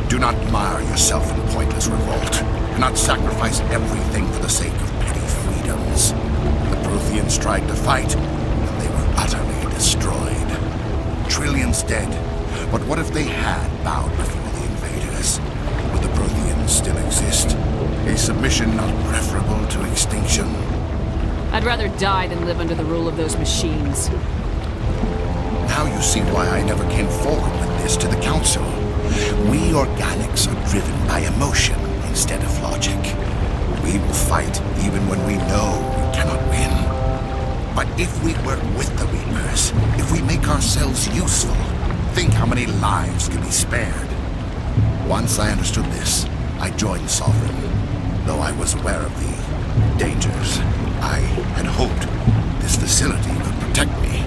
Do not mire yourself in pointless revolt. Do not sacrifice everything for the sake of petty freedoms. The Protheans tried to fight, and they were utterly destroyed. Trillions dead. But what if they had bowed before the invaders? Would the Protheans still exist? A submission not preferable to extinction? I'd rather die than live under the rule of those machines. Now you see why I never came forward with this to the Council. We organics are driven by emotion instead of logic. We will fight even when we know we cannot win. But if we work with the Reapers, if we make ourselves useful, think how many lives can be spared. Once I understood this, I joined Sovereign, though I was aware of the dangers. I had hoped this facility could protect me.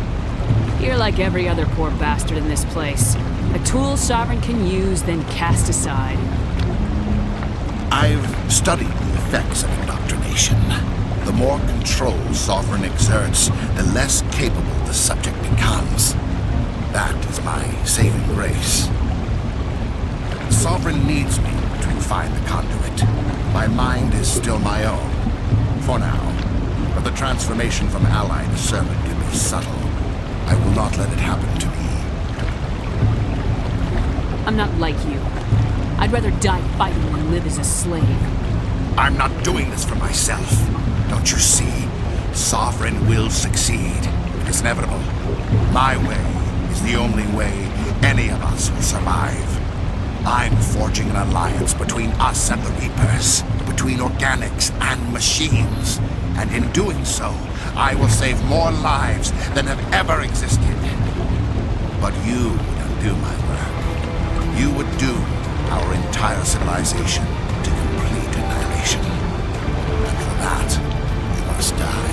You're like every other poor bastard in this place. A tool Sovereign can use, then cast aside. I've studied the effects of indoctrination. The more control Sovereign exerts, the less capable the subject becomes. That is my saving grace. Saren needs me to find the conduit. My mind is still my own. For now. But the transformation from ally to servant can be subtle. I will not let it happen to me. I'm not like you. I'd rather die fighting than live as a slave. I'm not doing this for myself. Don't you see? Sovereign will succeed. It is inevitable. My way is the only way any of us will survive. I'm forging an alliance between us and the Reapers, between organics and machines. And in doing so, I will save more lives than have ever existed. But you would undo my work. You would doom our entire civilization to complete annihilation. And for that, you must die.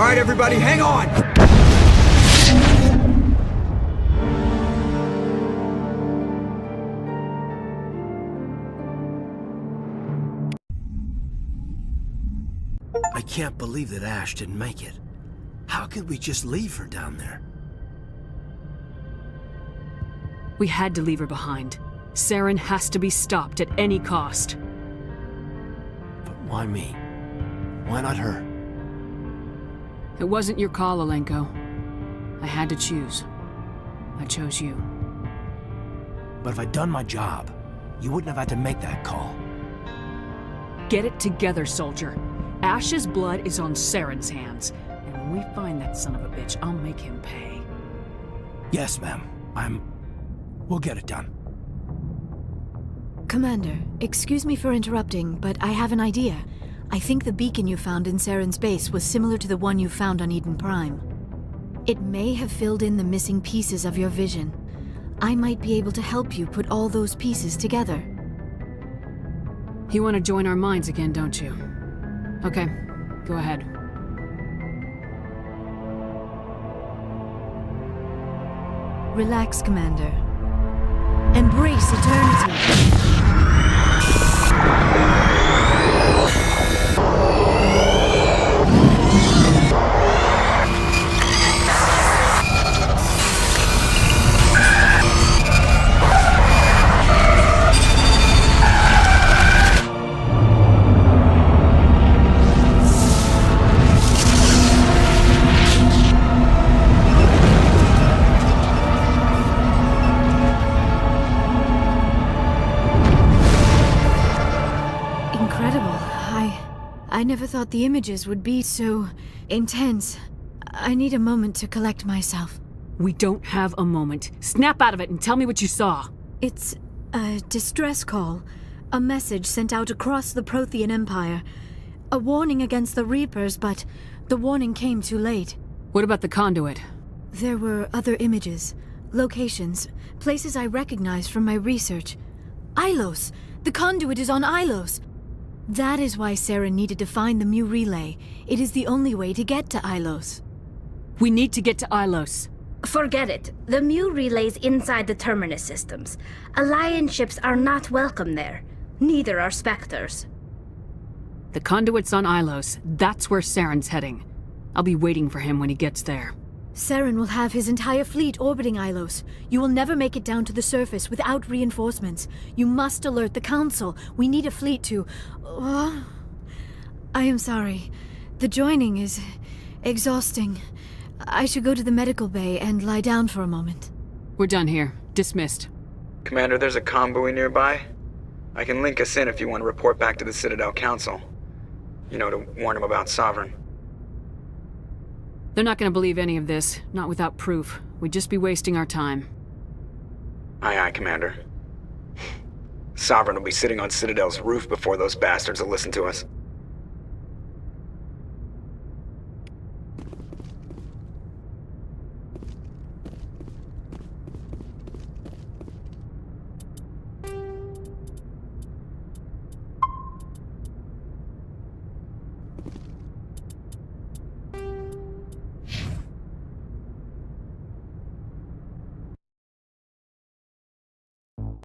Alright, everybody, hang on! I can't believe that Ash didn't make it. How could we just leave her down there? We had to leave her behind. Saren has to be stopped at any cost. But why me? Why not her? It wasn't your call, Alenko. I had to choose. I chose you. But if I'd done my job, you wouldn't have had to make that call. Get it together, soldier. Ash's blood is on Saren's hands. And when we find that son of a bitch, I'll make him pay. Yes, ma'am. We'll get it done. Commander, excuse me for interrupting, but I have an idea. I think the beacon you found in Saren's base was similar to the one you found on Eden Prime. It may have filled in the missing pieces of your vision. I might be able to help you put all those pieces together. You want to join our minds again, don't you? Okay, go ahead. Relax, Commander. Embrace eternity. I never thought the images would be so intense. I need a moment to collect myself. We don't have a moment. Snap out of it and tell me what you saw. It's a distress call. A message sent out across the Prothean Empire. A warning against the Reapers, but the warning came too late. What about the conduit? There were other images, locations, places I recognized from my research. Ilos! The conduit is on Ilos! That is why Saren needed to find the Mu relay. It is the only way to get to Ilos. We need to get to Ilos. Forget it. The Mu relay's inside the Terminus systems. Alliance ships are not welcome there. Neither are Spectres. The conduit's on Ilos. That's where Saren's heading. I'll be waiting for him when he gets there. Saren will have his entire fleet orbiting Ilos. You will never make it down to the surface without reinforcements. You must alert the Council. We need a fleet to... I am sorry. The joining is exhausting. I should go to the medical bay and lie down for a moment. We're done here. Dismissed. Commander, there's a convoy nearby. I can link us in if you want to report back to the Citadel Council. You know, to warn them about Sovereign. They're not going to believe any of this, not without proof. We'd just be wasting our time. Aye, aye, Commander. Sovereign will be sitting on Citadel's roof before those bastards will listen to us.